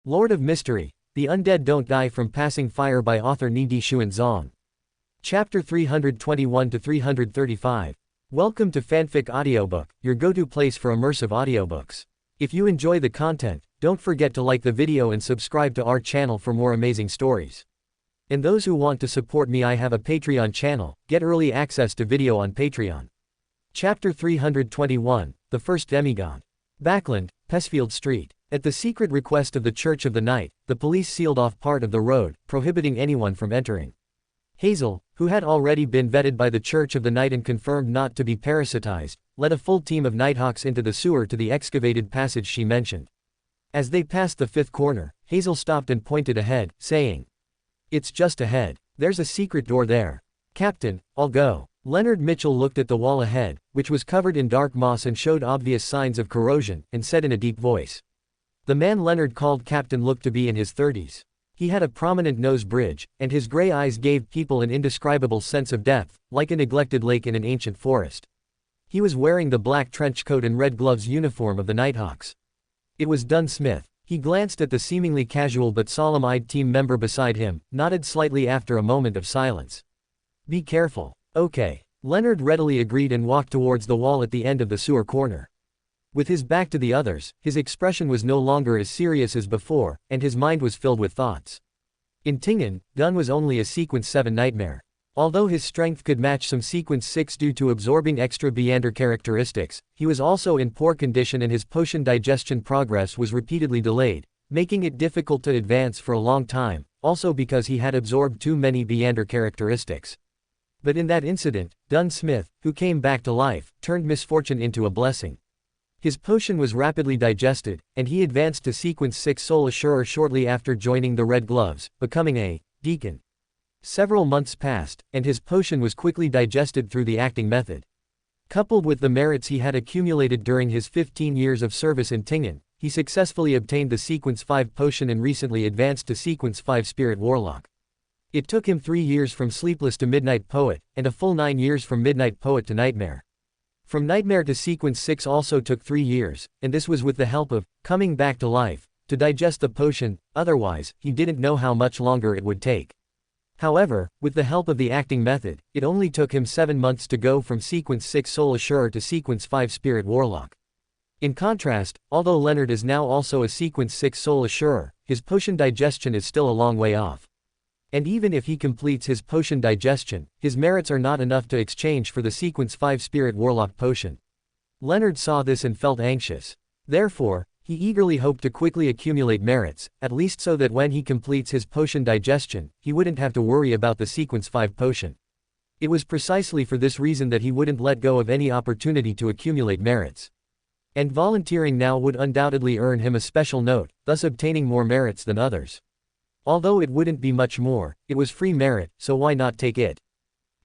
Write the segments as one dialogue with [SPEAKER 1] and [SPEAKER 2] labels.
[SPEAKER 1] Lord of Mystery, The Undead Don't Die from Passing Fire by author Ni Di Xun Zong. Chapter 321-335. Welcome to Fanfic Audiobook, your go-to place for immersive audiobooks. If you enjoy the content, don't forget to like the video and subscribe to our channel for more amazing stories. And those who want to support me, I have a Patreon channel, get early access to video on Patreon. Chapter 321, The First Demigod. Backland, Pesfield Street. At the secret request of the Church of the Night, the police sealed off part of the road, prohibiting anyone from entering. Hazel, who had already been vetted by the Church of the Night and confirmed not to be parasitized, led a full team of Nighthawks into the sewer to the excavated passage she mentioned. As they passed the fifth corner, Hazel stopped and pointed ahead, saying, "It's just ahead. There's a secret door there. Captain, I'll go." Leonard Mitchell looked at the wall ahead, which was covered in dark moss and showed obvious signs of corrosion, and said in a deep voice. The man Leonard called Captain looked to be in his 30s. He had a prominent nose bridge, and his gray eyes gave people an indescribable sense of depth, like a neglected lake in an ancient forest. He was wearing the black trench coat and red gloves uniform of the Nighthawks. It was Dunn Smith. He glanced at the seemingly casual but solemn-eyed team member beside him, nodded slightly after a moment of silence. "Be careful." "Okay." Leonard readily agreed and walked towards the wall at the end of the sewer corner. With his back to the others, his expression was no longer as serious as before, and his mind was filled with thoughts. In Tingen, Dunn was only a Sequence 7 nightmare. Although his strength could match some Sequence 6 due to absorbing extra Beander characteristics, he was also in poor condition and his potion digestion progress was repeatedly delayed, making it difficult to advance for a long time, also because he had absorbed too many Beander characteristics. But in that incident, Dunn Smith, who came back to life, turned misfortune into a blessing. His potion was rapidly digested, and he advanced to Sequence 6 Soul Assurer shortly after joining the Red Gloves, becoming a deacon. Several months passed, and his potion was quickly digested through the acting method. Coupled with the merits he had accumulated during his 15 years of service in Tingen, he successfully obtained the Sequence 5 potion and recently advanced to Sequence 5 Spirit Warlock. It took him 3 years from Sleepless to Midnight Poet, and a full 9 years from Midnight Poet to Nightmare. From Nightmare to Sequence 6 also took 3 years, and this was with the help of coming back to life to digest the potion, otherwise, he didn't know how much longer it would take. However, with the help of the acting method, it only took him 7 months to go from Sequence 6 Soul Assurer to Sequence 5 Spirit Warlock. In contrast, although Leonard is now also a Sequence 6 Soul Assurer, his potion digestion is still a long way off. And even if he completes his potion digestion, his merits are not enough to exchange for the Sequence 5 Spirit Warlock potion. Leonard saw this and felt anxious. Therefore, he eagerly hoped to quickly accumulate merits, at least so that when he completes his potion digestion, he wouldn't have to worry about the Sequence 5 potion. It was precisely for this reason that he wouldn't let go of any opportunity to accumulate merits. And volunteering now would undoubtedly earn him a special note, thus obtaining more merits than others. Although it wouldn't be much more, it was free merit, so why not take it?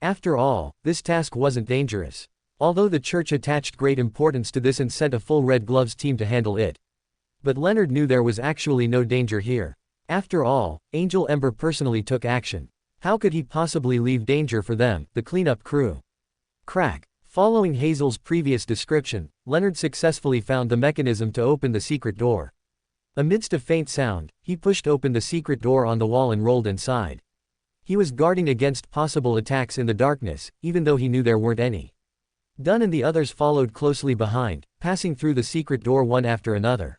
[SPEAKER 1] After all, this task wasn't dangerous. Although the church attached great importance to this and sent a full Red Gloves team to handle it. But Leonard knew there was actually no danger here. After all, Angel Ember personally took action. How could he possibly leave danger for them, the cleanup crew? Crack. Following Hazel's previous description, Leonard successfully found the mechanism to open the secret door. Amidst a faint sound, he pushed open the secret door on the wall and rolled inside. He was guarding against possible attacks in the darkness, even though he knew there weren't any. Dunn and the others followed closely behind, passing through the secret door one after another.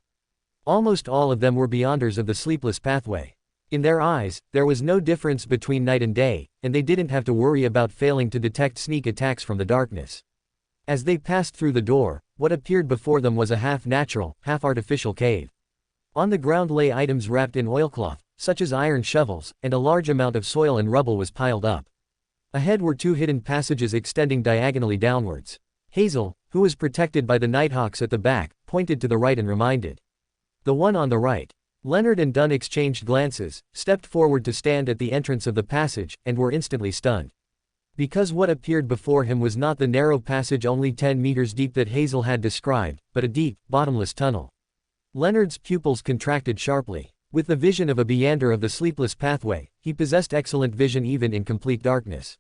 [SPEAKER 1] Almost all of them were Beyonders of the Sleepless Pathway. In their eyes, there was no difference between night and day, and they didn't have to worry about failing to detect sneak attacks from the darkness. As they passed through the door, what appeared before them was a half-natural, half-artificial cave. On the ground lay items wrapped in oilcloth, such as iron shovels, and a large amount of soil and rubble was piled up. Ahead were 2 hidden passages extending diagonally downwards. Hazel, who was protected by the Nighthawks at the back, pointed to the right and reminded. "The one on the right." Leonard and Dunn exchanged glances, stepped forward to stand at the entrance of the passage, and were instantly stunned. Because what appeared before him was not the narrow passage only 10 meters deep that Hazel had described, but a deep, bottomless tunnel. Leonard's pupils contracted sharply. With the vision of a Beander of the Sleepless Pathway, he possessed excellent vision even in complete darkness.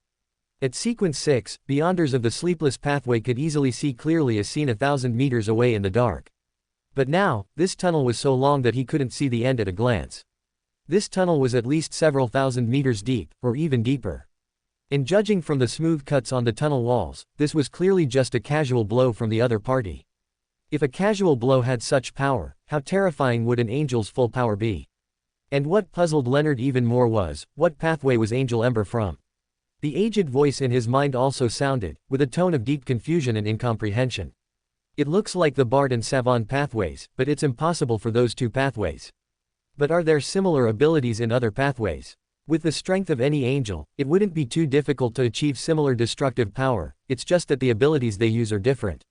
[SPEAKER 1] At Sequence 6, Beyonders of the Sleepless Pathway could easily see clearly as seen 1,000 meters away in the dark. But now, this tunnel was so long that he couldn't see the end at a glance. This tunnel was at least several thousand meters deep, or even deeper. In judging from the smooth cuts on the tunnel walls, this was clearly just a casual blow from the other party. If a casual blow had such power, how terrifying would an angel's full power be? And what puzzled Leonard even more was, what pathway was Angel Ember from? The aged voice in his mind also sounded, with a tone of deep confusion and incomprehension. It looks like the Bard and Savon pathways, but it's impossible for those two pathways. But are there similar abilities in other pathways? With the strength of any angel, it wouldn't be too difficult to achieve similar destructive power, it's just that the abilities they use are different.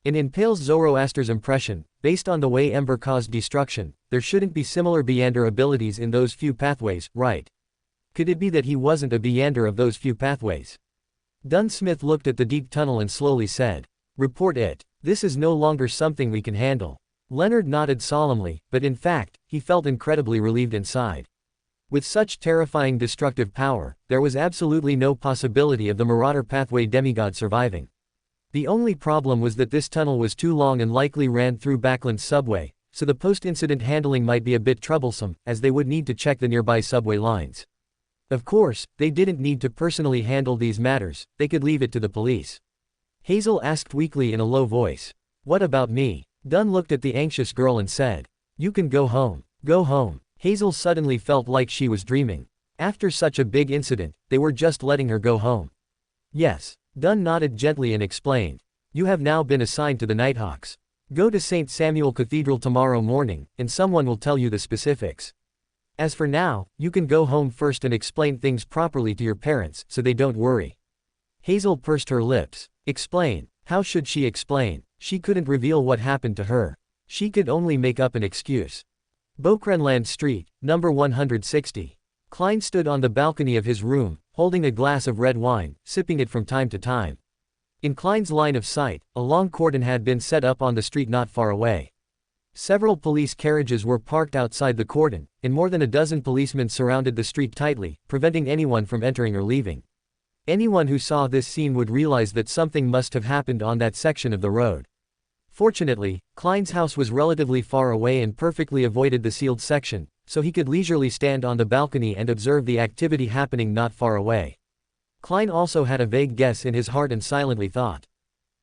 [SPEAKER 1] In Pale Zoroaster's impression, based on the way Ember caused destruction, there shouldn't be similar Beyander abilities in those few pathways, right? Could it be that he wasn't a Beyander of those few pathways? Dunsmith looked at the deep tunnel and slowly said, "Report it. This is no longer something we can handle." Leonard nodded solemnly, but in fact, he felt incredibly relieved inside. With such terrifying destructive power, there was absolutely no possibility of the Marauder pathway demigod surviving. The only problem was that this tunnel was too long and likely ran through Backland's subway, so the post-incident handling might be a bit troublesome, as they would need to check the nearby subway lines. Of course, they didn't need to personally handle these matters, they could leave it to the police. Hazel asked weakly in a low voice. "What about me?" Dunn looked at the anxious girl and said, "You can go home. Go home." Hazel suddenly felt like she was dreaming. After such a big incident, they were just letting her go home. "Yes." Dunn nodded gently and explained. "You have now been assigned to the Nighthawks. Go to St. Samuel Cathedral tomorrow morning, and someone will tell you the specifics. As for now, you can go home first and explain things properly to your parents, so they don't worry." Hazel pursed her lips. Explain? How should she explain? She couldn't reveal what happened to her. She could only make up an excuse. Beaucrenland Street, number 160. Klein stood on the balcony of his room, holding a glass of red wine, sipping it from time to time. In Klein's line of sight, a long cordon had been set up on the street not far away. Several police carriages were parked outside the cordon, and more than a dozen policemen surrounded the street tightly, preventing anyone from entering or leaving. Anyone who saw this scene would realize that something must have happened on that section of the road. Fortunately, Klein's house was relatively far away and perfectly avoided the sealed section, so he could leisurely stand on the balcony and observe the activity happening not far away. Klein also had a vague guess in his heart and silently thought,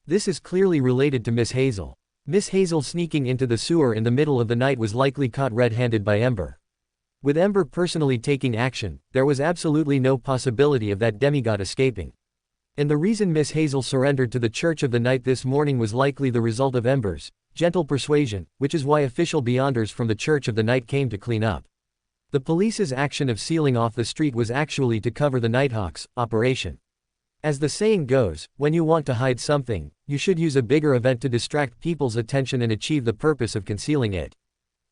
[SPEAKER 1] "This is clearly related to Miss Hazel." Miss Hazel sneaking into the sewer in the middle of the night was likely caught red-handed by Ember. With Ember personally taking action, there was absolutely no possibility of that demigod escaping. And the reason Miss Hazel surrendered to the Church of the Night this morning was likely the result of Ember's gentle persuasion, which is why official Beyonders from the Church of the Night came to clean up. The police's action of sealing off the street was actually to cover the Nighthawks' operation. As the saying goes, when you want to hide something, you should use a bigger event to distract people's attention and achieve the purpose of concealing it.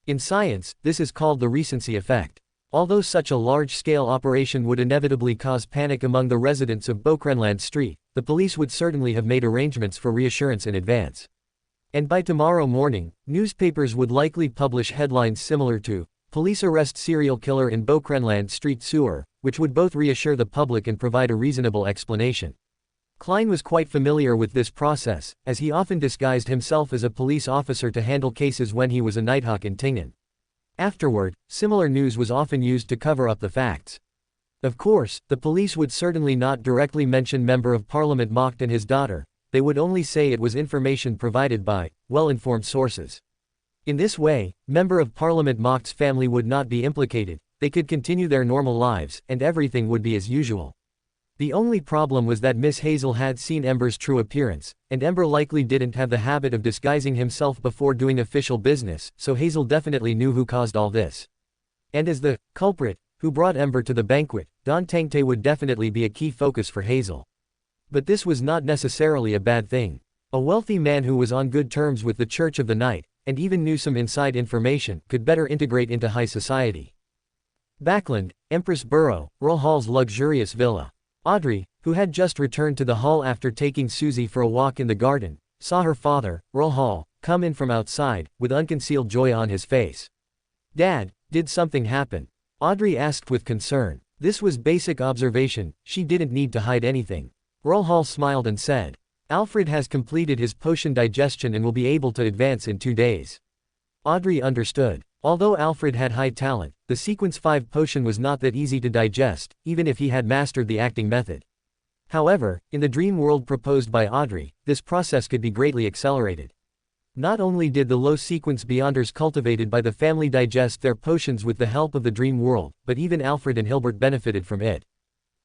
[SPEAKER 1] In science, this is called the recency effect. Although such a large-scale operation would inevitably cause panic among the residents of Beaucrenland Street, the police would certainly have made arrangements for reassurance in advance. And by tomorrow morning, newspapers would likely publish headlines similar to, "Police arrest serial killer in Beaucrenland Street sewer," which would both reassure the public and provide a reasonable explanation. Klein was quite familiar with this process, as he often disguised himself as a police officer to handle cases when he was a Nighthawk in Tingen. Afterward, similar news was often used to cover up the facts. Of course, the police would certainly not directly mention Member of Parliament Mocht and his daughter, they would only say it was information provided by well-informed sources. In this way, Member of Parliament Mocht's family would not be implicated, they could continue their normal lives, and everything would be as usual. The only problem was that Miss Hazel had seen Ember's true appearance, and Ember likely didn't have the habit of disguising himself before doing official business, so Hazel definitely knew who caused all this. And as the culprit who brought Ember to the banquet, Don Tangte would definitely be a key focus for Hazel. But this was not necessarily a bad thing. A wealthy man who was on good terms with the Church of the Night, and even knew some inside information, could better integrate into high society. Backland, Empress Borough, Earl Hall's luxurious villa. Audrey, who had just returned to the hall after taking Susie for a walk in the garden, saw her father, Earl Hall, come in from outside, with unconcealed joy on his face. "Dad, did something happen?" Audrey asked with concern. This was basic observation, she didn't need to hide anything. Earl Hall smiled and said, "Alfred has completed his potion digestion and will be able to advance in 2 days. Audrey understood. Although Alfred had high talent, the Sequence 5 potion was not that easy to digest, even if he had mastered the acting method. However, in the dream world proposed by Audrey, this process could be greatly accelerated. Not only did the low sequence Beyonders cultivated by the family digest their potions with the help of the dream world, but even Alfred and Hilbert benefited from it.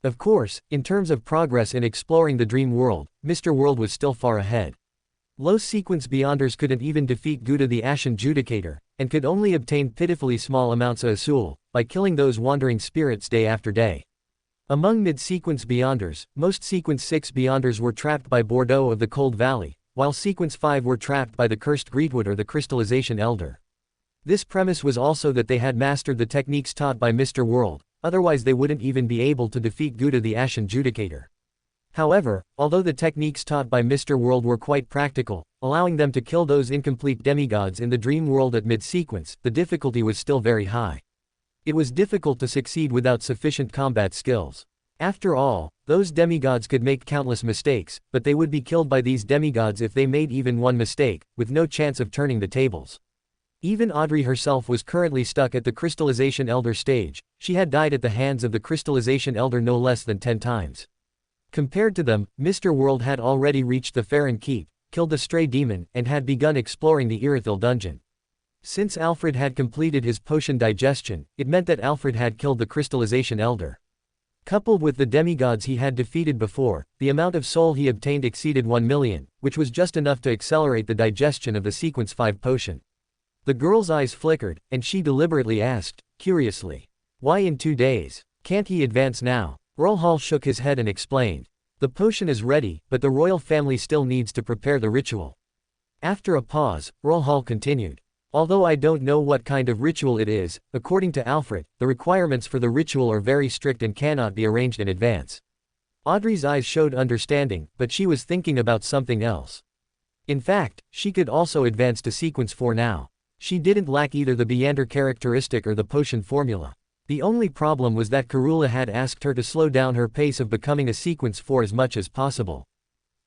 [SPEAKER 1] Of course, in terms of progress in exploring the dream world, Mr. World was still far ahead. Low sequence Beyonders couldn't even defeat Gouda the Ashen Judicator, and could only obtain pitifully small amounts of Azul, by killing those wandering spirits day after day. Among mid-sequence Beyonders, most Sequence 6 Beyonders were trapped by Bordeaux of the Cold Valley, while Sequence 5 were trapped by the Cursed Greedwood or the Crystallization Elder. This premise was also that they had mastered the techniques taught by Mr. World, otherwise they wouldn't even be able to defeat Gouda the Ashen Judicator. However, although the techniques taught by Mr. World were quite practical, allowing them to kill those incomplete demigods in the dream world at mid-sequence, the difficulty was still very high. It was difficult to succeed without sufficient combat skills. After all, those demigods could make countless mistakes, but they would be killed by these demigods if they made even one mistake, with no chance of turning the tables. Even Audrey herself was currently stuck at the Crystallization Elder stage. She had died at the hands of the Crystallization Elder no less than 10 times. Compared to them, Mr. World had already reached the Farron Keep, killed the stray demon, and had begun exploring the Irithyll dungeon. Since Alfred had completed his potion digestion, it meant that Alfred had killed the Crystallization Elder. Coupled with the demigods he had defeated before, the amount of soul he obtained exceeded 1 million, which was just enough to accelerate the digestion of the Sequence 5 potion. The girl's eyes flickered, and she deliberately asked, curiously, "Why in 2 days? Can't he advance now?" Rollhall shook his head and explained. "The potion is ready, but the royal family still needs to prepare the ritual." After a pause, Rollhall continued. "Although I don't know what kind of ritual it is, according to Alfred, the requirements for the ritual are very strict and cannot be arranged in advance." Audrey's eyes showed understanding, but she was thinking about something else. In fact, she could also advance to Sequence 4 now. She didn't lack either the Beyander characteristic or the potion formula. The only problem was that Karula had asked her to slow down her pace of becoming a Sequence 4 as much as possible.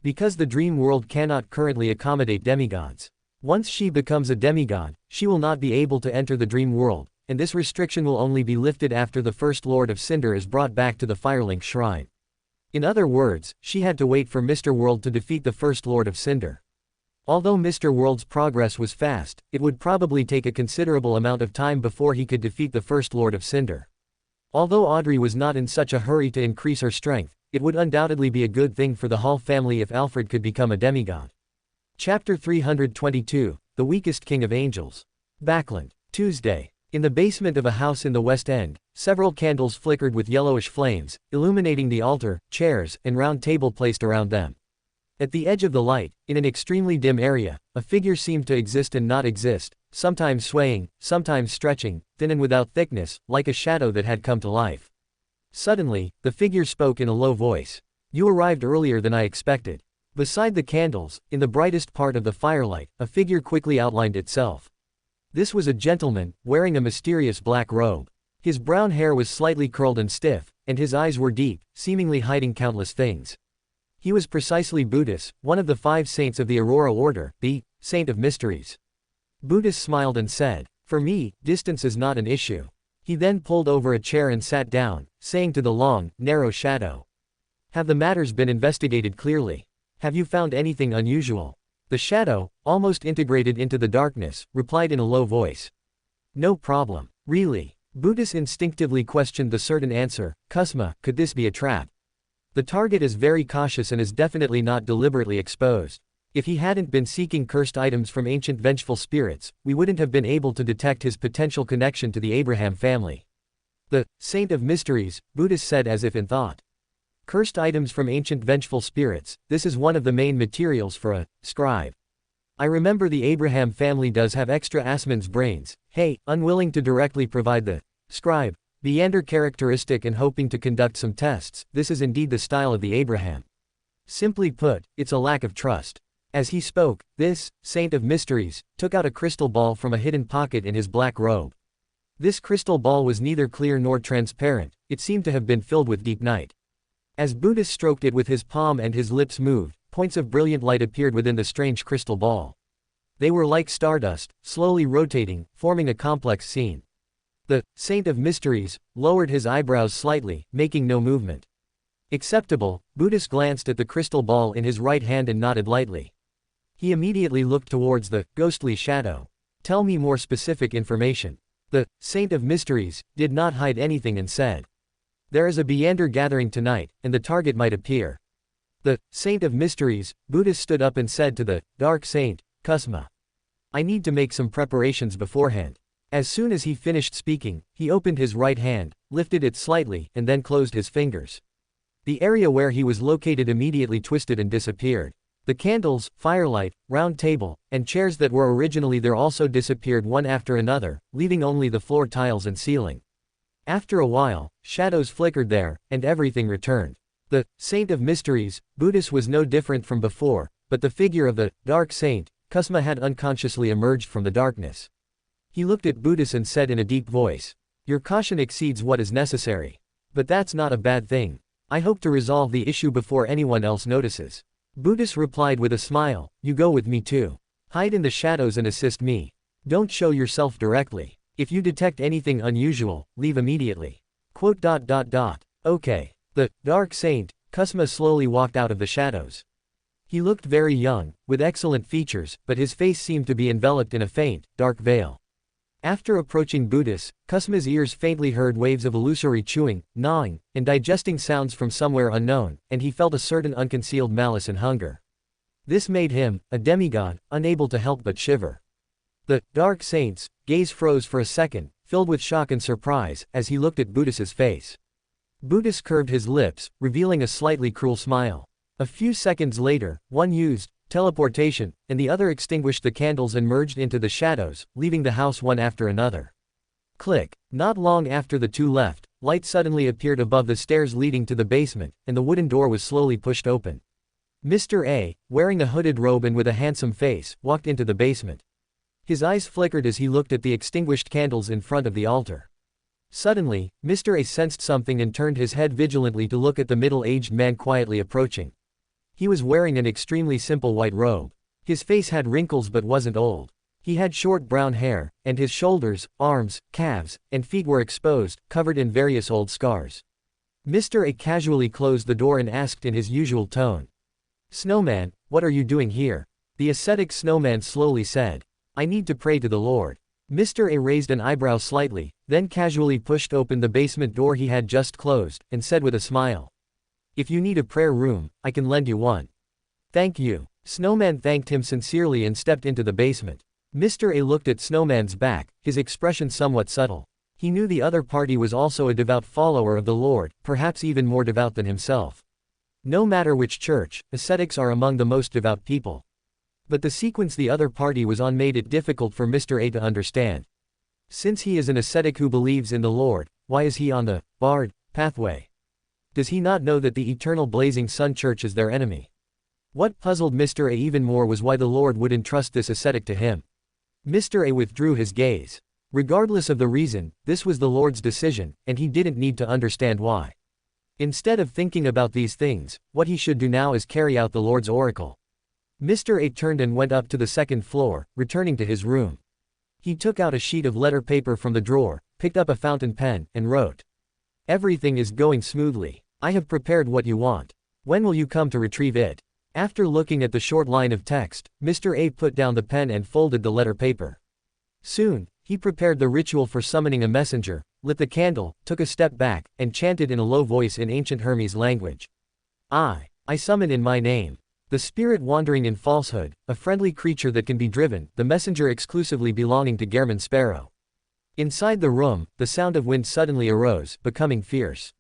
[SPEAKER 1] Because the dream world cannot currently accommodate demigods. Once she becomes a demigod, she will not be able to enter the dream world, and this restriction will only be lifted after the First Lord of Cinder is brought back to the Firelink Shrine. In other words, she had to wait for Mr. World to defeat the First Lord of Cinder. Although Mr. World's progress was fast, it would probably take a considerable amount of time before he could defeat the First Lord of Cinder. Although Audrey was not in such a hurry to increase her strength, it would undoubtedly be a good thing for the Hall family if Alfred could become a demigod. Chapter 322, The Weakest King of Angels. Backland. Tuesday. In the basement of a house in the West End, several candles flickered with yellowish flames, illuminating the altar, chairs, and round table placed around them. At the edge of the light, in an extremely dim area, a figure seemed to exist and not exist, sometimes swaying, sometimes stretching, thin and without thickness, like a shadow that had come to life. Suddenly, the figure spoke in a low voice. "You arrived earlier than I expected." Beside the candles, in the brightest part of the firelight, a figure quickly outlined itself. This was a gentleman, wearing a mysterious black robe. His brown hair was slightly curled and stiff, and his eyes were deep, seemingly hiding countless things. He was precisely Buddhist, one of the 5 saints of the Aurora Order, the Saint of Mysteries. Buddhist smiled and said, "For me, distance is not an issue." He then pulled over a chair and sat down, saying to the long, narrow shadow, "Have the matters been investigated clearly? Have you found anything unusual?" The shadow, almost integrated into the darkness, replied in a low voice, "No problem. Really?" Buddhist instinctively questioned the certain answer, "Kusma, could this be a trap? The target is very cautious and is definitely not deliberately exposed. If he hadn't been seeking cursed items from ancient vengeful spirits, we wouldn't have been able to detect his potential connection to the Abraham family." "The Saint of Mysteries," Buddhist said as if in thought. "Cursed items from ancient vengeful spirits, this is one of the main materials for a scribe. I remember the Abraham family does have extra Asmon's brains. Hey, unwilling to directly provide the scribe Beyander characteristic and hoping to conduct some tests, this is indeed the style of the Abraham. Simply put, it's a lack of trust." As he spoke, this Saint of Mysteries took out a crystal ball from a hidden pocket in his black robe. This crystal ball was neither clear nor transparent, it seemed to have been filled with deep night. As Buddhist stroked it with his palm and his lips moved, points of brilliant light appeared within the strange crystal ball. They were like stardust, slowly rotating, forming a complex scene. The Saint of Mysteries lowered his eyebrows slightly, making no movement. Acceptable, Buddhist glanced at the crystal ball in his right hand and nodded lightly. He immediately looked towards the ghostly shadow. Tell me more specific information. The Saint of Mysteries did not hide anything and said, there is a Beander gathering tonight, and the target might appear. The Saint of Mysteries, Buddhist stood up and said to the Dark Saint, Kusma. I need to make some preparations beforehand. As soon as he finished speaking, he opened his right hand, lifted it slightly, and then closed his fingers. The area where he was located immediately twisted and disappeared. The candles, firelight, round table, and chairs that were originally there also disappeared one after another, leaving only the floor tiles and ceiling. After a while, shadows flickered there, and everything returned. The Saint of Mysteries, Buddhist was no different from before, but the figure of the Dark Saint, Kusma had unconsciously emerged from the darkness. He looked at Buddhist and said in a deep voice, your caution exceeds what is necessary. But that's not a bad thing. I hope to resolve the issue before anyone else notices. Buddhist replied with a smile, you go with me too. Hide in the shadows and assist me. Don't show yourself directly. If you detect anything unusual, leave immediately. Okay. The Dark Saint, Kusma slowly walked out of the shadows. He looked very young, with excellent features, but his face seemed to be enveloped in a faint, dark veil. After approaching Buddhist, Kusma's ears faintly heard waves of illusory chewing, gnawing, and digesting sounds from somewhere unknown, and he felt a certain unconcealed malice and hunger. This made him, a demigod, unable to help but shiver. The Dark Saint's gaze froze for a second, filled with shock and surprise, as he looked at Buddhist's face. Buddhist curved his lips, revealing a slightly cruel smile. A few seconds later, one used teleportation, and the other extinguished the candles and merged into the shadows, leaving the house one after another. Click. Not long after the two left, light suddenly appeared above the stairs leading to the basement, and the wooden door was slowly pushed open. Mr. A, wearing a hooded robe and with a handsome face, walked into the basement. His eyes flickered as he looked at the extinguished candles in front of the altar. Suddenly, Mr. A sensed something and turned his head vigilantly to look at the middle-aged man quietly approaching. He was wearing an extremely simple white robe. His face had wrinkles but wasn't old. He had short brown hair, and his shoulders, arms, calves, and feet were exposed, covered in various old scars. Mr. A casually closed the door and asked in his usual tone. Snowman, what are you doing here? The ascetic snowman slowly said. I need to pray to the Lord. Mr. A raised an eyebrow slightly, then casually pushed open the basement door he had just closed, and said with a smile. If you need a prayer room, I can lend you one. Thank you. Snowman thanked him sincerely and stepped into the basement. Mr. A looked at Snowman's back, his expression somewhat subtle. He knew the other party was also a devout follower of the Lord, perhaps even more devout than himself. No matter which church, ascetics are among the most devout people. But the sequence the other party was on made it difficult for Mr. A to understand. Since he is an ascetic who believes in the Lord, why is he on the barred pathway? Does he not know that the eternal blazing sun church is their enemy? What puzzled Mr. A even more was why the Lord would entrust this ascetic to him. Mr. A withdrew his gaze. Regardless of the reason, this was the Lord's decision, and he didn't need to understand why. Instead of thinking about these things, what he should do now is carry out the Lord's oracle. Mr. A turned and went up to the second floor, returning to his room. He took out a sheet of letter paper from the drawer, picked up a fountain pen, and wrote. Everything is going smoothly. I have prepared what you want. When will you come to retrieve it? After looking at the short line of text, Mr. A put down the pen and folded the letter paper. Soon, he prepared the ritual for summoning a messenger, lit the candle, took a step back, and chanted in a low voice in ancient Hermes language. I summon in my name. The spirit wandering in falsehood, a friendly creature that can be driven, the messenger exclusively belonging to Gehrman Sparrow. Inside the room, the sound of wind suddenly arose, becoming fierce.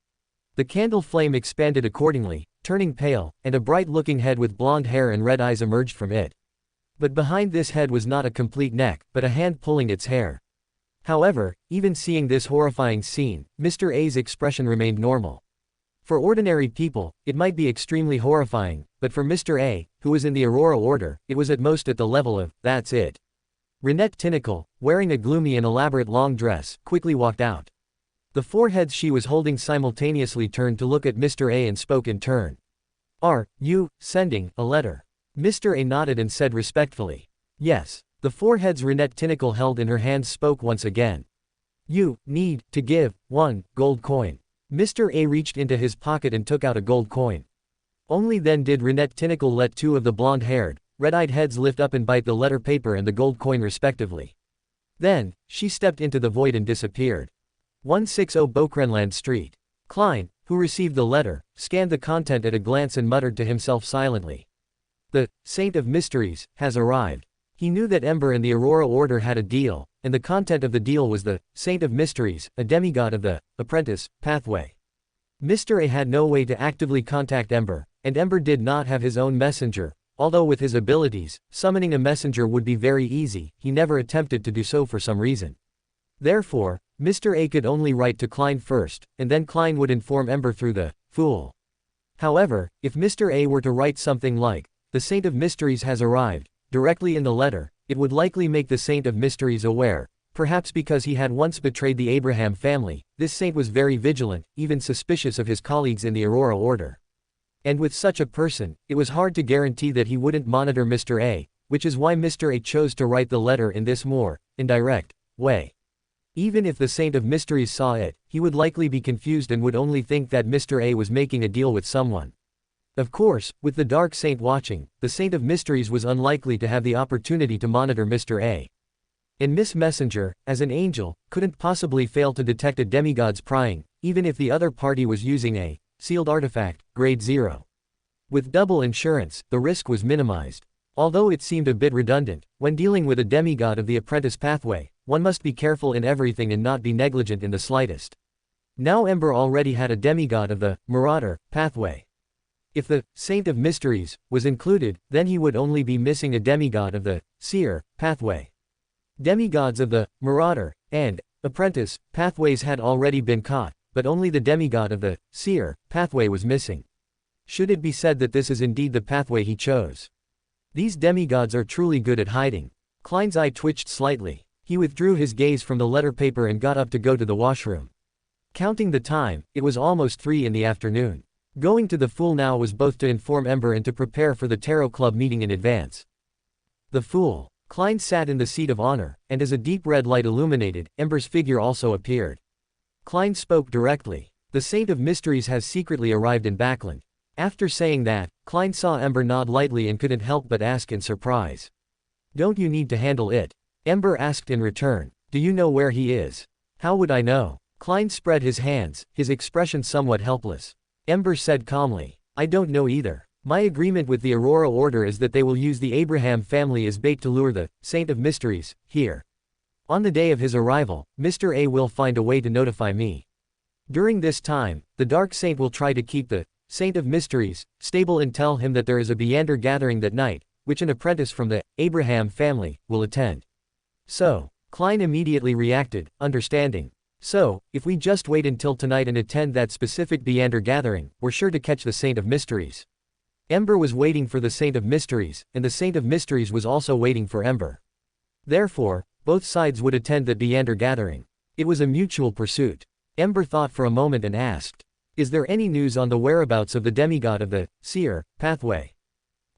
[SPEAKER 1] The candle flame expanded accordingly, turning pale, and a bright-looking head with blonde hair and red eyes emerged from it. But behind this head was not a complete neck, but a hand pulling its hair. However, even seeing this horrifying scene, Mr. A's expression remained normal. For ordinary people, it might be extremely horrifying, but for Mr. A, who was in the Aurora Order, it was at most at the level of, that's it. Renette Tinacle, wearing a gloomy and elaborate long dress, quickly walked out. The four heads she was holding simultaneously turned to look at Mr. A and spoke in turn. Are you sending a letter? Mr. A nodded and said respectfully. Yes. The 4 heads Renette Tinacle held in her hands spoke once again. You need to give 1 gold coin. Mr. A reached into his pocket and took out a gold coin. Only then did Renette Tinacle let 2 of the blonde-haired, red-eyed heads lift up and bite the letter paper and the gold coin respectively. Then, she stepped into the void and disappeared. 160 Bokrenland Street. Klein, who received the letter, scanned the content at a glance and muttered to himself silently. The Saint of Mysteries has arrived. He knew that Ember and the Aurora Order had a deal, and the content of the deal was the Saint of Mysteries, a demigod of the apprentice pathway. Mr. A had no way to actively contact Ember, and Ember did not have his own messenger, although with his abilities, summoning a messenger would be very easy. He never attempted to do so for some reason. Therefore, Mr. A could only write to Klein first, and then Klein would inform Ember through the Fool. However, if Mr. A were to write something like, "The Saint of Mysteries has arrived," directly in the letter, it would likely make the Saint of Mysteries aware. Perhaps because he had once betrayed the Abraham family, this saint was very vigilant, even suspicious of his colleagues in the Aurora Order. And with such a person, it was hard to guarantee that he wouldn't monitor Mr. A, which is why Mr. A chose to write the letter in this more indirect way. Even if the Saint of Mysteries saw it, he would likely be confused and would only think that Mr. A was making a deal with someone. Of course, with the Dark Saint watching, the Saint of Mysteries was unlikely to have the opportunity to monitor Mr. A. And Miss Messenger, as an angel, couldn't possibly fail to detect a demigod's prying, even if the other party was using a sealed artifact, grade 0. With double insurance, the risk was minimized. Although it seemed a bit redundant, when dealing with a demigod of the apprentice pathway, one must be careful in everything and not be negligent in the slightest. Now Ember already had a demigod of the Marauder pathway. If the Saint of Mysteries was included, then he would only be missing a demigod of the Seer pathway. Demigods of the Marauder and Apprentice pathways had already been caught, but only the demigod of the Seer pathway was missing. Should it be said that this is indeed the pathway he chose? These demigods are truly good at hiding. Klein's eye twitched slightly. He withdrew his gaze from the letter paper and got up to go to the washroom. Counting the time, it was almost 3 in the afternoon. Going to the Fool now was both to inform Ember and to prepare for the Tarot Club meeting in advance. The Fool. Klein sat in the seat of honor, and as a deep red light illuminated, Ember's figure also appeared. Klein spoke directly. The Saint of Mysteries has secretly arrived in Backland. After saying that, Klein saw Ember nod lightly and couldn't help but ask in surprise. Don't you need to handle it? Ember asked in return. Do you know where he is? How would I know? Klein spread his hands, his expression somewhat helpless. Ember said calmly. I don't know either. My agreement with the Aurora Order is that they will use the Abraham family as bait to lure the Saint of Mysteries here. On the day of his arrival, Mr. A will find a way to notify me. During this time, the Dark Saint will try to keep the Saint of Mysteries stable and tell him that there is a Beander gathering that night, which an apprentice from the Abraham family will attend. So, Klein immediately reacted, understanding. So, if we just wait until tonight and attend that specific Beander gathering, we're sure to catch the Saint of Mysteries. Ember was waiting for the Saint of Mysteries, and the Saint of Mysteries was also waiting for Ember. Therefore, both sides would attend the Beander gathering. It was a mutual pursuit. Ember thought for a moment and asked, is there any news on the whereabouts of the demigod of the Seer pathway?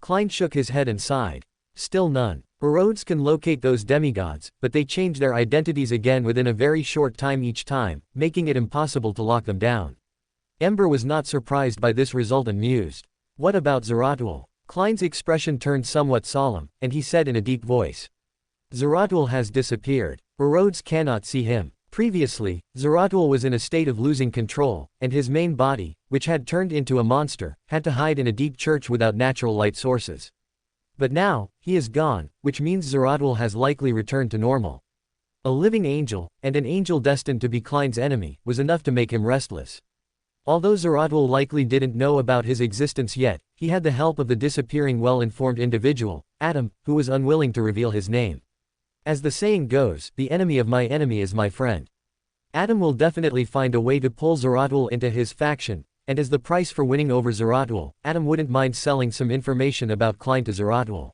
[SPEAKER 1] Klein shook his head and sighed. Still none. Erodes can locate those demigods, but they change their identities again within a very short time each time, making it impossible to lock them down. Ember was not surprised by this result and mused. What about Zeratul? Klein's expression turned somewhat solemn, and he said in a deep voice. Zeratul has disappeared. Erodes cannot see him. Previously, Zeratul was in a state of losing control, and his main body, which had turned into a monster, had to hide in a deep church without natural light sources. But now, he is gone, which means Zeratul has likely returned to normal. A living angel, and an angel destined to be Klein's enemy, was enough to make him restless. Although Zeratul likely didn't know about his existence yet, he had the help of the disappearing well-informed individual, Adam, who was unwilling to reveal his name. As the saying goes, the enemy of my enemy is my friend. Adam will definitely find a way to pull Zeratul into his faction, and as the price for winning over Zeratul, Adam wouldn't mind selling some information about Klein to Zeratul.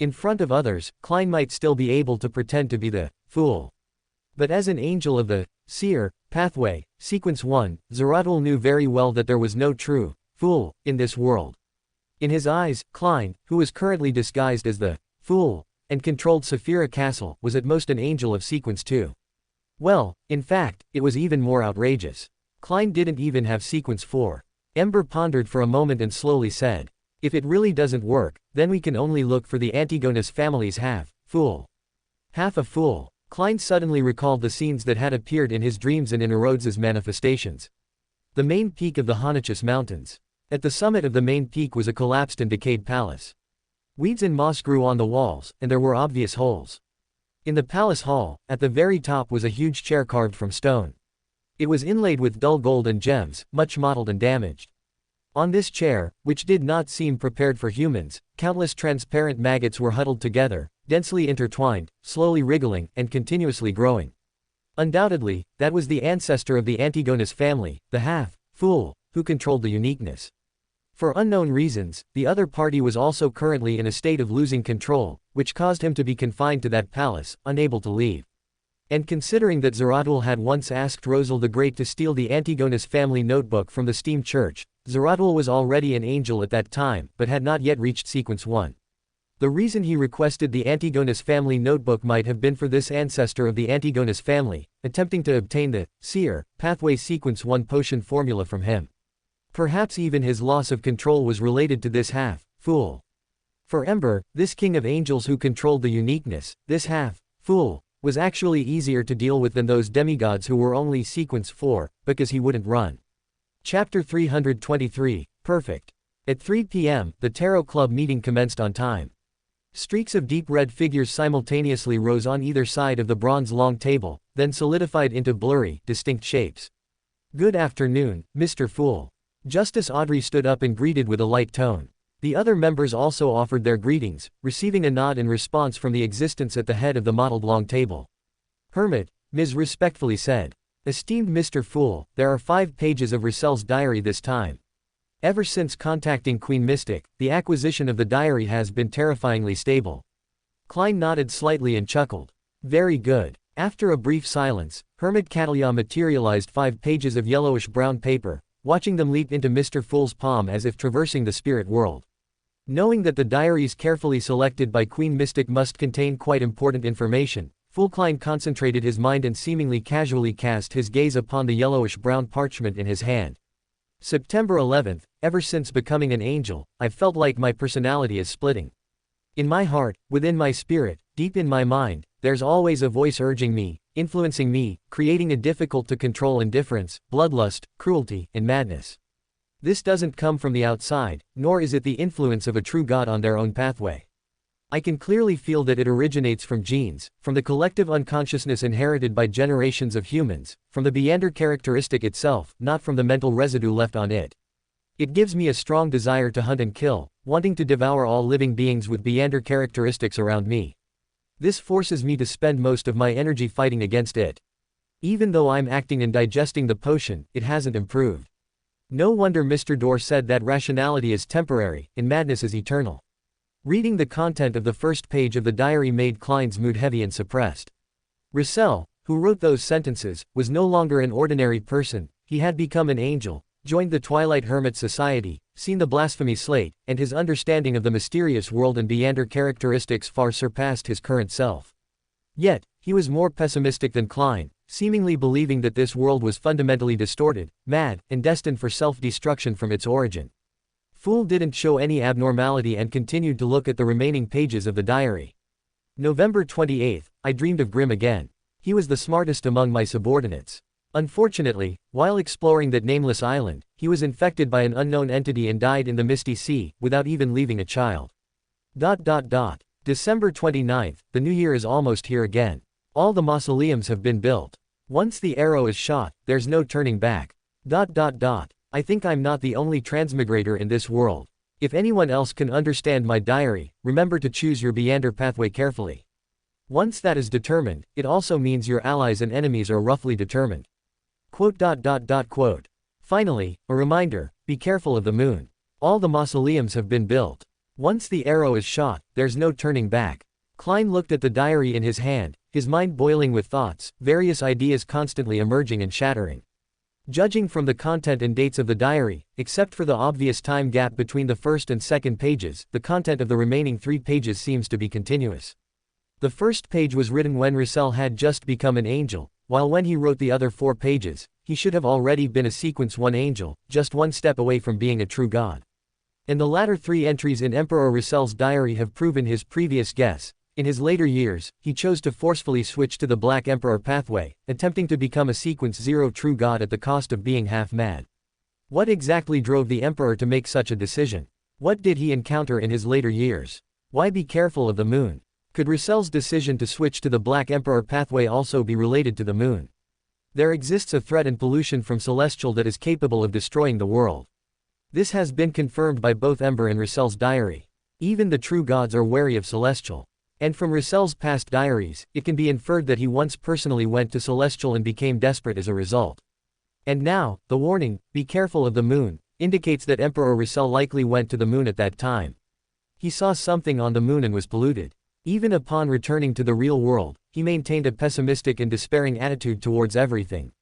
[SPEAKER 1] In front of others, Klein might still be able to pretend to be the Fool. But as an angel of the Seer pathway, Sequence 1, Zeratul knew very well that there was no true Fool in this world. In his eyes, Klein, who was currently disguised as the Fool, and controlled Saphira Castle, was at most an angel of sequence 2. Well, in fact, it was even more outrageous. Klein didn't even have sequence 4. Ember pondered for a moment and slowly said, "If it really doesn't work, then we can only look for the Antigonus family's fool. Half a fool." Klein suddenly recalled the scenes that had appeared in his dreams and in Erodes' manifestations. The main peak of the Honachus Mountains. At the summit of the main peak was a collapsed and decayed palace. Weeds and moss grew on the walls, and there were obvious holes. In the palace hall, at the very top was a huge chair carved from stone. It was inlaid with dull gold and gems, much mottled and damaged. On this chair, which did not seem prepared for humans, countless transparent maggots were huddled together, densely intertwined, slowly wriggling, and continuously growing. Undoubtedly, that was the ancestor of the Antigonus family, the fool, who controlled the uniqueness. For unknown reasons, the other party was also currently in a state of losing control, which caused him to be confined to that palace, unable to leave. And considering that Zeratul had once asked Rosal the Great to steal the Antigonus family notebook from the steam church, Zeratul was already an angel at that time, but had not yet reached sequence 1. The reason he requested the Antigonus family notebook might have been for this ancestor of the Antigonus family, attempting to obtain the Seer Pathway sequence 1 potion formula from him. Perhaps even his loss of control was related to this fool. For Ember, this king of angels who controlled the uniqueness, this fool, was actually easier to deal with than those demigods who were only sequence 4, because he wouldn't run. Chapter 323, Perfect. At 3 p.m., the Tarot Club meeting commenced on time. Streaks of deep red figures simultaneously rose on either side of the bronze long table, then solidified into blurry, distinct shapes. "Good afternoon, Mr. Fool." Justice Audrey stood up and greeted with a light tone. The other members also offered their greetings, receiving a nod in response from the existence at the head of the mottled long table. "Hermit," Ms. respectfully said. "Esteemed Mr. Fool, there are 5 pages of Russell's diary this time. Ever since contacting Queen Mystic, the acquisition of the diary has been terrifyingly stable." Klein nodded slightly and chuckled. "Very good." After a brief silence, Hermit Catalia materialized 5 pages of yellowish-brown paper, watching them leap into Mr. Fool's palm as if traversing the spirit world. Knowing that the diaries carefully selected by Queen Mystic must contain quite important information, Fool Klein concentrated his mind and seemingly casually cast his gaze upon the yellowish-brown parchment in his hand. September 11th, ever since becoming an angel, I've felt like my personality is splitting. In my heart, within my spirit, deep in my mind, there's always a voice urging me, influencing me, creating a difficult-to-control indifference, bloodlust, cruelty, and madness. This doesn't come from the outside, nor is it the influence of a true god on their own pathway. I can clearly feel that it originates from genes, from the collective unconsciousness inherited by generations of humans, from the Beander characteristic itself, not from the mental residue left on it. It gives me a strong desire to hunt and kill, wanting to devour all living beings with Beander characteristics around me. This forces me to spend most of my energy fighting against it. Even though I'm acting and digesting the potion, it hasn't improved. No wonder Mr. Dorr said that rationality is temporary, and madness is eternal. Reading the content of the first page of the diary made Klein's mood heavy and suppressed. Russell, who wrote those sentences, was no longer an ordinary person, he had become an angel, joined the Twilight Hermit Society, seen the blasphemy slate, and his understanding of the mysterious world and Beander characteristics far surpassed his current self. Yet, he was more pessimistic than Klein, seemingly believing that this world was fundamentally distorted, mad, and destined for self-destruction from its origin. Fool didn't show any abnormality and continued to look at the remaining pages of the diary. November 28th, I dreamed of Grimm again. He was the smartest among my subordinates. Unfortunately, while exploring that nameless island, he was infected by an unknown entity and died in the Misty Sea, without even leaving a child. December 29th, the new year is almost here again. All the mausoleums have been built. Once the arrow is shot, there's no turning back. I think I'm not the only transmigrator in this world. If anyone else can understand my diary, remember to choose your Beander pathway carefully. Once that is determined, it also means your allies and enemies are roughly determined. Finally, a reminder, be careful of the moon. All the mausoleums have been built. Once the arrow is shot, there's no turning back. Klein looked at the diary in his hand, his mind boiling with thoughts, various ideas constantly emerging and shattering. Judging from the content and dates of the diary, except for the obvious time gap between the first and second pages, the content of the remaining 3 pages seems to be continuous. The first page was written when Russell had just become an angel, while when he wrote the other 4 pages, he should have already been a sequence 1 angel, just 1 step away from being a true god. And the latter 3 entries in Emperor Russell's diary have proven his previous guess. In his later years, he chose to forcefully switch to the Black Emperor pathway, attempting to become a sequence 0 true god at the cost of being half mad. What exactly drove the Emperor to make such a decision? What did he encounter in his later years? Why be careful of the moon? Could Russell's decision to switch to the Black Emperor pathway also be related to the moon? There exists a threat and pollution from Celestial that is capable of destroying the world. This has been confirmed by both Ember and Russell's diary. Even the true gods are wary of Celestial. And from Russell's past diaries, it can be inferred that he once personally went to Celestial and became desperate as a result. And now, the warning, "Be careful of the moon," indicates that Emperor Russell likely went to the moon at that time. He saw something on the moon and was polluted. Even upon returning to the real world, he maintained a pessimistic and despairing attitude towards everything.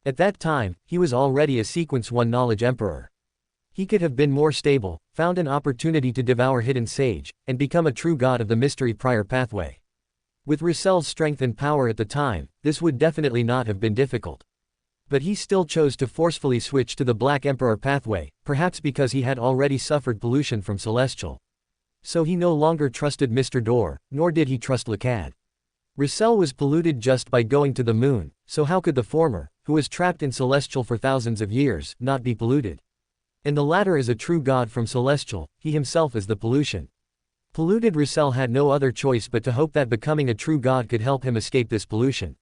[SPEAKER 1] At that time, he was already a Sequence 1 Knowledge Emperor. He could have been more stable, found an opportunity to devour Hidden Sage, and become a true god of the Mystery Prior pathway. With Russell's strength and power at the time, this would definitely not have been difficult. But he still chose to forcefully switch to the Black Emperor pathway, perhaps because he had already suffered pollution from Celestial. So he no longer trusted Mr. Door, nor did he trust Lacad. Russell was polluted just by going to the moon, so how could the former, who was trapped in Celestial for thousands of years, not be polluted? And the latter is a true god from Celestial, he himself is the pollution. Polluted Russell had no other choice but to hope that becoming a true god could help him escape this pollution.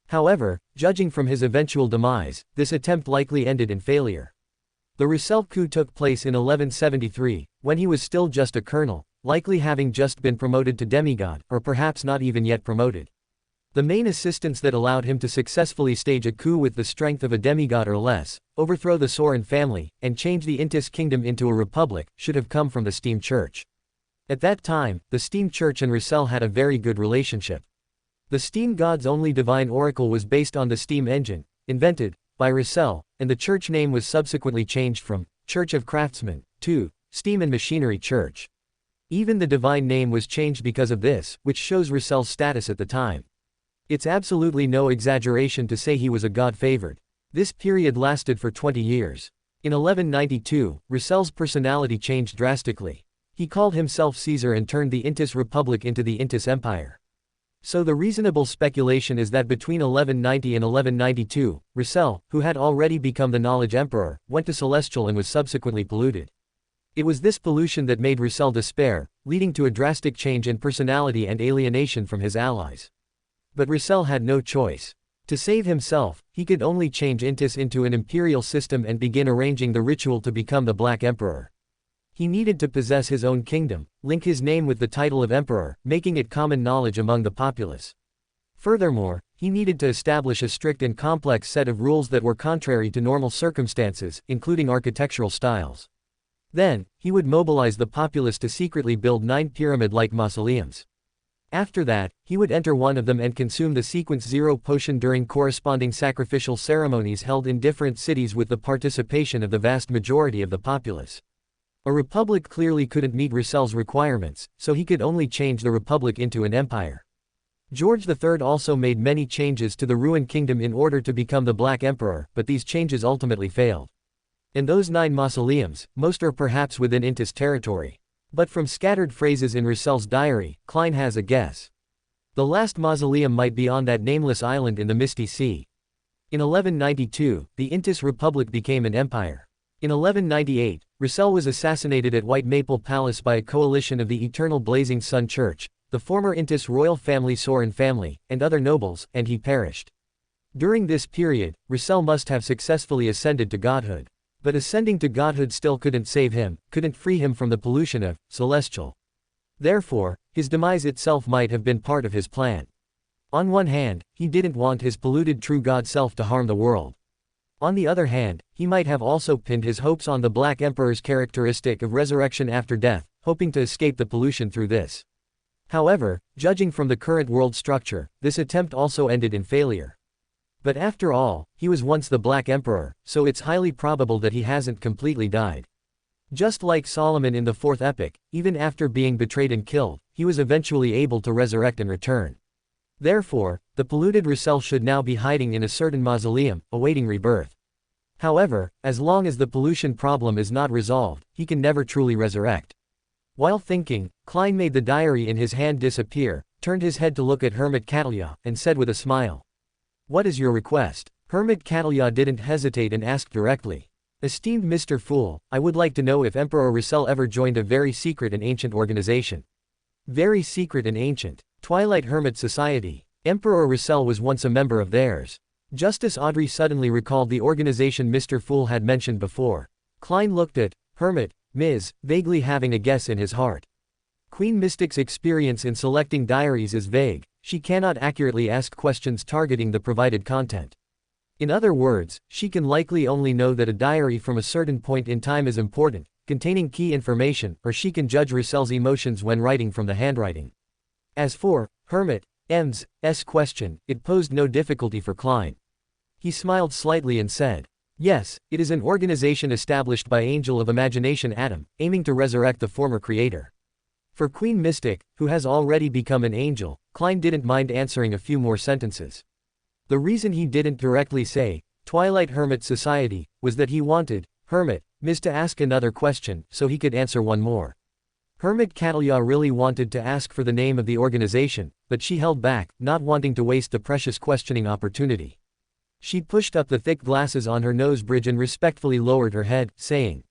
[SPEAKER 1] However, judging from his eventual demise, this attempt likely ended in failure. The Russell coup took place in 1173, when he was still just a colonel, likely having just been promoted to demigod, or perhaps not even yet promoted. The main assistance that allowed him to successfully stage a coup with the strength of a demigod or less, overthrow the Sorin family, and change the Intis kingdom into a republic, should have come from the Steam Church. At that time, the Steam Church and Russell had a very good relationship. The Steam God's only divine oracle was based on the Steam engine, invented by Russell, and the church name was subsequently changed from Church of Craftsmen to Steam and Machinery Church. Even the divine name was changed because of this, which shows Russell's status at the time. It's absolutely no exaggeration to say he was a god favored. This period lasted for 20 years. In 1192, Russell's personality changed drastically. He called himself Caesar and turned the Intis Republic into the Intis Empire. So the reasonable speculation is that between 1190 and 1192, Russell, who had already become the Knowledge Emperor, went to Celestial and was subsequently polluted. It was this pollution that made Russell despair, leading to a drastic change in personality and alienation from his allies. But Russell had no choice. To save himself, he could only change Intis into an imperial system and begin arranging the ritual to become the Black Emperor. He needed to possess his own kingdom, link his name with the title of emperor, making it common knowledge among the populace. Furthermore, he needed to establish a strict and complex set of rules that were contrary to normal circumstances, including architectural styles. Then, he would mobilize the populace to secretly build 9 pyramid-like mausoleums. After that, he would enter one of them and consume the Sequence 0 potion during corresponding sacrificial ceremonies held in different cities with the participation of the vast majority of the populace. A republic clearly couldn't meet Russell's requirements, so he could only change the republic into an empire. George III also made many changes to the ruined kingdom in order to become the Black Emperor, but these changes ultimately failed. In those 9 mausoleums, most are perhaps within Intis territory. But from scattered phrases in Russell's diary, Klein has a guess. The last mausoleum might be on that nameless island in the Misty Sea. In 1192, the Intis Republic became an empire. In 1198, Russell was assassinated at White Maple Palace by a coalition of the Eternal Blazing Sun Church, the former Intis royal family Sorin family, and other nobles, and he perished. During this period, Russell must have successfully ascended to godhood. But ascending to godhood still couldn't save him, couldn't free him from the pollution of Celestial. Therefore, his demise itself might have been part of his plan. On one hand, he didn't want his polluted true god self to harm the world. On the other hand, he might have also pinned his hopes on the Black Emperor's characteristic of resurrection after death, hoping to escape the pollution through this. However, judging from the current world structure, this attempt also ended in failure. But after all, he was once the Black Emperor, so it's highly probable that he hasn't completely died. Just like Solomon in the fourth epic, even after being betrayed and killed, he was eventually able to resurrect and return. Therefore, the polluted Russell should now be hiding in a certain mausoleum, awaiting rebirth. However, as long as the pollution problem is not resolved, he can never truly resurrect. While thinking, Klein made the diary in his hand disappear, turned his head to look at Hermit Catalia, and said with a smile, "What is your request?" Hermit Catalia didn't hesitate and asked directly. "Esteemed Mr. Fool, I would like to know if Emperor Russell ever joined a very secret and ancient organization." Very secret and ancient. Twilight Hermit Society. Emperor Russell was once a member of theirs. Justice Audrey suddenly recalled the organization Mr. Fool had mentioned before. Klein looked at Hermit, Ms., vaguely having a guess in his heart. Queen Mystic's experience in selecting diaries is vague, she cannot accurately ask questions targeting the provided content. In other words, she can likely only know that a diary from a certain point in time is important, containing key information, or she can judge Russell's emotions when writing from the handwriting. As for Hermit M's question, it posed no difficulty for Klein. He smiled slightly and said, "Yes, it is an organization established by Angel of Imagination Adam, aiming to resurrect the former creator." For Queen Mystic, who has already become an angel, Klein didn't mind answering a few more sentences. The reason he didn't directly say, Twilight Hermit Society, was that he wanted Hermit Ms. to ask another question, so he could answer one more. Hermit Catalia really wanted to ask for the name of the organization, but she held back, not wanting to waste the precious questioning opportunity. She pushed up the thick glasses on her nose bridge and respectfully lowered her head, saying,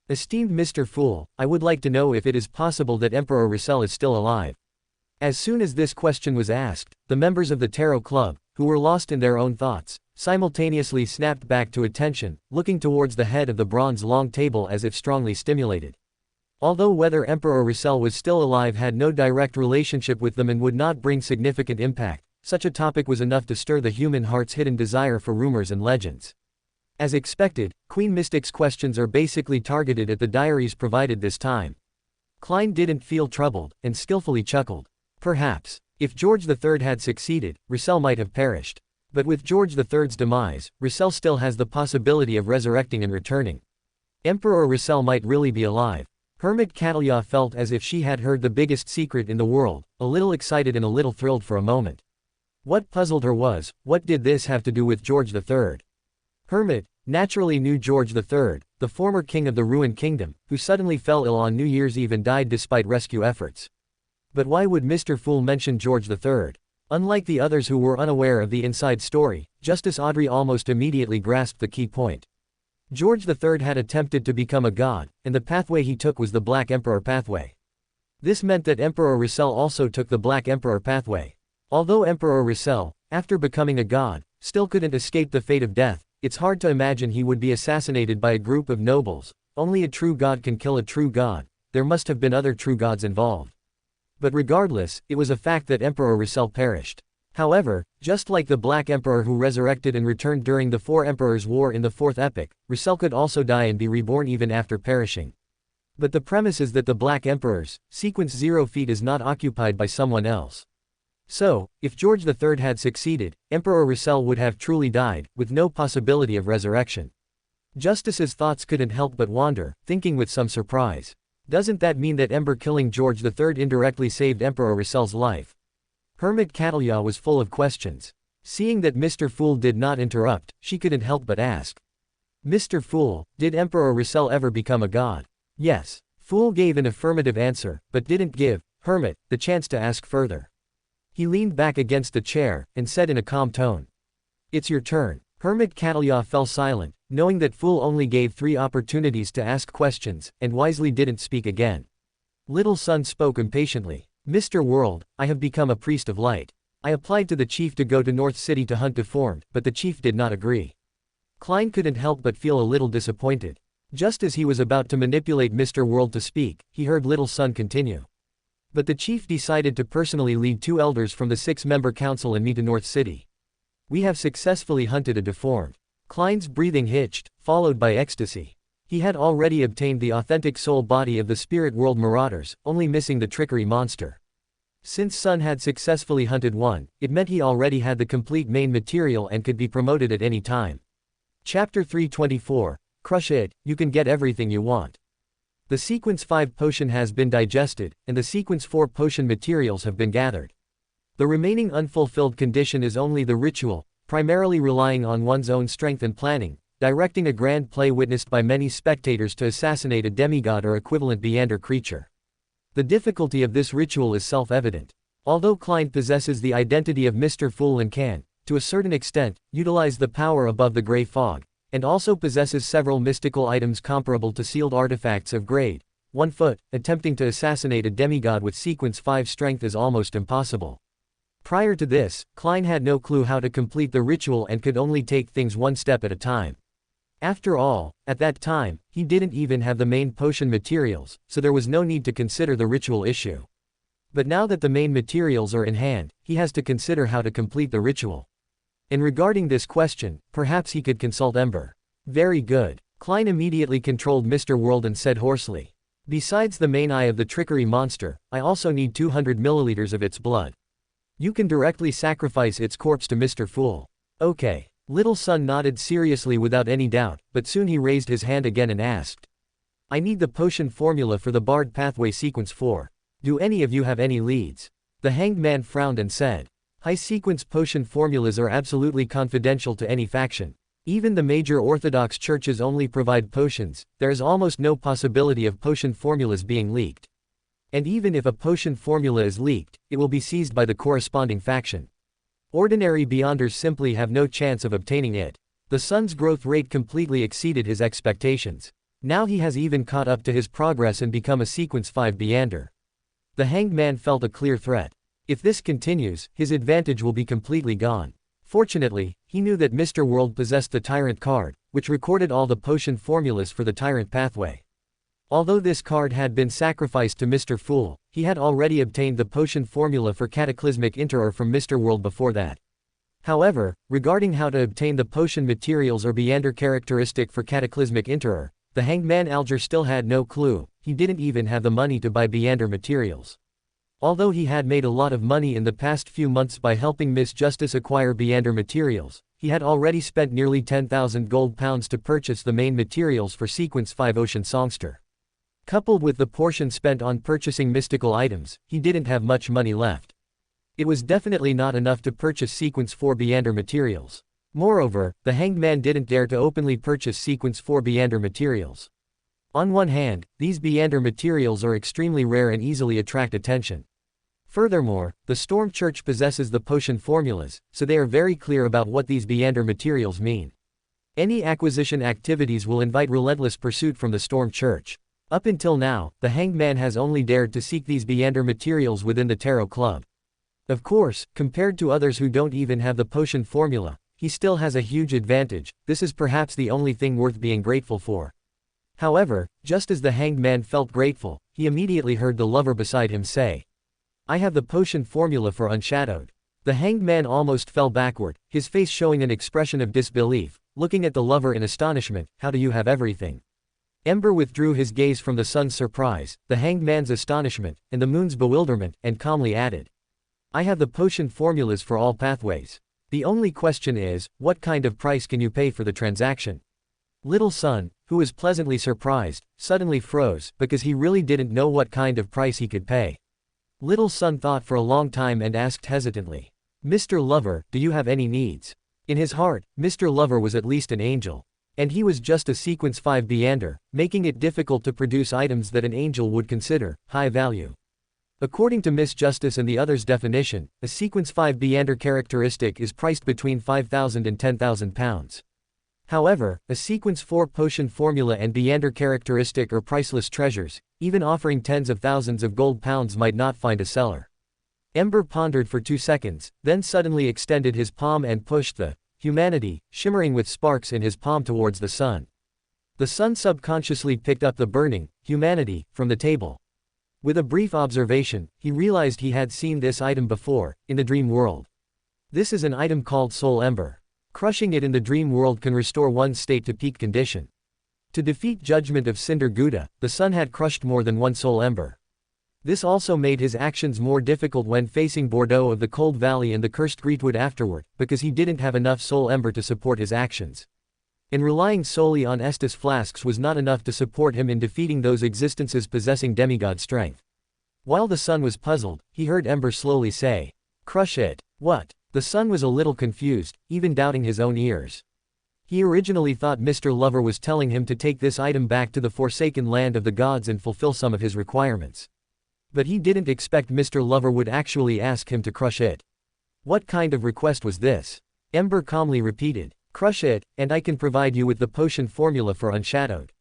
[SPEAKER 1] "Esteemed Mr. Fool, I would like to know if it is possible that Emperor Russell is still alive." As soon as this question was asked, the members of the Tarot Club, who were lost in their own thoughts, simultaneously snapped back to attention, looking towards the head of the bronze long table as if strongly stimulated. Although whether Emperor Russell was still alive had no direct relationship with them and would not bring significant impact, such a topic was enough to stir the human heart's hidden desire for rumors and legends. As expected, Queen Mystic's questions are basically targeted at the diaries provided this time. Klein didn't feel troubled, and skillfully chuckled. Perhaps, if George III had succeeded, Russell might have perished. But with George III's demise, Russell still has the possibility of resurrecting and returning. Emperor Russell might really be alive. Hermit Catalia felt as if she had heard the biggest secret in the world, a little excited and a little thrilled for a moment. What puzzled her was, what did this have to do with George III? Hermit naturally knew George III, the former king of the ruined kingdom, who suddenly fell ill on New Year's Eve and died despite rescue efforts. But why would Mr. Fool mention George III? Unlike the others who were unaware of the inside story, Justice Audrey almost immediately grasped the key point. George III had attempted to become a god, and the pathway he took was the Black Emperor pathway. This meant that Emperor Russell also took the Black Emperor pathway. Although Emperor Russell, after becoming a god, still couldn't escape the fate of death, it's hard to imagine he would be assassinated by a group of nobles. Only a true god can kill a true god. There must have been other true gods involved. But regardless, it was a fact that Emperor Russell perished. However, just like the Black Emperor who resurrected and returned during the Four Emperors' War in the fourth epic, Russell could also die and be reborn even after perishing. But the premise is that the Black Emperor's sequence 0 feet is not occupied by someone else. So, if George III had succeeded, Emperor Russell would have truly died, with no possibility of resurrection. Justice's thoughts couldn't help but wander, thinking with some surprise. Doesn't that mean that Ember killing George III indirectly saved Emperor Russell's life? Hermit Catalia was full of questions. Seeing that Mr. Fool did not interrupt, she couldn't help but ask. "Mr. Fool, did Emperor Russell ever become a god?" Yes. Fool gave an affirmative answer, but didn't give Hermit the chance to ask further. He leaned back against the chair, and said in a calm tone, "It's your turn." Hermit Catalia fell silent, knowing that Fool only gave 3 opportunities to ask questions, and wisely didn't speak again. Little Sun spoke impatiently. "Mr. World, I have become a priest of light. I applied to the chief to go to North City to hunt Deformed, but the chief did not agree." Klein couldn't help but feel a little disappointed. Just as he was about to manipulate Mr. World to speak, he heard Little Sun continue. "But the chief decided to personally lead 2 elders from the 6-member council and me to North City. We have successfully hunted a Deformed." Klein's breathing hitched, followed by ecstasy. He had already obtained the authentic soul body of the spirit world marauders, only missing the trickery monster. Since Sun had successfully hunted one, it meant he already had the complete main material and could be promoted at any time. Chapter 324, Crush It, You Can Get Everything You Want. The Sequence 5 potion has been digested, and the Sequence 4 potion materials have been gathered. The remaining unfulfilled condition is only the ritual, primarily relying on one's own strength and planning, directing a grand play witnessed by many spectators to assassinate a demigod or equivalent Beander creature. The difficulty of this ritual is self-evident. Although Klein possesses the identity of Mr. Fool and can, to a certain extent, utilize the power above the gray fog, and also possesses several mystical items comparable to sealed artifacts of grade 1 foot, attempting to assassinate a demigod with Sequence 5 strength is almost impossible. Prior to this, Klein had no clue how to complete the ritual and could only take things one step at a time. After all, at that time, he didn't even have the main potion materials, so there was no need to consider the ritual issue. But now that the main materials are in hand, he has to consider how to complete the ritual. And regarding this question, perhaps he could consult Ember. Very good. Klein immediately controlled Mr. World and said hoarsely. Besides the main eye of the trickery monster, I also need 200 milliliters of its blood. You can directly sacrifice its corpse to Mr. Fool. Okay. Little Sun nodded seriously without any doubt, but soon he raised his hand again and asked. I need the potion formula for the Bard Pathway Sequence 4. Do any of you have any leads? The Hanged Man frowned and said. High sequence potion formulas are absolutely confidential to any faction. Even the major Orthodox churches only provide potions, there is almost no possibility of potion formulas being leaked. And even if a potion formula is leaked, it will be seized by the corresponding faction. Ordinary Beyonders simply have no chance of obtaining it. The Sun's growth rate completely exceeded his expectations. Now he has even caught up to his progress and become a Sequence 5 Beander. The Hanged Man felt a clear threat. If this continues, his advantage will be completely gone. Fortunately, he knew that Mr. World possessed the Tyrant card, which recorded all the potion formulas for the Tyrant pathway. Although this card had been sacrificed to Mr. Fool, he had already obtained the potion formula for Cataclysmic Enterer from Mr. World before that. However, regarding how to obtain the potion materials or Beander characteristic for Cataclysmic Enterer, the Hanged Man Alger still had no clue. He didn't even have the money to buy Beander materials. Although he had made a lot of money in the past few months by helping Miss Justice acquire Beander materials, he had already spent nearly 10,000 gold pounds to purchase the main materials for Sequence 5 Ocean Songster. Coupled with the portion spent on purchasing mystical items, he didn't have much money left. It was definitely not enough to purchase Sequence 4 Beander materials. Moreover, the Hanged Man didn't dare to openly purchase Sequence 4 Beander materials. On one hand, these Beander materials are extremely rare and easily attract attention. Furthermore, the Storm Church possesses the potion formulas, so they are very clear about what these Beander materials mean. Any acquisition activities will invite relentless pursuit from the Storm Church. Up until now, the Hanged Man has only dared to seek these Beander materials within the Tarot Club. Of course, compared to others who don't even have the potion formula, he still has a huge advantage. This is perhaps the only thing worth being grateful for. However, just as the Hanged Man felt grateful, he immediately heard the lover beside him say, I have the potion formula for Unshadowed. The Hanged Man almost fell backward, his face showing an expression of disbelief, looking at the lover in astonishment. How do you have everything? Ember withdrew his gaze from the Sun's surprise, the Hanged Man's astonishment, and the Moon's bewilderment, and calmly added, I have the potion formulas for all pathways. The only question is, what kind of price can you pay for the transaction? Little Sun, who was pleasantly surprised, suddenly froze, because he really didn't know what kind of price he could pay. Little Sun thought for a long time and asked hesitantly, Mr. Lover, do you have any needs? In his heart, Mr. Lover was at least an angel. And he was just a Sequence 5 Beander, making it difficult to produce items that an angel would consider high value. According to Miss Justice and the others' definition, a Sequence 5 Beander characteristic is priced between 5,000 and 10,000 pounds. However, a Sequence 4 potion formula and Beander characteristic are priceless treasures, even offering tens of thousands of gold pounds might not find a seller. Ember pondered for 2 seconds, then suddenly extended his palm and pushed the humanity, shimmering with sparks in his palm towards the Sun. The Sun subconsciously picked up the burning humanity from the table. With a brief observation, he realized he had seen this item before, in the dream world. This is an item called Soul Ember. Crushing it in the dream world can restore one's state to peak condition. To defeat Judgment of Cinder Gouda, the Sun had crushed more than one Soul Ember. This also made his actions more difficult when facing Bordeaux of the Cold Valley and the Cursed Greetwood afterward, because he didn't have enough Soul Ember to support his actions. And relying solely on Estus flasks was not enough to support him in defeating those existences possessing demigod strength. While the sun was puzzled, he heard Ember slowly say, "Crush it." What? The sun was a little confused, even doubting his own ears. He originally thought Mr. Lover was telling him to take this item back to the forsaken land of the gods and fulfill some of his requirements. But he didn't expect Mr. Lover would actually ask him to crush it. What kind of request was this? Ember calmly repeated, "Crush it, and I can provide you with the potion formula for Unshadowed."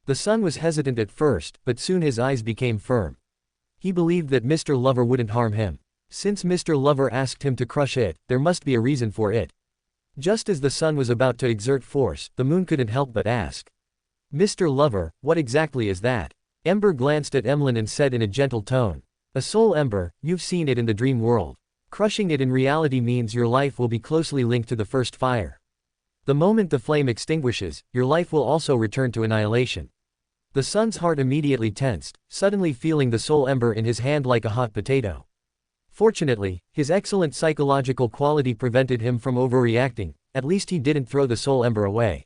[SPEAKER 1] The sun was hesitant at first, but soon his eyes became firm. He believed that Mr. Lover wouldn't harm him. Since Mr. Lover asked him to crush it, there must be a reason for it. Just as the sun was about to exert force, the moon couldn't help but ask, "Mr. Lover, what exactly is that?" Ember glanced at Emlyn and said in a gentle tone, "A soul ember, you've seen it in the dream world. Crushing it in reality means your life will be closely linked to the first fire. The moment the flame extinguishes, your life will also return to annihilation." The sun's heart immediately tensed, suddenly feeling the soul ember in his hand like a hot potato. Fortunately, his excellent psychological quality prevented him from overreacting. At least he didn't throw the soul ember away.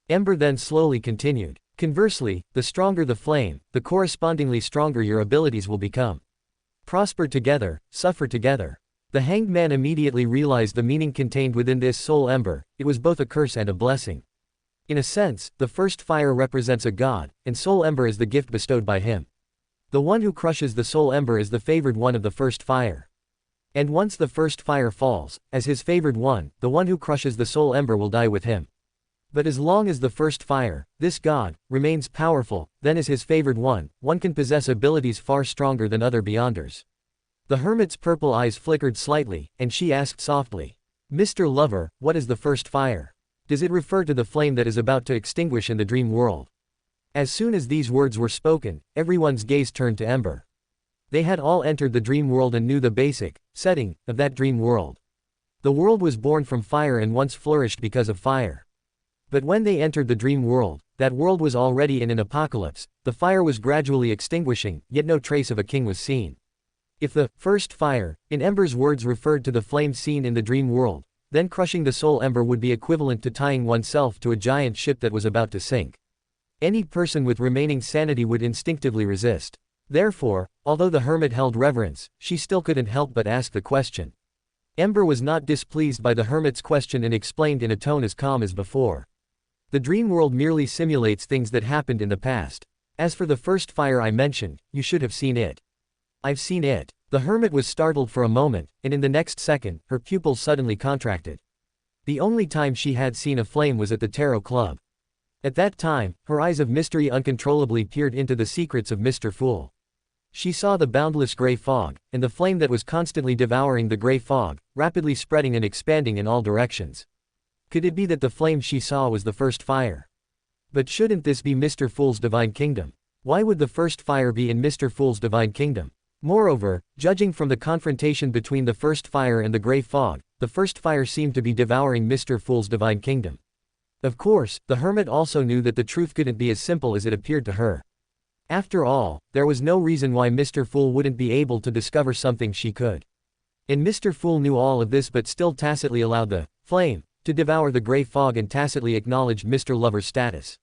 [SPEAKER 1] Ember then slowly continued, "Conversely, the stronger the flame, the correspondingly stronger your abilities will become. Prosper together, suffer together." The hanged man immediately realized the meaning contained within this soul ember. It was both a curse and a blessing. In a sense, the first fire represents a god, and soul ember is the gift bestowed by him. The one who crushes the soul ember is the favored one of the first fire. And once the first fire falls, as his favored one, the one who crushes the soul ember will die with him. But as long as the first fire, this god, remains powerful, then as his favored one can possess abilities far stronger than other beyonders. The hermit's purple eyes flickered slightly, and she asked softly, "Mr. Lover, what is the first fire? Does it refer to the flame that is about to extinguish in the dream world?" As soon as these words were spoken, everyone's gaze turned to Ember. They had all entered the dream world and knew the basic setting of that dream world. The world was born from fire and once flourished because of fire. But when they entered the dream world, that world was already in an apocalypse. The fire was gradually extinguishing, yet no trace of a king was seen. If the first fire, in Ember's words, referred to the flame seen in the dream world, then crushing the soul ember would be equivalent to tying oneself to a giant ship that was about to sink. Any person with remaining sanity would instinctively resist. Therefore, although the hermit held reverence, she still couldn't help but ask the question. Ember was not displeased by the hermit's question and explained in a tone as calm as before. "The dream world merely simulates things that happened in the past. As for the first fire I mentioned, you should have seen it." "I've seen it." The hermit was startled for a moment, and in the next second, her pupils suddenly contracted. The only time she had seen a flame was at the tarot club. At that time, her eyes of mystery uncontrollably peered into the secrets of Mr. Fool. She saw the boundless gray fog, and the flame that was constantly devouring the gray fog, rapidly spreading and expanding in all directions. Could it be that the flame she saw was the first fire? But shouldn't this be Mr. Fool's divine kingdom? Why would the first fire be in Mr. Fool's divine kingdom? Moreover, judging from the confrontation between the first fire and the gray fog, the first fire seemed to be devouring Mr. Fool's divine kingdom. Of course, the hermit also knew that the truth couldn't be as simple as it appeared to her. After all, there was no reason why Mr. Fool wouldn't be able to discover something she could. And Mr. Fool knew all of this but still tacitly allowed the flame to devour the gray fog and tacitly acknowledged Mr. Lover's status.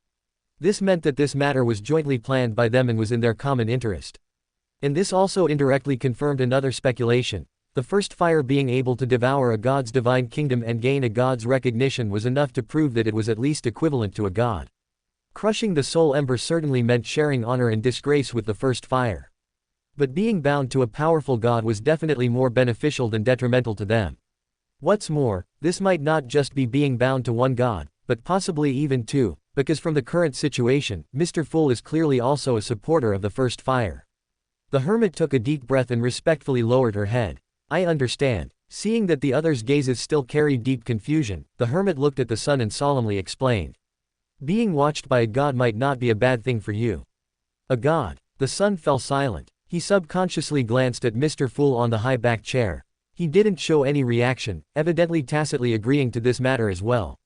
[SPEAKER 1] This meant that this matter was jointly planned by them and was in their common interest. And this also indirectly confirmed another speculation. The first fire being able to devour a god's divine kingdom and gain a god's recognition was enough to prove that it was at least equivalent to a god. Crushing the soul ember certainly meant sharing honor and disgrace with the first fire. But being bound to a powerful god was definitely more beneficial than detrimental to them. What's more, this might not just be being bound to one god, but possibly even two, because from the current situation, Mr. Fool is clearly also a supporter of the first fire. The hermit took a deep breath and respectfully lowered her head. "I understand." Seeing that the others' gazes still carried deep confusion, the hermit looked at the sun and solemnly explained. "Being watched by a god might not be a bad thing for you." "A god?" The sun fell silent. He subconsciously glanced at Mr. Fool on the high-backed chair. He didn't show any reaction, evidently tacitly agreeing to this matter as well.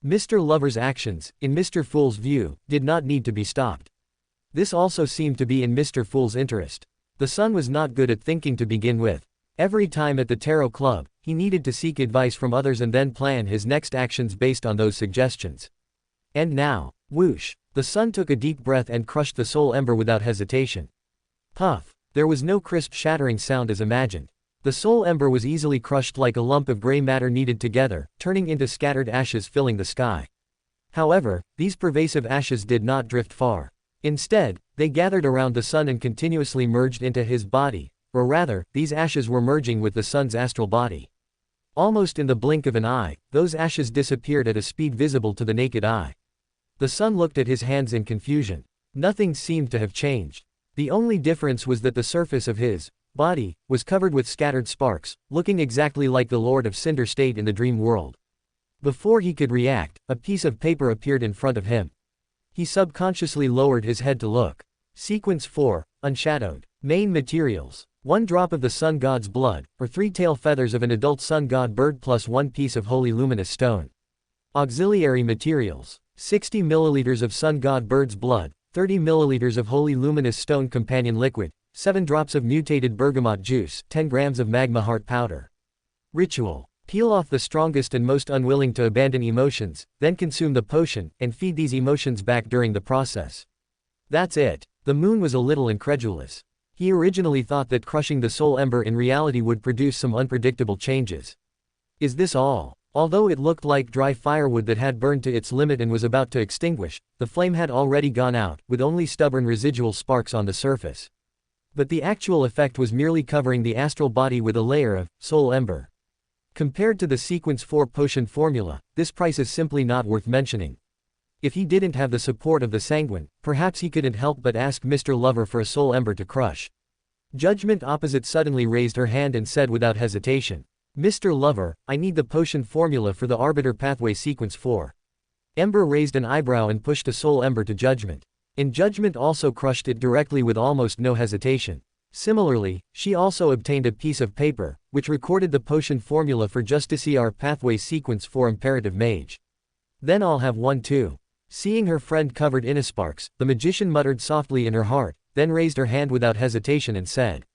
[SPEAKER 1] Mr. Lover's actions, in Mr. Fool's view, did not need to be stopped. This also seemed to be in Mr. Fool's interest. The sun was not good at thinking to begin with. Every time at the tarot club, he needed to seek advice from others and then plan his next actions based on those suggestions. And now, whoosh, the sun took a deep breath and crushed the soul ember without hesitation. Puff, there was no crisp shattering sound as imagined. The soul ember was easily crushed like a lump of gray matter kneaded together, turning into scattered ashes filling the sky. However, these pervasive ashes did not drift far. Instead, they gathered around the sun and continuously merged into his body, or rather, these ashes were merging with the sun's astral body. Almost in the blink of an eye, those ashes disappeared at a speed visible to the naked eye. The sun looked at his hands in confusion. Nothing seemed to have changed. The only difference was that the surface of his body was covered with scattered sparks, looking exactly like the Lord of Cinder State in the dream world. Before he could react, a piece of paper appeared in front of him. He subconsciously lowered his head to look. Sequence 4, Unshadowed. Main materials. 1 drop of the sun god's blood, or 3 tail feathers of an adult sun god bird plus 1 piece of holy luminous stone. Auxiliary materials. 60 milliliters of sun god bird's blood, 30 milliliters of holy luminous stone companion liquid, 7 drops of mutated bergamot juice, 10 grams of magma heart powder. Ritual. Peel off the strongest and most unwilling to abandon emotions, then consume the potion, and feed these emotions back during the process. That's it. The moon was a little incredulous. He originally thought that crushing the soul ember in reality would produce some unpredictable changes. Is this all? Although it looked like dry firewood that had burned to its limit and was about to extinguish, the flame had already gone out, with only stubborn residual sparks on the surface. But the actual effect was merely covering the astral body with a layer of soul ember. Compared to the Sequence 4 potion formula, this price is simply not worth mentioning. If he didn't have the support of the sanguine, perhaps he couldn't help but ask Mr. Lover for a soul ember to crush. Judgment opposite suddenly raised her hand and said without hesitation, "Mr. Lover, I need the potion formula for the Arbiter Pathway Sequence 4. Ember raised an eyebrow and pushed a soul ember to Judgment. And Judgment also crushed it directly with almost no hesitation. Similarly, she also obtained a piece of paper, which recorded the potion formula for Justiciar Pathway Sequence 4 Imperative Mage. Then I'll have one too. Seeing her friend covered in sparks, the magician muttered softly in her heart, then raised her hand without hesitation and said,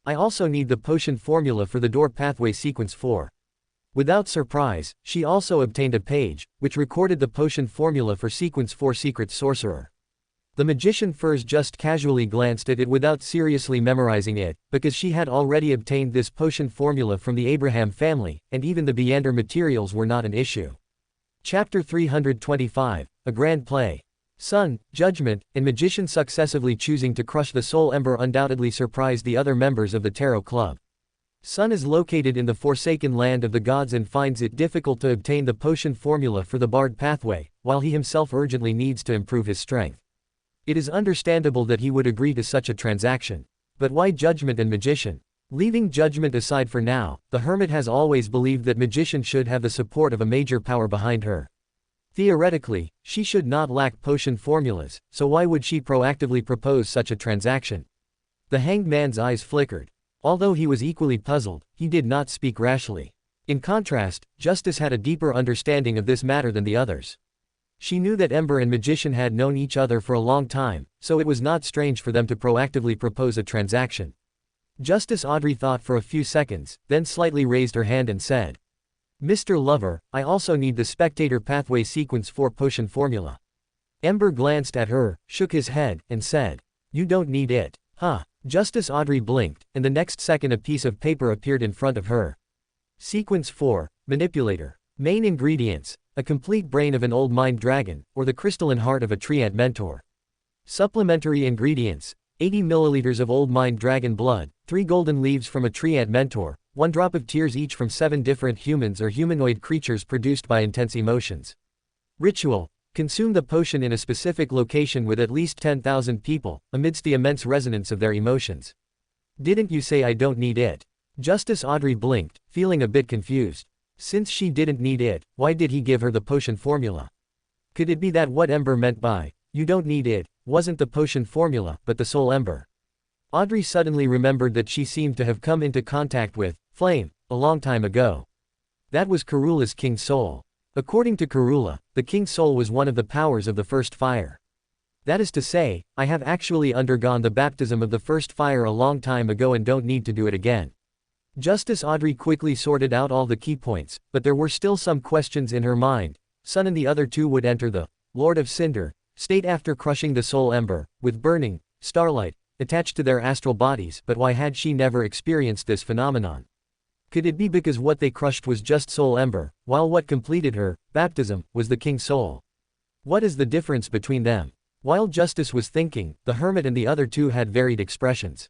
[SPEAKER 1] I also need the potion formula for the door pathway sequence 4. Without surprise, she also obtained a page, which recorded the potion formula for sequence 4 Secret Sorcerer. The magician first just casually glanced at it without seriously memorizing it, because she had already obtained this potion formula from the Abraham family, and even the Beander materials were not an issue. Chapter 325, A Grand Play. Sun, Judgment, and Magician successively choosing to crush the soul ember undoubtedly surprised the other members of the Tarot Club. Sun is located in the Forsaken Land of the Gods and finds it difficult to obtain the potion formula for the Bard Pathway, while he himself urgently needs to improve his strength. It is understandable that he would agree to such a transaction. But why Judgment and Magician? Leaving Judgment aside for now, the Hermit has always believed that Magician should have the support of a major power behind her. Theoretically, she should not lack potion formulas, so why would she proactively propose such a transaction? The Hanged Man's eyes flickered. Although he was equally puzzled, he did not speak rashly. In contrast, Justice had a deeper understanding of this matter than the others. She knew that Ember and Magician had known each other for a long time, so it was not strange for them to proactively propose a transaction. Justice Audrey thought for a few seconds, then slightly raised her hand and said, Mr. Lover, I also need the Spectator Pathway Sequence 4 potion formula. Ember glanced at her, shook his head, and said, You don't need it. Huh. Justice Audrey blinked, and the next second a piece of paper appeared in front of her. Sequence 4, Manipulator. Main ingredients, a complete brain of an old mind dragon, or the crystalline heart of a treant mentor. Supplementary ingredients, 80 milliliters of old mind dragon blood, 3 golden leaves from a treant mentor, 1 drop of tears each from 7 different humans or humanoid creatures produced by intense emotions. Ritual. Consume the potion in a specific location with at least 10,000 people, amidst the immense resonance of their emotions. Didn't you say I don't need it? Justice Audrey blinked, feeling a bit confused. Since she didn't need it, why did he give her the potion formula? Could it be that what Ember meant by, you don't need it, wasn't the potion formula, but the soul ember? Audrey suddenly remembered that she seemed to have come into contact with Flame a long time ago. That was Karula's King Soul. According to Karula, the King Soul was one of the powers of the first fire. That is to say, I have actually undergone the baptism of the first fire a long time ago and don't need to do it again. Justice Audrey quickly sorted out all the key points, but there were still some questions in her mind. Sun and the other two would enter the Lord of Cinder, state after crushing the soul ember, with burning, starlight, attached to their astral bodies. But why had she never experienced this phenomenon? Could it be because what they crushed was just soul ember, while what completed her baptism was the king's soul? What is the difference between them? While Justice was thinking, the hermit and the other two had varied expressions.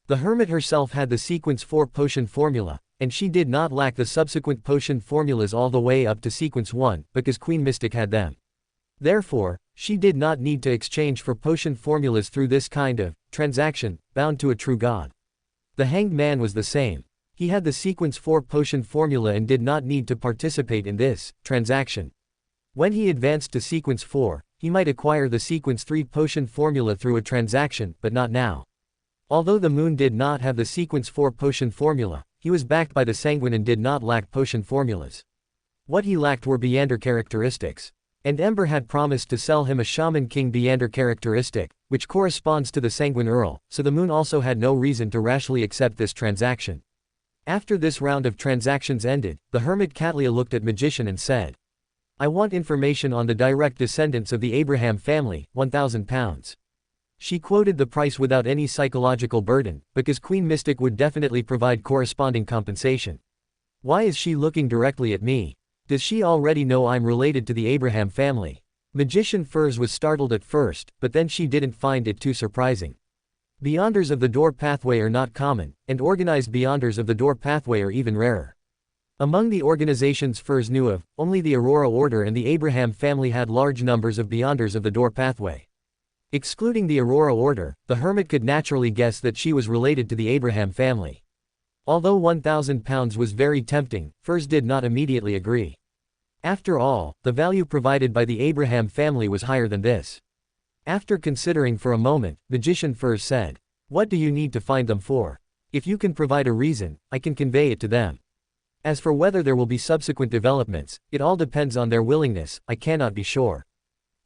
[SPEAKER 1] The hermit herself had the sequence 4 potion formula, and she did not lack the subsequent potion formulas all the way up to sequence 1, because Queen Mystic had them. Therefore, she did not need to exchange for potion formulas through this kind of transaction, bound to a true god. The hanged man was the same. He had the sequence 4 potion formula and did not need to participate in this transaction. When he advanced to sequence 4, he might acquire the sequence 3 potion formula through a transaction, but not now. Although the moon did not have the sequence 4 potion formula, he was backed by the sanguine and did not lack potion formulas. What he lacked were Beander characteristics. And Ember had promised to sell him a Shaman King Beander characteristic, which corresponds to the Sanguine Earl, so the moon also had no reason to rashly accept this transaction. After this round of transactions ended, the hermit Catlia looked at Magician and said, "I want information on the direct descendants of the Abraham family, 1,000 pounds. She quoted the price without any psychological burden, because Queen Mystic would definitely provide corresponding compensation. Why is she looking directly at me? Does she already know I'm related to the Abraham family? Magician Furs was startled at first, but then she didn't find it too surprising. Beyonders of the door pathway are not common, and organized beyonders of the door pathway are even rarer. Among the organizations Furs knew of, only the Aurora Order and the Abraham family had large numbers of beyonders of the door pathway. Excluding the Aurora Order, the hermit could naturally guess that she was related to the Abraham family. Although 1,000 pounds was very tempting, Furs did not immediately agree. After all, the value provided by the Abraham family was higher than this. After considering for a moment, Magician Furs said, "What do you need to find them for? If you can provide a reason, I can convey it to them. As for whether there will be subsequent developments, it all depends on their willingness, I cannot be sure.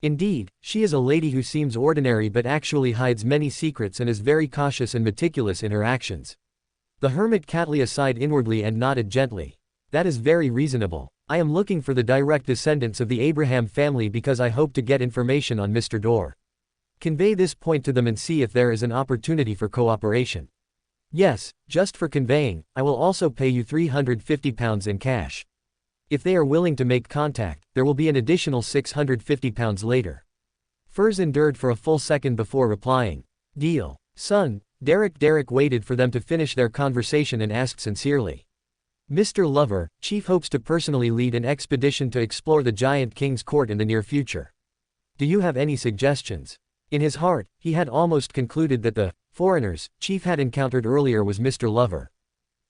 [SPEAKER 1] Indeed, she is a lady who seems ordinary but actually hides many secrets and is very cautious and meticulous in her actions." The hermit Catlia sighed inwardly and nodded gently. "That is very reasonable. I am looking for the direct descendants of the Abraham family because I hope to get information on Mr. Dorr. Convey this point to them and see if there is an opportunity for cooperation. Yes, just for conveying, I will also pay you 350 pounds in cash. If they are willing to make contact, there will be an additional 650 pounds later." Furs endured for a full second before replying, "Deal, son." Derek waited for them to finish their conversation and asked sincerely, "Mr. Lover, Chief hopes to personally lead an expedition to explore the Giant King's court in the near future. Do you have any suggestions?" In his heart, he had almost concluded that the foreigners Chief had encountered earlier was Mr. Lover.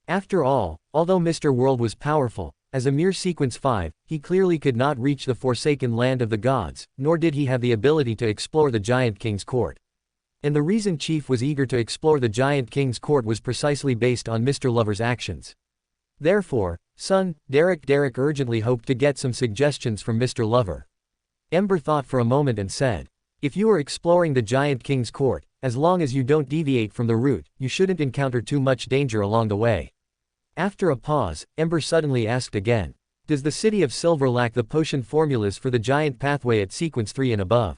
[SPEAKER 1] After all, although Mr. World was powerful, as a mere sequence 5, he clearly could not reach the forsaken land of the gods, nor did he have the ability to explore the Giant King's court. And the reason Chief was eager to explore the Giant King's court was precisely based on Mr. Lover's actions. Therefore, son, Derek urgently hoped to get some suggestions from Mr. Lover. Ember thought for a moment and said, "If you are exploring the Giant King's court, as long as you don't deviate from the route, you shouldn't encounter too much danger along the way." After a pause, Ember suddenly asked again, "Does the City of Silver lack the potion formulas for the giant pathway at sequence 3 and above?"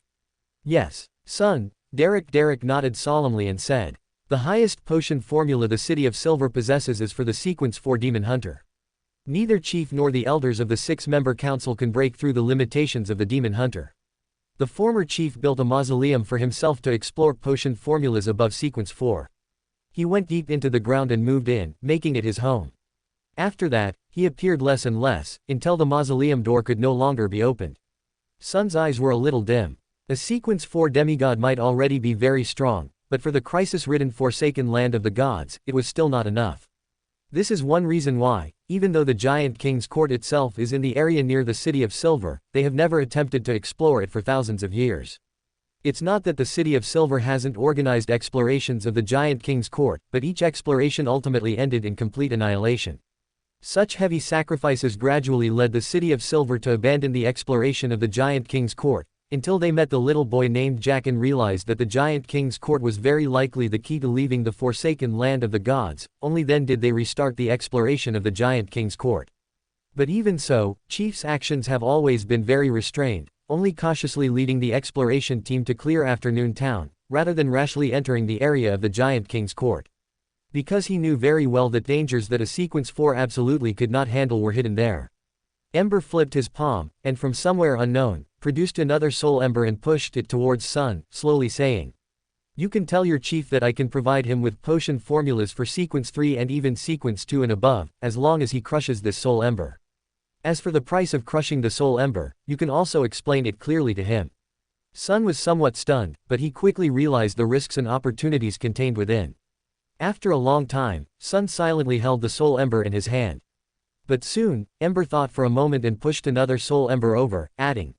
[SPEAKER 1] "Yes, son." Derek nodded solemnly and said, "The highest potion formula the City of Silver possesses is for the sequence 4 Demon Hunter. Neither Chief nor the elders of the 6-member council can break through the limitations of the Demon Hunter. The former Chief built a mausoleum for himself to explore potion formulas above sequence 4. He went deep into the ground and moved in, making it his home. After that, he appeared less and less, until the mausoleum door could no longer be opened." Son's eyes were a little dim. A sequence 4 demigod might already be very strong, but for the crisis-ridden forsaken land of the gods, it was still not enough. This is one reason why, even though the Giant King's court itself is in the area near the City of Silver, they have never attempted to explore it for thousands of years. It's not that the City of Silver hasn't organized explorations of the Giant King's court, but each exploration ultimately ended in complete annihilation. Such heavy sacrifices gradually led the City of Silver to abandon the exploration of the Giant King's court, until they met the little boy named Jack and realized that the Giant King's court was very likely the key to leaving the forsaken land of the gods. Only then did they restart the exploration of the Giant King's court. But even so, Chief's actions have always been very restrained, only cautiously leading the exploration team to clear Afternoon Town, rather than rashly entering the area of the Giant King's court. Because he knew very well that dangers that a Sequence 4 absolutely could not handle were hidden there. Ember flipped his palm, and from somewhere unknown, produced another soul ember and pushed it towards Sun, slowly saying, "You can tell your chief that I can provide him with potion formulas for Sequence 3 and even Sequence 2 and above, as long as he crushes this soul ember. As for the price of crushing the soul ember, you can also explain it clearly to him." Sun was somewhat stunned, but he quickly realized the risks and opportunities contained within. After a long time, Sun silently held the soul ember in his hand. But soon, Ember thought for a moment and pushed another soul ember over, adding,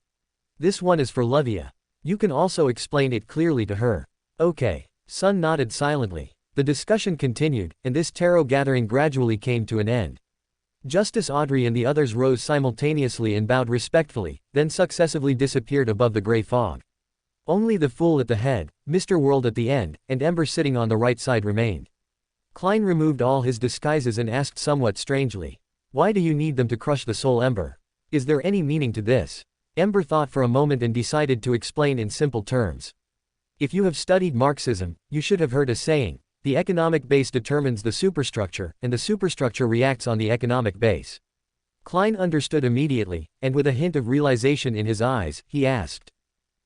[SPEAKER 1] "This one is for Luvia. You can also explain it clearly to her." "Okay." Sun nodded silently. The discussion continued, and this tarot gathering gradually came to an end. Justice Audrey and the others rose simultaneously and bowed respectfully, then successively disappeared above the gray fog. Only the Fool at the head, Mr. World at the end, and Ember sitting on the right side remained. Klein removed all his disguises and asked somewhat strangely, "Why do you need them to crush the soul ember? Is there any meaning to this?" Ember thought for a moment and decided to explain in simple terms. "If you have studied Marxism, you should have heard a saying, the economic base determines the superstructure, and the superstructure reacts on the economic base." Klein understood immediately, and with a hint of realization in his eyes, he asked,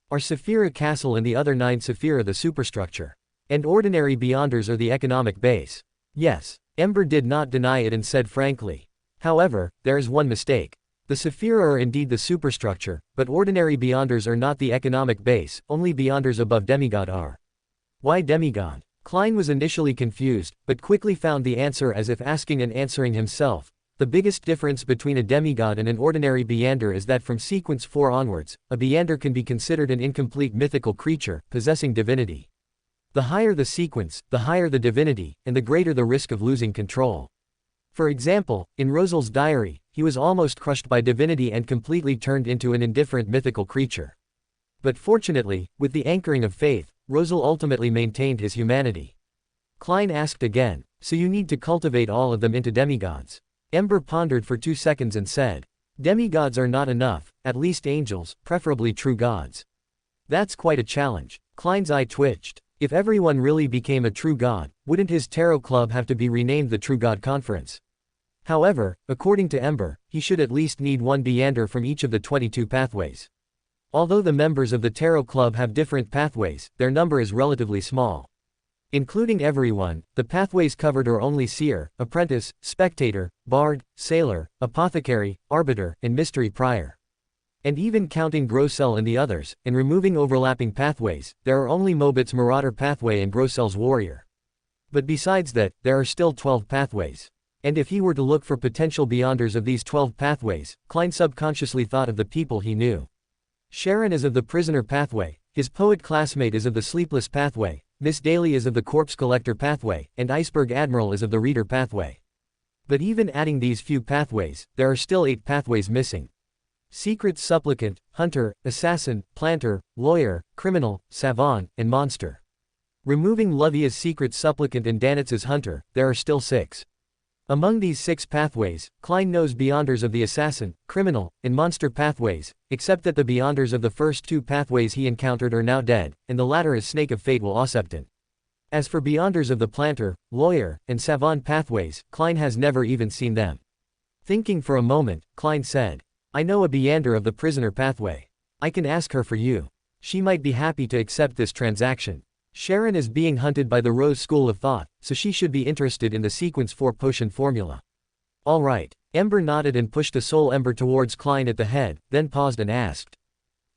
[SPEAKER 1] "Are Saphira Castle and the other 9 Saphira the superstructure? And ordinary Beyonders are the economic base?" "Yes." Ember did not deny it and said frankly. "However, there is one mistake. The Saphira are indeed the superstructure, but ordinary Beyonders are not the economic base, only Beyonders above demigod are." "Why demigod?" Klein was initially confused, but quickly found the answer as if asking and answering himself. The biggest difference between a demigod and an ordinary Beyonder is that from Sequence 4 onwards, a Beyonder can be considered an incomplete mythical creature, possessing divinity. The higher the sequence, the higher the divinity, and the greater the risk of losing control. For example, in Rosal's diary, he was almost crushed by divinity and completely turned into an indifferent mythical creature. But fortunately, with the anchoring of faith, Rosal ultimately maintained his humanity. Klein asked again, "So you need to cultivate all of them into demigods?" Ember pondered for 2 seconds and said, "Demigods are not enough, at least angels, preferably true gods." "That's quite a challenge." Klein's eye twitched. If everyone really became a true god, wouldn't his tarot club have to be renamed the True God Conference? However, according to Ember, he should at least need one Beyonder from each of the 22 pathways. Although the members of the tarot club have different pathways, their number is relatively small. Including everyone, the pathways covered are only seer, apprentice, spectator, bard, sailor, apothecary, arbiter, and mystery prior. And even counting Grosel and the others, and removing overlapping pathways, there are only Mobit's Marauder pathway and Grosel's warrior. But besides that, there are still 12 pathways. And if he were to look for potential Beyonders of these 12 pathways, Klein subconsciously thought of the people he knew. Sharon is of the prisoner pathway, his poet classmate is of the sleepless pathway, Miss Daly is of the corpse collector pathway, and Iceberg Admiral is of the reader pathway. But even adding these few pathways, there are still 8 pathways missing. Secret supplicant, hunter, assassin, planter, lawyer, criminal, savant, and monster. Removing Luvia's secret supplicant and Danitz's hunter, there are still 6. Among these 6 pathways, Klein knows Beyonders of the assassin, criminal, and monster pathways, except that the Beyonders of the first 2 pathways he encountered are now dead, and the latter is Snake of Fate will Ausepton. As for Beyonders of the planter, lawyer, and savant pathways, Klein has never even seen them. Thinking for a moment, Klein said, "I know a Beyonder of the prisoner pathway. I can ask her for you. She might be happy to accept this transaction. Sharon is being hunted by the Rose School of Thought, so she should be interested in the Sequence 4 potion formula." "All right." Ember nodded and pushed a soul ember towards Klein at the head, then paused and asked,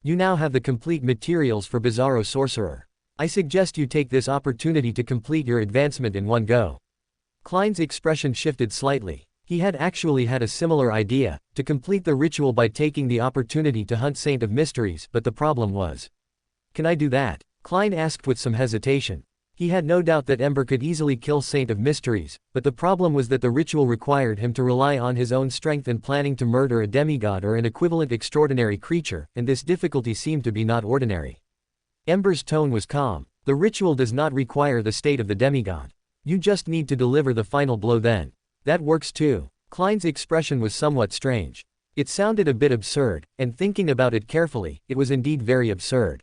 [SPEAKER 1] "You now have the complete materials for Bizarro Sorcerer. I suggest you take this opportunity to complete your advancement in one go." Klein's expression shifted slightly. He had actually had a similar idea, to complete the ritual by taking the opportunity to hunt Saint of Mysteries, but the problem was, "Can I do that?" Klein asked with some hesitation. He had no doubt that Ember could easily kill Saint of Mysteries, but the problem was that the ritual required him to rely on his own strength and planning to murder a demigod or an equivalent extraordinary creature, and this difficulty seemed to be not ordinary. Ember's tone was calm. "The ritual does not require the state of the demigod. You just need to deliver the final blow then. That works too." Klein's expression was somewhat strange. It sounded a bit absurd, and thinking about it carefully, it was indeed very absurd.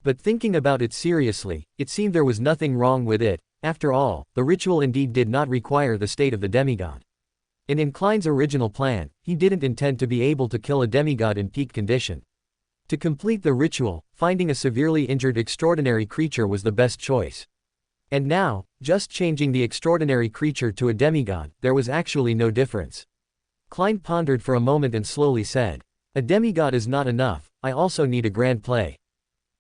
[SPEAKER 1] But thinking about it seriously, it seemed there was nothing wrong with it. After all, the ritual indeed did not require the state of the demigod. In Klein's original plan, he didn't intend to be able to kill a demigod in peak condition. To complete the ritual, finding a severely injured extraordinary creature was the best choice. And now, just changing the extraordinary creature to a demigod, there was actually no difference. Klein pondered for a moment and slowly said, "A demigod is not enough, I also need a grand play.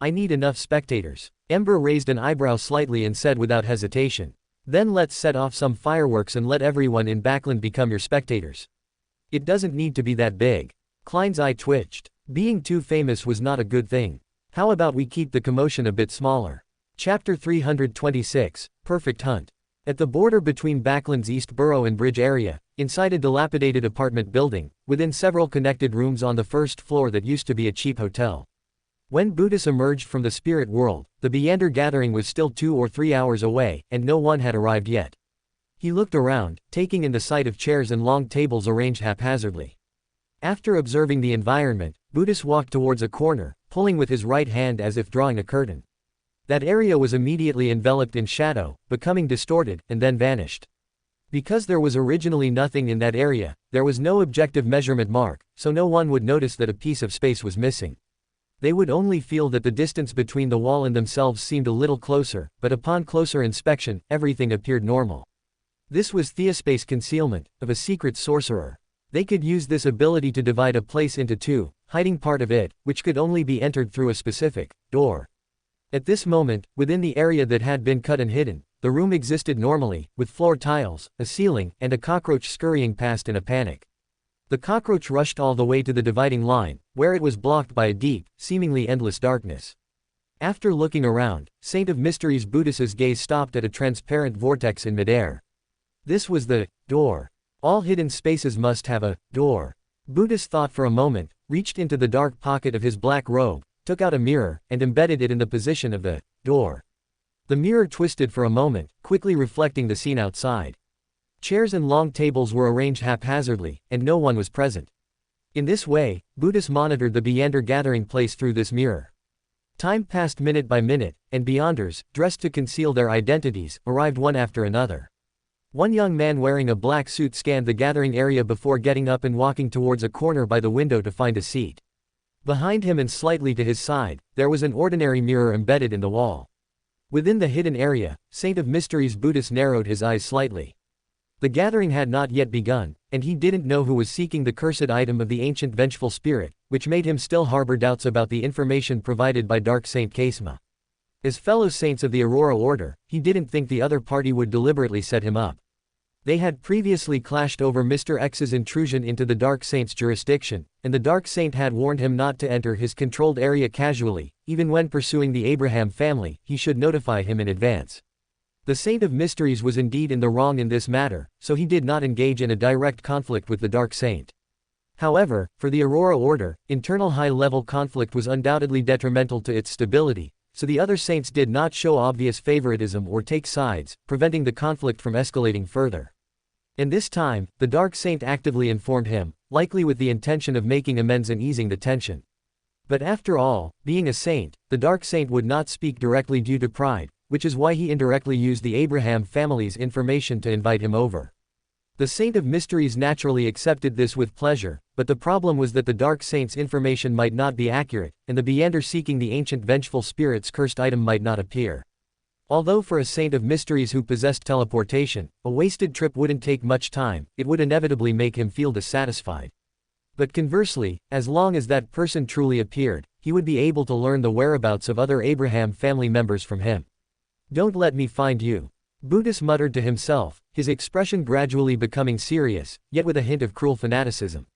[SPEAKER 1] I need enough spectators." Ember raised an eyebrow slightly and said without hesitation, "Then let's set off some fireworks and let everyone in Backland become your spectators. It doesn't need to be that big." Klein's eye twitched. Being too famous was not a good thing. How about we keep the commotion a bit smaller? Chapter 326, Perfect Hunt. At the border between Backland's East Borough and Bridge area, inside a dilapidated apartment building, within several connected rooms on the first floor that used to be a cheap hotel. When Buddhas emerged from the spirit world, the Beander gathering was still 2 or 3 hours away, and no one had arrived yet. He looked around, taking in the sight of chairs and long tables arranged haphazardly. After observing the environment, Buddhas walked towards a corner, pulling with his right hand as if drawing a curtain. That area was immediately enveloped in shadow, becoming distorted, and then vanished. Because there was originally nothing in that area, there was no objective measurement mark, so no one would notice that a piece of space was missing. They would only feel that the distance between the wall and themselves seemed a little closer, but upon closer inspection, everything appeared normal. This was theospace concealment, of a secret sorcerer. They could use this ability to divide a place into two, hiding part of it, which could only be entered through a specific door. At this moment, within the area that had been cut and hidden, the room existed normally, with floor tiles, a ceiling, and a cockroach scurrying past in a panic. The cockroach rushed all the way to the dividing line, where it was blocked by a deep, seemingly endless darkness. After looking around, Saint of Mysteries Buddha's gaze stopped at a transparent vortex in midair. This was the door. All hidden spaces must have a door. Buddhas thought for a moment, reached into the dark pocket of his black robe, took out a mirror, and embedded it in the position of the door. The mirror twisted for a moment, quickly reflecting the scene outside. Chairs and long tables were arranged haphazardly, and no one was present. In this way, Buddhas monitored the Beander gathering place through this mirror. Time passed minute by minute, and Beyonders, dressed to conceal their identities, arrived one after another. One young man wearing a black suit scanned the gathering area before getting up and walking towards a corner by the window to find a seat. Behind him and slightly to his side, there was an ordinary mirror embedded in the wall. Within the hidden area, Saint of Mysteries Buddhas narrowed his eyes slightly. The gathering had not yet begun, and he didn't know who was seeking the cursed item of the ancient vengeful spirit, which made him still harbor doubts about the information provided by Dark Saint Kesma. As fellow saints of the Aurora Order, he didn't think the other party would deliberately set him up. They had previously clashed over Mr. X's intrusion into the Dark Saint's jurisdiction, and the Dark Saint had warned him not to enter his controlled area casually. Even when pursuing the Abraham family, he should notify him in advance. The Saint of Mysteries was indeed in the wrong in this matter, so he did not engage in a direct conflict with the Dark Saint. However, for the Aurora Order, internal high-level conflict was undoubtedly detrimental to its stability, so the other saints did not show obvious favoritism or take sides, preventing the conflict from escalating further. And this time, the Dark Saint actively informed him, likely with the intention of making amends and easing the tension. But after all, being a saint, the Dark Saint would not speak directly due to pride, which is why he indirectly used the Abraham family's information to invite him over. The Saint of Mysteries naturally accepted this with pleasure, but the problem was that the Dark Saint's information might not be accurate, and the Beander seeking the ancient vengeful spirit's cursed item might not appear. Although for a Saint of Mysteries who possessed teleportation, a wasted trip wouldn't take much time, it would inevitably make him feel dissatisfied. But conversely, as long as that person truly appeared, he would be able to learn the whereabouts of other Abraham family members from him. "Don't let me find you," Buddhas muttered to himself, his expression gradually becoming serious, yet with a hint of cruel fanaticism.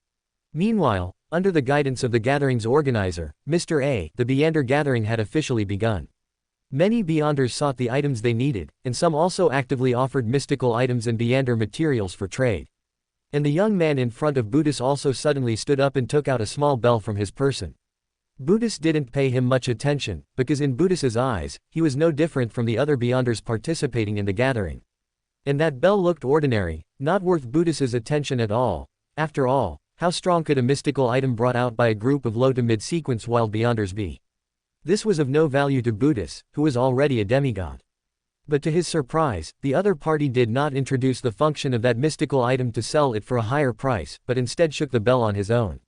[SPEAKER 1] Meanwhile, under the guidance of the gathering's organizer, Mr. A, the Beander gathering had officially begun. Many Beyonders sought the items they needed, and some also actively offered mystical items and Beander materials for trade. And the young man in front of Buddhas also suddenly stood up and took out a small bell from his person. Buddhas didn't pay him much attention, because in Buddhas's eyes, he was no different from the other Beyonders participating in the gathering. And that bell looked ordinary, not worth Buddhas's attention at all. After all, How strong could a mystical item brought out by a group of low to mid-sequence wild beyonders be? This was of no value to Buddhas, who was already a demigod. But to his surprise, the other party did not introduce the function of that mystical item to sell it for a higher price, but instead shook the bell on his own.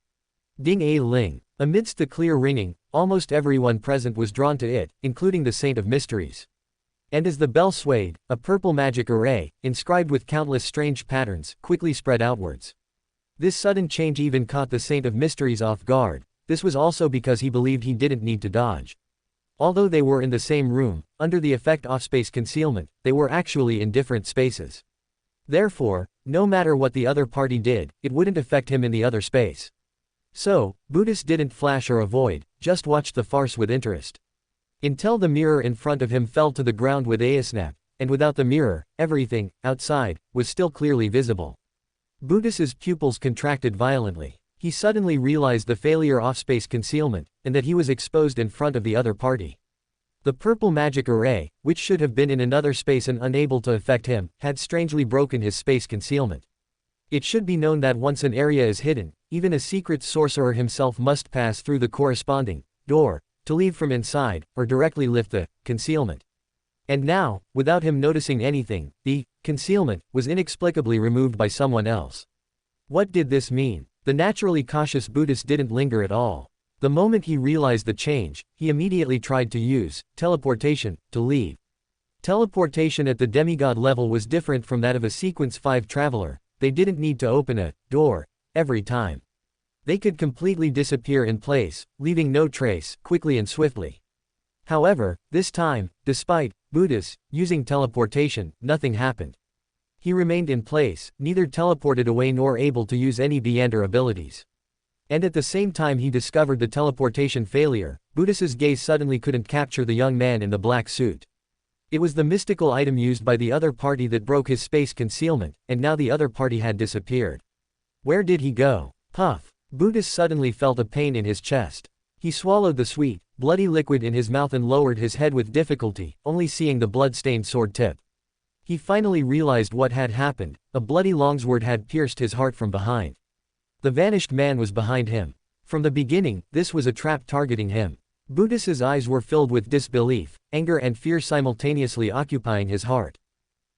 [SPEAKER 1] Ding a ling. Amidst the clear ringing, almost everyone present was drawn to it, including the Saint of Mysteries. And as the bell swayed, a purple magic array, inscribed with countless strange patterns, quickly spread outwards. This sudden change even caught the Saint of Mysteries off guard. This was also because he believed he didn't need to dodge. Although they were in the same room, under the effect of space concealment, they were actually in different spaces. Therefore, no matter what the other party did, it wouldn't affect him in the other space. So, Buddhas didn't flash or avoid, just watched the farce with interest. Until the mirror in front of him fell to the ground with a snap, and without the mirror, everything, outside, was still clearly visible. Buddhas's pupils contracted violently. He suddenly realized the failure of space concealment, and that he was exposed in front of the other party. The purple magic array, which should have been in another space and unable to affect him, had strangely broken his space concealment. It should be known that once an area is hidden, even a secret sorcerer himself must pass through the corresponding door to leave from inside, or directly lift the concealment. And now, without him noticing anything, the concealment was inexplicably removed by someone else. What did this mean? The naturally cautious Buddhist didn't linger at all. The moment he realized the change, he immediately tried to use teleportation to leave. Teleportation at the demigod level was different from that of a sequence 5 traveler. They didn't need to open a door every time. They could completely disappear in place, leaving no trace, quickly and swiftly. However, this time, despite Buddhas using teleportation, nothing happened. He remained in place, neither teleported away nor able to use any Beander abilities. And at the same time he discovered the teleportation failure, Buddhas's gaze suddenly couldn't capture the young man in the black suit. It was the mystical item used by the other party that broke his space concealment, and now the other party had disappeared. Where did he go? Puff. Buddhas suddenly felt a pain in his chest. He swallowed the sweet, bloody liquid in his mouth and lowered his head with difficulty, only seeing the blood-stained sword tip. He finally realized what had happened. A bloody longsword had pierced his heart from behind. The vanished man was behind him. From the beginning, this was a trap targeting him. Buddhas's eyes were filled with disbelief, anger and fear simultaneously occupying his heart.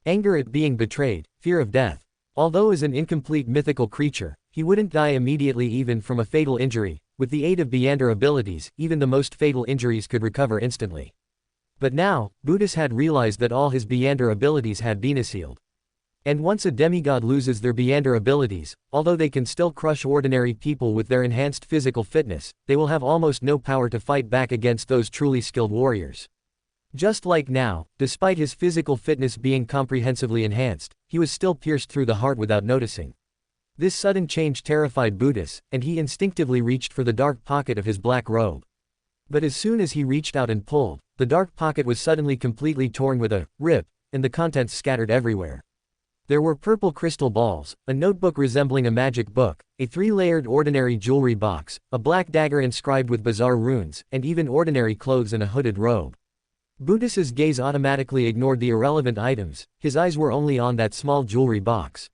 [SPEAKER 1] Anger at being betrayed, fear of death. Although as an incomplete mythical creature, he wouldn't die immediately even from a fatal injury. With the aid of Beander abilities, even the most fatal injuries could recover instantly. But now, Buddhas had realized that all his Beander abilities had been sealed. And once a demigod loses their Beander abilities, although they can still crush ordinary people with their enhanced physical fitness, they will have almost no power to fight back against those truly skilled warriors. Just like now, despite his physical fitness being comprehensively enhanced, he was still pierced through the heart without noticing. This sudden change terrified Buddhas, and he instinctively reached for the dark pocket of his black robe. But as soon as he reached out and pulled, the dark pocket was suddenly completely torn with a rip, and the contents scattered everywhere. There were purple crystal balls, a notebook resembling a magic book, a 3-layered ordinary jewelry box, a black dagger inscribed with bizarre runes, and even ordinary clothes and a hooded robe. Buddhas's gaze automatically ignored the irrelevant items, his eyes were only on that small jewelry box.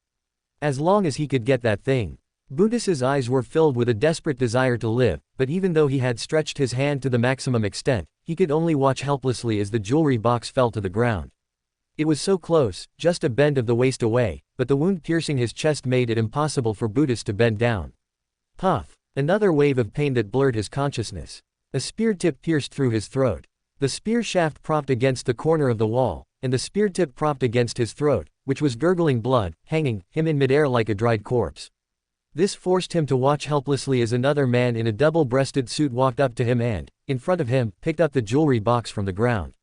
[SPEAKER 1] As long as he could get that thing. Buddhas's eyes were filled with a desperate desire to live, but even though he had stretched his hand to the maximum extent, he could only watch helplessly as the jewelry box fell to the ground. It was so close, just a bend of the waist away, but the wound piercing his chest made it impossible for Buddhas to bend down. Puff. Another wave of pain that blurred his consciousness. A spear tip pierced through his throat. The spear shaft propped against the corner of the wall, and the spear tip propped against his throat, which was gurgling blood, hanging him in midair like a dried corpse. This forced him to watch helplessly as another man in a double-breasted suit walked up to him and, in front of him, picked up the jewelry box from the ground.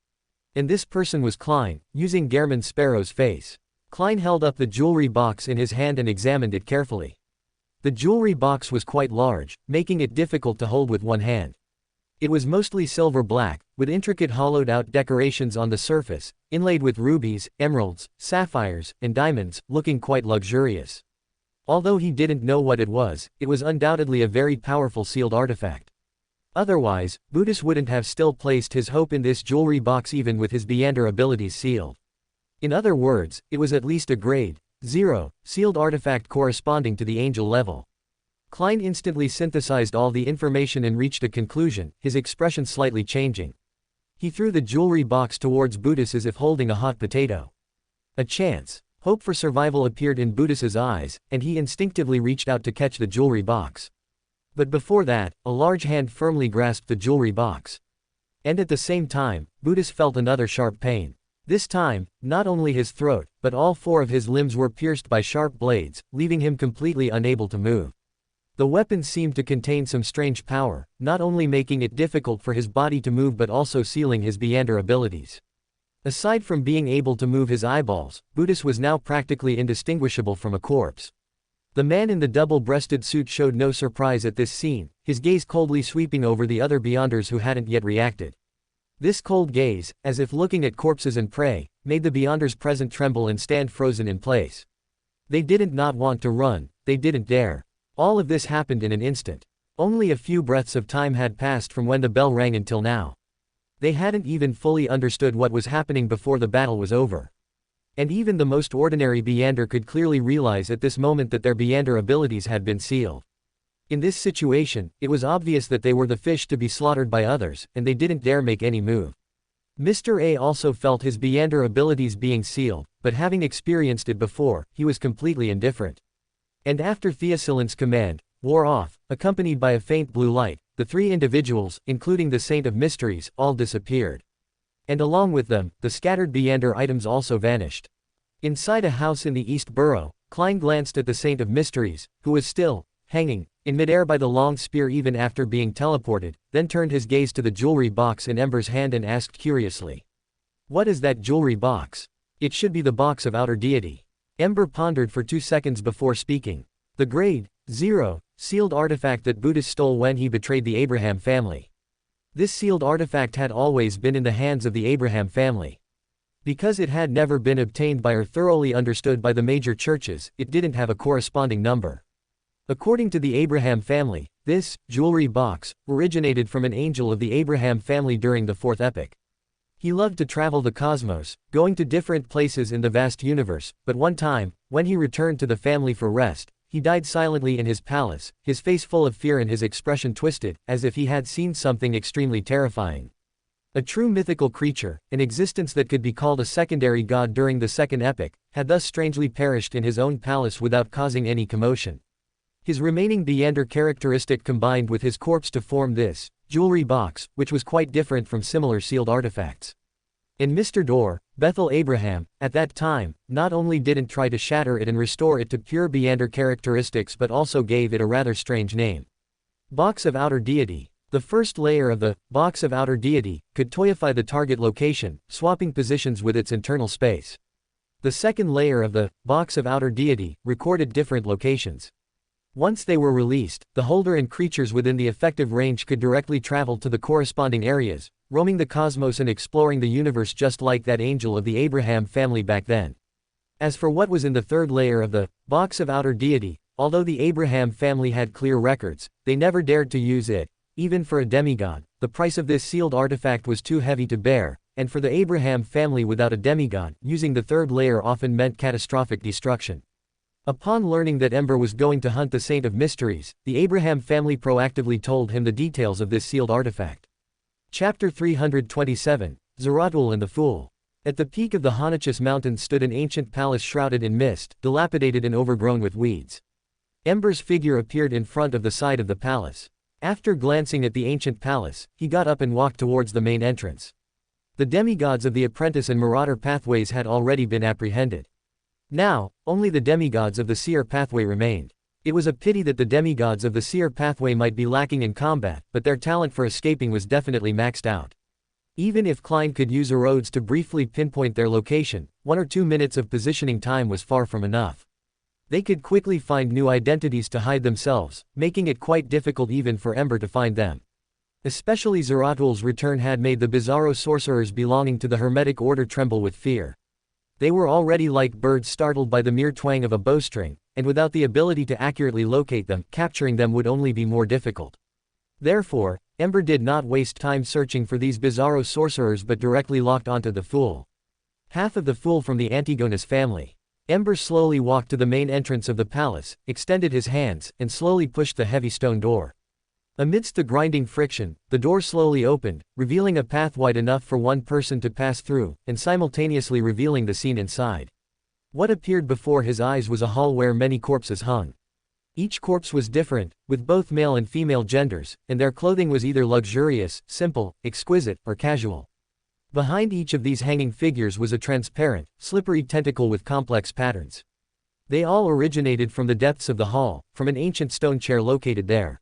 [SPEAKER 1] And this person was Klein, using Gehrman Sparrow's face. Klein held up the jewelry box in his hand and examined it carefully. The jewelry box was quite large, making it difficult to hold with one hand. It was mostly silver black, with intricate hollowed-out decorations on the surface, inlaid with rubies, emeralds, sapphires, and diamonds, looking quite luxurious. Although he didn't know what it was undoubtedly a very powerful sealed artifact. Otherwise, Buddhas wouldn't have still placed his hope in this jewelry box even with his Beander abilities sealed. In other words, it was at least a grade 0 sealed artifact corresponding to the angel level. Klein instantly synthesized all the information and reached a conclusion, his expression slightly changing. He threw the jewelry box towards Buddhas as if holding a hot potato. A chance. Hope for survival appeared in Buddhas's eyes, and he instinctively reached out to catch the jewelry box. But before that, a large hand firmly grasped the jewelry box. And at the same time, Buddhas felt another sharp pain. This time, not only his throat, but all 4 of his limbs were pierced by sharp blades, leaving him completely unable to move. The weapon seemed to contain some strange power, not only making it difficult for his body to move but also sealing his Beyonder abilities. Aside from being able to move his eyeballs, Buddhas was now practically indistinguishable from a corpse. The man in the double-breasted suit showed no surprise at this scene, his gaze coldly sweeping over the other Beyonders who hadn't yet reacted. This cold gaze, as if looking at corpses and prey, made the Beyonders present tremble and stand frozen in place. They didn't not want to run, they didn't dare. All of this happened in an instant. Only a few breaths of time had passed from when the bell rang until now. They hadn't even fully understood what was happening before the battle was over. And even the most ordinary Beyonder could clearly realize at this moment that their Beyonder abilities had been sealed. In this situation, it was obvious that they were the fish to be slaughtered by others, and they didn't dare make any move. Mr. A also felt his Beyonder abilities being sealed, but having experienced it before, he was completely indifferent. And after Theocylin's command wore off, accompanied by a faint blue light, the 3 individuals, including the Saint of Mysteries, all disappeared. And along with them, the scattered Beyonder items also vanished. Inside a house in the East Borough, Klein glanced at the Saint of Mysteries, who was still hanging in midair by the long spear even after being teleported, then turned his gaze to the jewelry box in Ember's hand and asked curiously, "What is that jewelry box? It should be the box of outer deity." Ember pondered for 2 seconds before speaking. The grade 0 sealed artifact that Buddhas stole when he betrayed the Abraham family. This sealed artifact had always been in the hands of the Abraham family. Because it had never been obtained by or thoroughly understood by the major churches, it didn't have a corresponding number. According to the Abraham family, this jewelry box originated from an angel of the Abraham family during the 4th epoch. He loved to travel the cosmos, going to different places in the vast universe, but one time, when he returned to the family for rest, he died silently in his palace, his face full of fear and his expression twisted, as if he had seen something extremely terrifying. A true mythical creature, an existence that could be called a secondary god during the 2nd epoch, had thus strangely perished in his own palace without causing any commotion. His remaining Beyonder characteristic combined with his corpse to form this jewelry box, which was quite different from similar sealed artifacts. And Mr. Dorr, Bethel Abraham, at that time, not only didn't try to shatter it and restore it to pure Beyonder characteristics but also gave it a rather strange name. Box of Outer Deity. The first layer of the Box of Outer Deity could toyify the target location, swapping positions with its internal space. The second layer of the Box of Outer Deity recorded different locations. Once they were released, the holder and creatures within the effective range could directly travel to the corresponding areas, roaming the cosmos and exploring the universe just like that angel of the Abraham family back then. As for what was in the third layer of the Box of Outer Deity, although the Abraham family had clear records, they never dared to use it, even for a demigod. The price of this sealed artifact was too heavy to bear, and for the Abraham family without a demigod, using the third layer often meant catastrophic destruction. Upon learning that Ember was going to hunt the Saint of Mysteries, the Abraham family proactively told him the details of this sealed artifact. Chapter 327, Zeratul and the Fool. At the peak of the Honachus Mountains stood an ancient palace shrouded in mist, dilapidated and overgrown with weeds. Ember's figure appeared in front of the side of the palace. After glancing at the ancient palace, he got up and walked towards the main entrance. The demigods of the Apprentice and Marauder pathways had already been apprehended. Now, only the demigods of the Seer pathway remained. It was a pity that the demigods of the Seer pathway might be lacking in combat, but their talent for escaping was definitely maxed out. Even if Klein could use erodes to briefly pinpoint their location, 1 or 2 minutes of positioning time was far from enough. They could quickly find new identities to hide themselves, making it quite difficult even for Ember to find them. Especially Zeratul's return had made the bizarro sorcerers belonging to the Hermetic Order tremble with fear. They were already like birds startled by the mere twang of a bowstring, and without the ability to accurately locate them, capturing them would only be more difficult. Therefore, Ember did not waste time searching for these bizarro sorcerers but directly locked onto the Fool. Half of the Fool from the Antigonus family. Ember slowly walked to the main entrance of the palace, extended his hands, and slowly pushed the heavy stone door. Amidst the grinding friction, the door slowly opened, revealing a path wide enough for one person to pass through, and simultaneously revealing the scene inside. What appeared before his eyes was a hall where many corpses hung. Each corpse was different, with both male and female genders, and their clothing was either luxurious, simple, exquisite, or casual. Behind each of these hanging figures was a transparent, slippery tentacle with complex patterns. They all originated from the depths of the hall, from an ancient stone chair located there.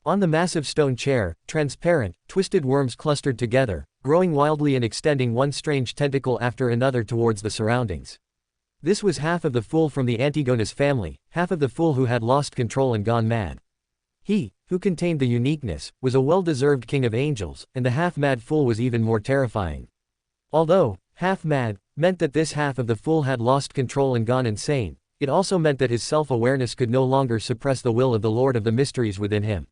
[SPEAKER 1] On the massive stone chair, transparent, twisted worms clustered together, growing wildly and extending one strange tentacle after another towards the surroundings. This was half of the fool from the Antigonus family, half of the fool who had lost control and gone mad. He, who contained the uniqueness, was a well-deserved king of angels, and the half-mad fool was even more terrifying. Although half-mad meant that this half of the fool had lost control and gone insane, it also meant that his self-awareness could no longer suppress the will of the Lord of the Mysteries within him.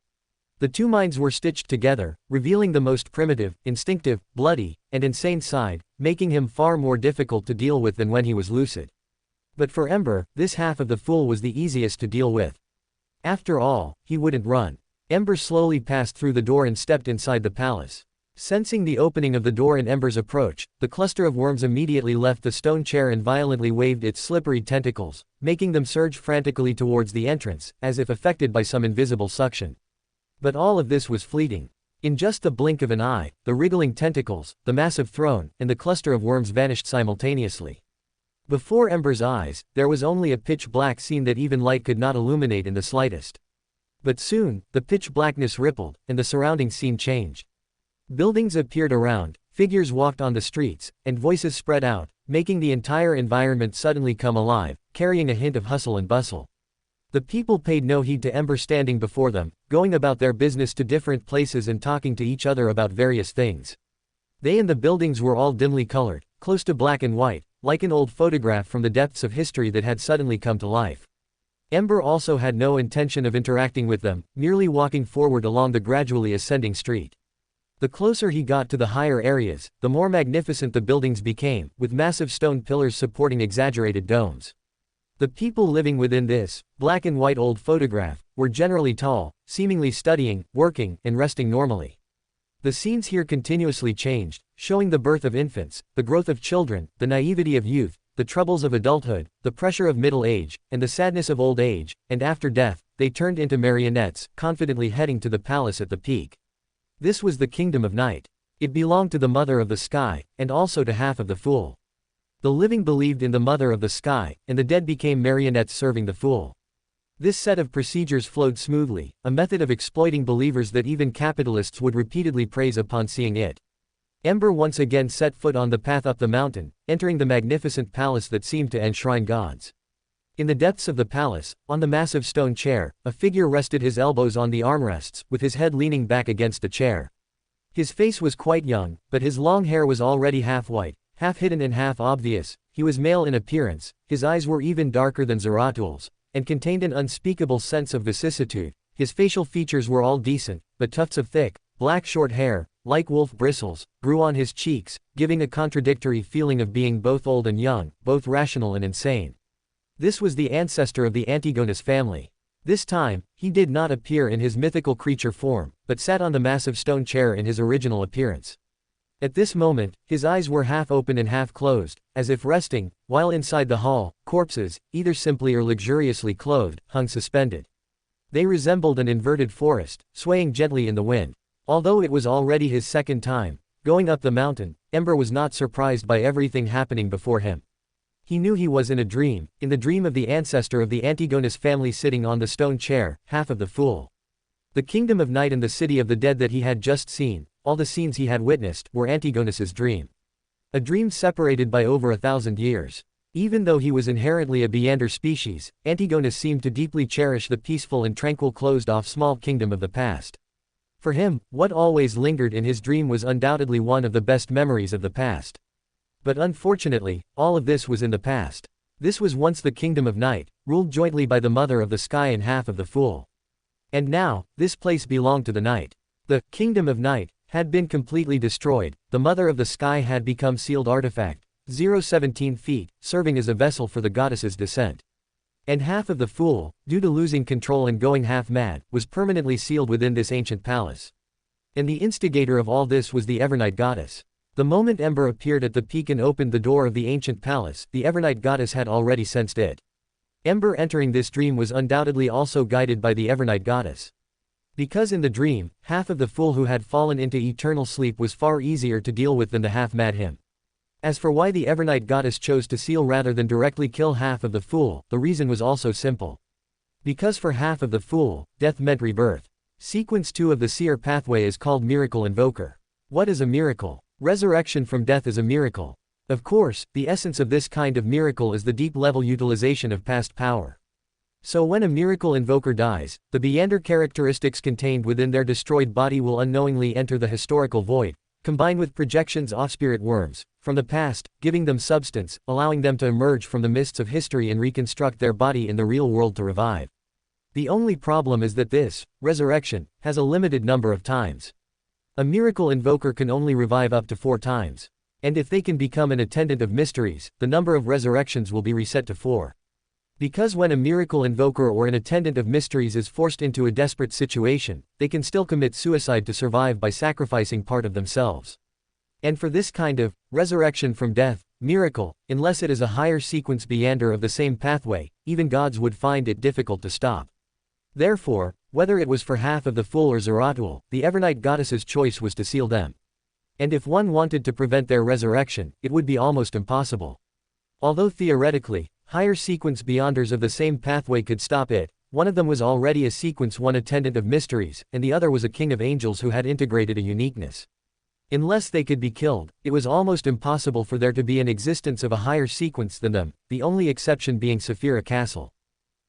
[SPEAKER 1] The two minds were stitched together, revealing the most primitive, instinctive, bloody, and insane side, making him far more difficult to deal with than when he was lucid. But for Ember, this half of the fool was the easiest to deal with. After all, he wouldn't run. Ember slowly passed through the door and stepped inside the palace. Sensing the opening of the door and Ember's approach, the cluster of worms immediately left the stone chair and violently waved its slippery tentacles, making them surge frantically towards the entrance, as if affected by some invisible suction. But all of this was fleeting. In just the blink of an eye, the wriggling tentacles, the massive throne, and the cluster of worms vanished simultaneously. Before Ember's eyes, there was only a pitch-black scene that even light could not illuminate in the slightest. But soon, the pitch blackness rippled, and the surrounding scene changed. Buildings appeared around, figures walked on the streets, and voices spread out, making the entire environment suddenly come alive, carrying a hint of hustle and bustle. The people paid no heed to Ember standing before them, going about their business to different places and talking to each other about various things. They and the buildings were all dimly colored, close to black and white, like an old photograph from the depths of history that had suddenly come to life. Ember also had no intention of interacting with them, merely walking forward along the gradually ascending street. The closer he got to the higher areas, the more magnificent the buildings became, with massive stone pillars supporting exaggerated domes. The people living within this black and white old photograph were generally tall, seemingly studying, working, and resting normally. The scenes here continuously changed, showing the birth of infants, the growth of children, the naivety of youth, the troubles of adulthood, the pressure of middle age, and the sadness of old age, and after death, they turned into marionettes, confidently heading to the palace at the peak. This was the kingdom of night. It belonged to the mother of the sky, and also to half of the fool. The living believed in the mother of the sky, and the dead became marionettes serving the fool. This set of procedures flowed smoothly, a method of exploiting believers that even capitalists would repeatedly praise upon seeing it. Ember once again set foot on the path up the mountain, entering the magnificent palace that seemed to enshrine gods. In the depths of the palace, on the massive stone chair, a figure rested his elbows on the armrests, with his head leaning back against the chair. His face was quite young, but his long hair was already half white, half hidden and half obvious. He was male in appearance, his eyes were even darker than Zarathul's, and contained an unspeakable sense of vicissitude. His facial features were all decent, but tufts of thick, black short hair, like wolf bristles, grew on his cheeks, giving a contradictory feeling of being both old and young, both rational and insane. This was the ancestor of the Antigonus family. This time, he did not appear in his mythical creature form, but sat on the massive stone chair in his original appearance. At this moment, his eyes were half open and half closed, as if resting, while inside the hall, corpses, either simply or luxuriously clothed, hung suspended. They resembled an inverted forest, swaying gently in the wind. Although it was already his second time going up the mountain, Ember was not surprised by everything happening before him. He knew he was in a dream, in the dream of the ancestor of the Antigonus family sitting on the stone chair, half of the fool. The kingdom of night and the city of the dead that he had just seen, all the scenes he had witnessed, were Antigonus's dream. A dream separated by over 1,000 years. Even though he was inherently a Beander species, Antigonus seemed to deeply cherish the peaceful and tranquil closed-off small kingdom of the past. For him, what always lingered in his dream was undoubtedly one of the best memories of the past. But unfortunately, all of this was in the past. This was once the kingdom of night, ruled jointly by the mother of the sky and half of the fool. And now, this place belonged to the night. The kingdom of night had been completely destroyed, the mother of the sky had become sealed artifact, 0.17 feet, serving as a vessel for the goddess's descent. And half of the Fool, due to losing control and going half mad, was permanently sealed within this ancient palace. And the instigator of all this was the Evernight goddess. The moment Ember appeared at the peak and opened the door of the ancient palace, the Evernight goddess had already sensed it. Ember entering this dream was undoubtedly also guided by the Evernight goddess. Because in the dream, half of the Fool who had fallen into eternal sleep was far easier to deal with than the half-mad him. As for why the Evernight goddess chose to seal rather than directly kill half of the Fool, the reason was also simple. Because for half of the Fool, death meant rebirth. Sequence 2 of the Seer pathway is called Miracle Invoker. What is a miracle? Resurrection from death is a miracle. Of course, the essence of this kind of miracle is the deep-level utilization of past power. So when a miracle invoker dies, the Beander characteristics contained within their destroyed body will unknowingly enter the historical void, combine with projections of spirit worms from the past, giving them substance, allowing them to emerge from the mists of history and reconstruct their body in the real world to revive. The only problem is that this resurrection has a limited number of times. A miracle invoker can only revive up to 4 times. And if they can become an attendant of mysteries, the number of resurrections will be reset to 4. Because when a miracle invoker or an attendant of mysteries is forced into a desperate situation, they can still commit suicide to survive by sacrificing part of themselves. And for this kind of resurrection from death, miracle, unless it is a higher sequence Beander of the same pathway, even gods would find it difficult to stop. Therefore, whether it was for half of the Fool or Zeratul, the Evernight goddess's choice was to seal them. And if one wanted to prevent their resurrection, it would be almost impossible. Although theoretically, higher sequence Beyonders of the same pathway could stop it, one of them was already a sequence 1 attendant of mysteries, and the other was a king of angels who had integrated a uniqueness. Unless they could be killed, it was almost impossible for there to be an existence of a higher sequence than them, the only exception being Saphira Castle.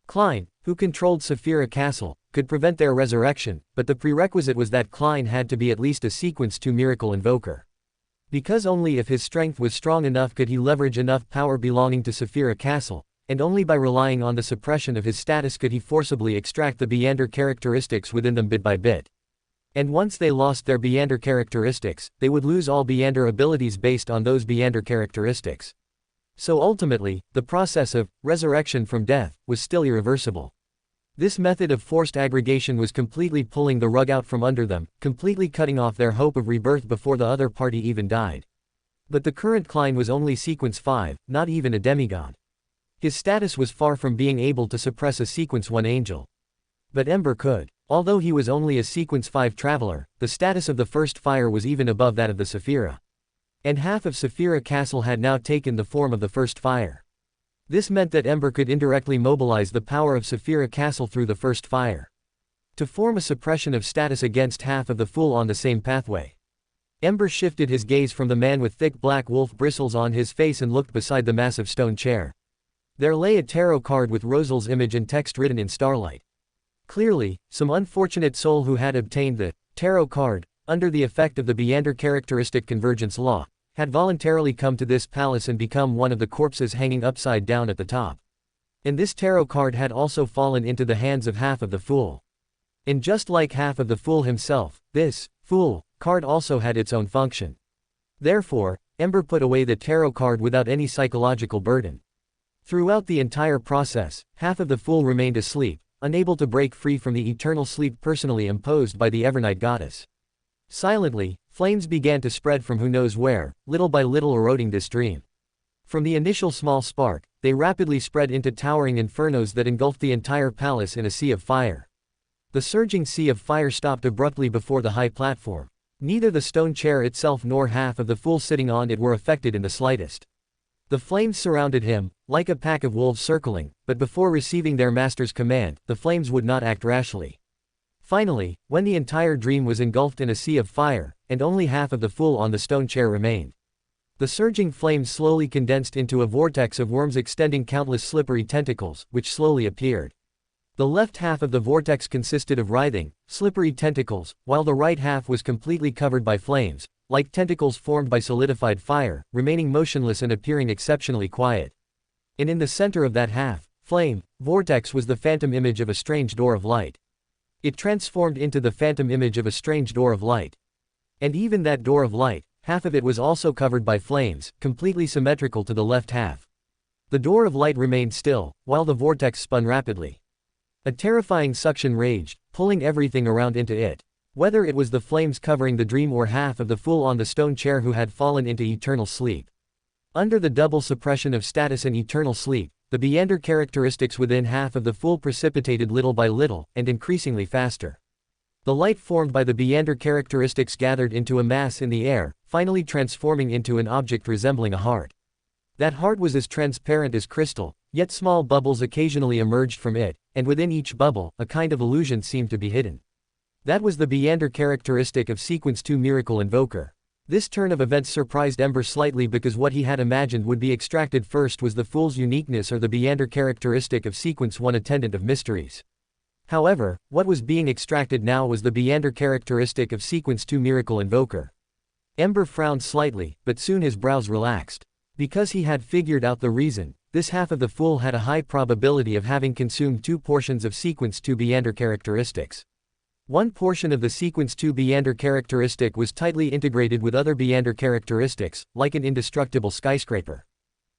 [SPEAKER 1] Klein, who controlled Saphira Castle, could prevent their resurrection, but the prerequisite was that Klein had to be at least a sequence 2 miracle invoker. Because only if his strength was strong enough could he leverage enough power belonging to Saphira Castle, and only by relying on the suppression of his status could he forcibly extract the Beander characteristics within them bit by bit. And once they lost their Beander characteristics, they would lose all Beander abilities based on those Beander characteristics. So ultimately, the process of resurrection from death was still irreversible. This method of forced aggregation was completely pulling the rug out from under them, completely cutting off their hope of rebirth before the other party even died. But the current Klein was only sequence 5, not even a demigod. His status was far from being able to suppress a sequence 1 angel. But Ember could. Although he was only a sequence 5 traveler, the status of the first fire was even above that of the Saphira. And half of Saphira Castle had now taken the form of the first fire. This meant that Ember could indirectly mobilize the power of Saphira Castle through the first fire to form a suppression of status against half of the Fool on the same pathway. Ember shifted his gaze from the man with thick black wolf bristles on his face and looked beside the massive stone chair. There lay a tarot card with Rosal's image and text written in starlight. Clearly, some unfortunate soul who had obtained the tarot card, under the effect of the Beander characteristic convergence law, had voluntarily come to this palace and become one of the corpses hanging upside down at the top. And this tarot card had also fallen into the hands of half of the Fool. And just like half of the Fool himself, this Fool card also had its own function. Therefore, Ember put away the tarot card without any psychological burden. Throughout the entire process, half of the Fool remained asleep, unable to break free from the eternal sleep personally imposed by the Evernight goddess. Silently, flames began to spread from who knows where, little by little eroding this dream. From the initial small spark, they rapidly spread into towering infernos that engulfed the entire palace in a sea of fire. The surging sea of fire stopped abruptly before the high platform. Neither the stone chair itself nor half of the Fool sitting on it were affected in the slightest. The flames surrounded him, like a pack of wolves circling, but before receiving their master's command, the flames would not act rashly. Finally, when the entire dream was engulfed in a sea of fire, and only half of the Fool on the stone chair remained, the surging flames slowly condensed into a vortex of worms extending countless slippery tentacles, which slowly appeared. The left half of the vortex consisted of writhing, slippery tentacles, while the right half was completely covered by flames, like tentacles formed by solidified fire, remaining motionless and appearing exceptionally quiet. And in the center of that half, flame, vortex was the phantom image of a strange door of light. It transformed into the phantom image of a strange door of light. And even that door of light half of it was also covered by flames, completely symmetrical to the left half. The door of light remained still, while the vortex spun rapidly. A terrifying suction raged, pulling everything around into it. Whether it was the flames covering the dream or half of the fool on the stone chair who had fallen into eternal sleep. Under the double suppression of status and eternal sleep, the Beander characteristics within half of the fool precipitated little by little, and increasingly faster. The light formed by the Beander characteristics gathered into a mass in the air, finally transforming into an object resembling a heart. That heart was as transparent as crystal, yet small bubbles occasionally emerged from it, and within each bubble, a kind of illusion seemed to be hidden. That was the Beander characteristic of Sequence 2 Miracle Invoker. This turn of events surprised Ember slightly because what he had imagined would be extracted first was the Fool's uniqueness or the Beander characteristic of Sequence 1 Attendant of Mysteries. However, what was being extracted now was the Beander characteristic of Sequence 2 Miracle Invoker. Ember frowned slightly, but soon his brows relaxed. Because he had figured out the reason, this half of the Fool had a high probability of having consumed 2 portions of Sequence 2 Beander characteristics. One portion of the Sequence 2 Beander characteristic was tightly integrated with other Beander characteristics, like an indestructible skyscraper.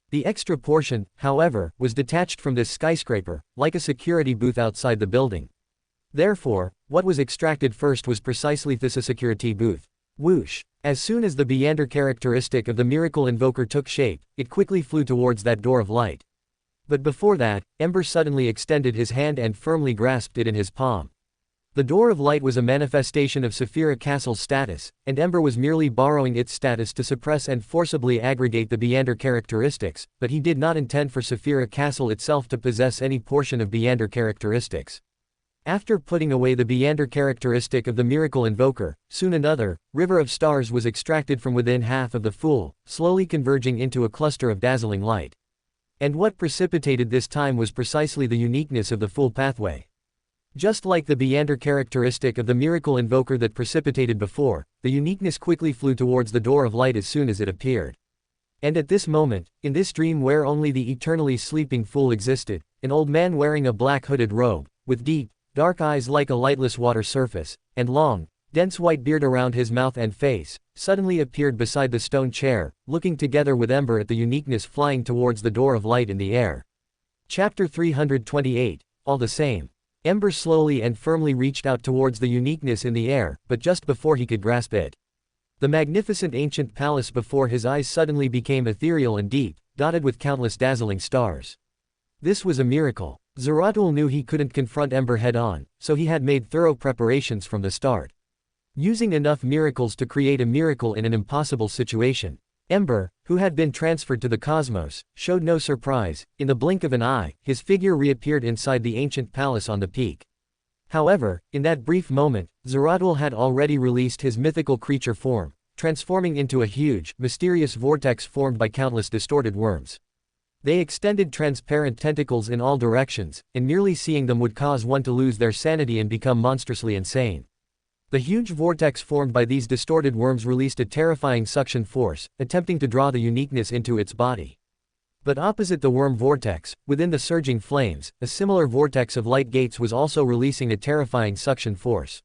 [SPEAKER 1] The extra portion, however, was detached from this skyscraper, like a security booth outside the building. Therefore, what was extracted first was precisely this: a security booth. Whoosh! As soon as the Beander characteristic of the Miracle Invoker took shape, it quickly flew towards that door of light. But before that, Ember suddenly extended his hand and firmly grasped it in his palm. The door of light was a manifestation of Saphira Castle's status, and Ember was merely borrowing its status to suppress and forcibly aggregate the Beander characteristics, but he did not intend for Saphira Castle itself to possess any portion of Beander characteristics. After putting away the Beander characteristic of the Miracle Invoker, soon another, River of Stars was extracted from within half of the Fool, slowly converging into a cluster of dazzling light. And what precipitated this time was precisely the uniqueness of the Fool pathway. Just like the Beander characteristic of the Miracle Invoker that precipitated before, the uniqueness quickly flew towards the door of light as soon as it appeared. And at this moment, in this dream where only the eternally sleeping Fool existed, an old man wearing a black hooded robe, with deep, dark eyes like a lightless water surface, and long, dense white beard around his mouth and face, suddenly appeared beside the stone chair, looking together with Ember at the uniqueness flying towards the door of light in the air. Chapter 328, All the Same. Ember slowly and firmly reached out towards the uniqueness in the air, but just before he could grasp it, the magnificent ancient palace before his eyes suddenly became ethereal and deep, dotted with countless dazzling stars. This was a miracle. Zeratul knew he couldn't confront Ember head-on, so he had made thorough preparations from the start. Using enough miracles to create a miracle in an impossible situation, Ember, who had been transferred to the cosmos, showed no surprise. In the blink of an eye, his figure reappeared inside the ancient palace on the peak. However, in that brief moment, Zeratul had already released his mythical creature form, transforming into a huge, mysterious vortex formed by countless distorted worms. They extended transparent tentacles in all directions, and merely seeing them would cause one to lose their sanity and become monstrously insane. The huge vortex formed by these distorted worms released a terrifying suction force, attempting to draw the uniqueness into its body. But opposite the worm vortex, within the surging flames, a similar vortex of light gates was also releasing a terrifying suction force.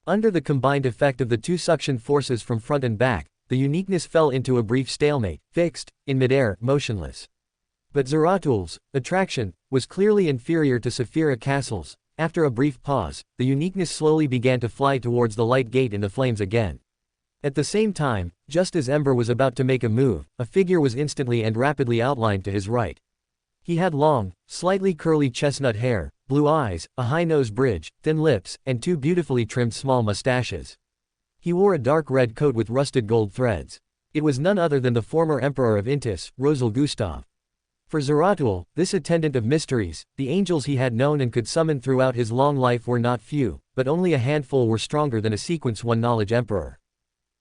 [SPEAKER 1] Under the combined effect of the two suction forces from front and back, the uniqueness fell into a brief stalemate, fixed, in midair, motionless. But Zeratul's attraction was clearly inferior to Saphira Castle's. After a brief pause, the uniqueness slowly began to fly towards the light gate in the flames again. At the same time, just as Ember was about to make a move, a figure was instantly and rapidly outlined to his right. He had long, slightly curly chestnut hair, blue eyes, a high nose bridge, thin lips, and 2 beautifully trimmed small mustaches. He wore a dark red coat with rusted gold threads. It was none other than the former Emperor of Intis, Rosal Gustav. For Zeratul, this attendant of mysteries, the angels he had known and could summon throughout his long life were not few, but only a handful were stronger than a Sequence 1 Knowledge Emperor.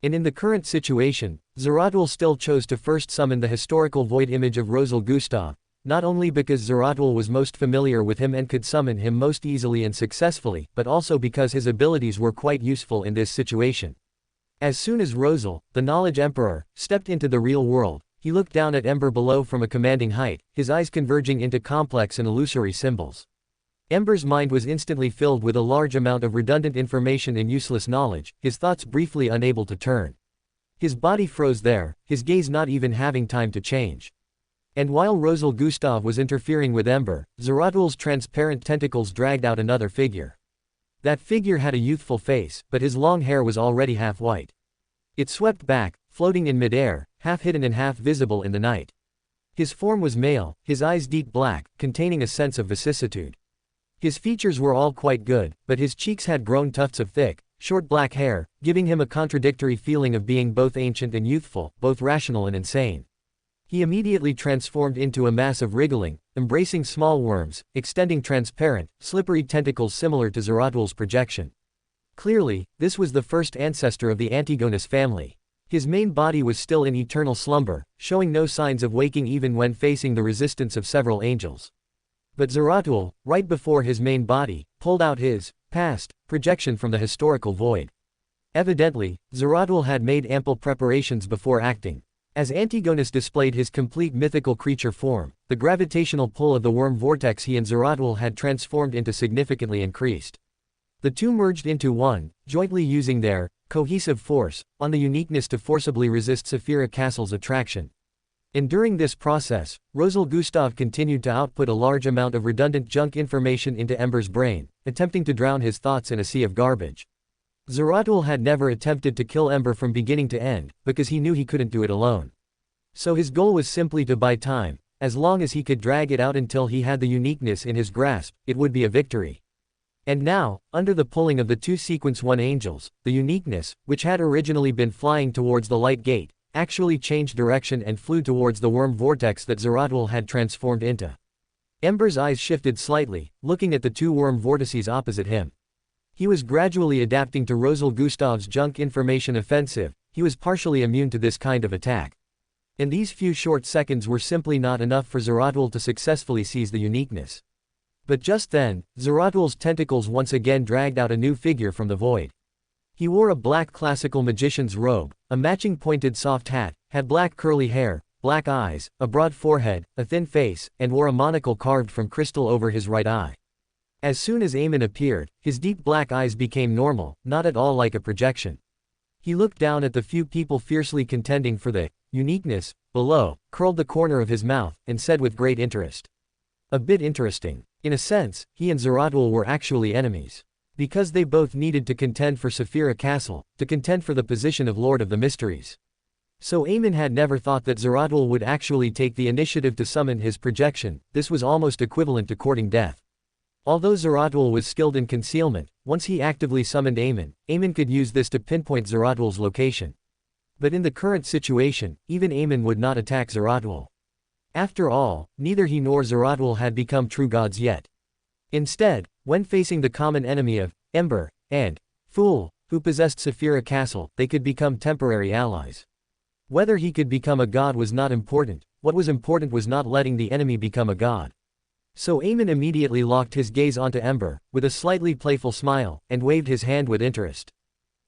[SPEAKER 1] And in the current situation, Zeratul still chose to first summon the historical void image of Rosal Gustav, not only because Zeratul was most familiar with him and could summon him most easily and successfully, but also because his abilities were quite useful in this situation. As soon as Rosal, the Knowledge Emperor, stepped into the real world, he looked down at Ember below from a commanding height, his eyes converging into complex and illusory symbols. Ember's mind was instantly filled with a large amount of redundant information and useless knowledge, his thoughts briefly unable to turn. His body froze there, his gaze not even having time to change. And while Rosal Gustav was interfering with Ember, Zeratul transparent tentacles dragged out another figure. That figure had a youthful face, but his long hair was already half white. It swept back, floating in midair, half hidden and half visible in the night. His form was male, his eyes deep black, containing a sense of vicissitude. His features were all quite good, but his cheeks had grown tufts of thick, short black hair, giving him a contradictory feeling of being both ancient and youthful, both rational and insane. He immediately transformed into a mass of wriggling, embracing small worms, extending transparent, slippery tentacles similar to Zeratul's projection. Clearly, this was the first ancestor of the Antigonus family. His main body was still in eternal slumber, showing no signs of waking even when facing the resistance of several angels. But Zeratul, right before his main body, pulled out his past projection from the historical void. Evidently, Zeratul had made ample preparations before acting. As Antigonus displayed his complete mythical creature form, the gravitational pull of the worm vortex he and Zeratul had transformed into significantly increased. The two merged into one, jointly using their cohesive force on the uniqueness to forcibly resist Saphira Castle's attraction. And during this process, Rosal Gustav continued to output a large amount of redundant junk information into Ember's brain, attempting to drown his thoughts in a sea of garbage. Zeratul had never attempted to kill Ember from beginning to end, because he knew he couldn't do it alone. So his goal was simply to buy time. As long as he could drag it out until he had the uniqueness in his grasp, it would be a victory. And now, under the pulling of the two Sequence 1 angels, the uniqueness, which had originally been flying towards the light gate, actually changed direction and flew towards the worm vortex that Zeratul had transformed into. Ember's eyes shifted slightly, looking at the two worm vortices opposite him. He was gradually adapting to Rosal Gustav's junk information offensive. He was partially immune to this kind of attack. And these few short seconds were simply not enough for Zeratul to successfully seize the uniqueness. But just then, Zeratul's tentacles once again dragged out a new figure from the void. He wore a black classical magician's robe, a matching pointed soft hat, had black curly hair, black eyes, a broad forehead, a thin face, and wore a monocle carved from crystal over his right eye. As soon as Aemon appeared, his deep black eyes became normal, not at all like a projection. He looked down at the few people fiercely contending for the uniqueness below, curled the corner of his mouth, and said with great interest. A bit interesting. In a sense, he and Zeratul were actually enemies. Because they both needed to contend for Saphira Castle, to contend for the position of Lord of the Mysteries. So Aemon had never thought that Zeratul would actually take the initiative to summon his projection. This was almost equivalent to courting death. Although Zeratul was skilled in concealment, once he actively summoned Aemon could use this to pinpoint Zeratul's location. But in the current situation, even Aemon would not attack Zeratul. After all, neither he nor Zeratul had become true gods yet. Instead, when facing the common enemy of Ember and Fool, who possessed Saphira Castle, they could become temporary allies. Whether he could become a god was not important. What was important was not letting the enemy become a god. So Aemon immediately locked his gaze onto Ember, with a slightly playful smile, and waved his hand with interest.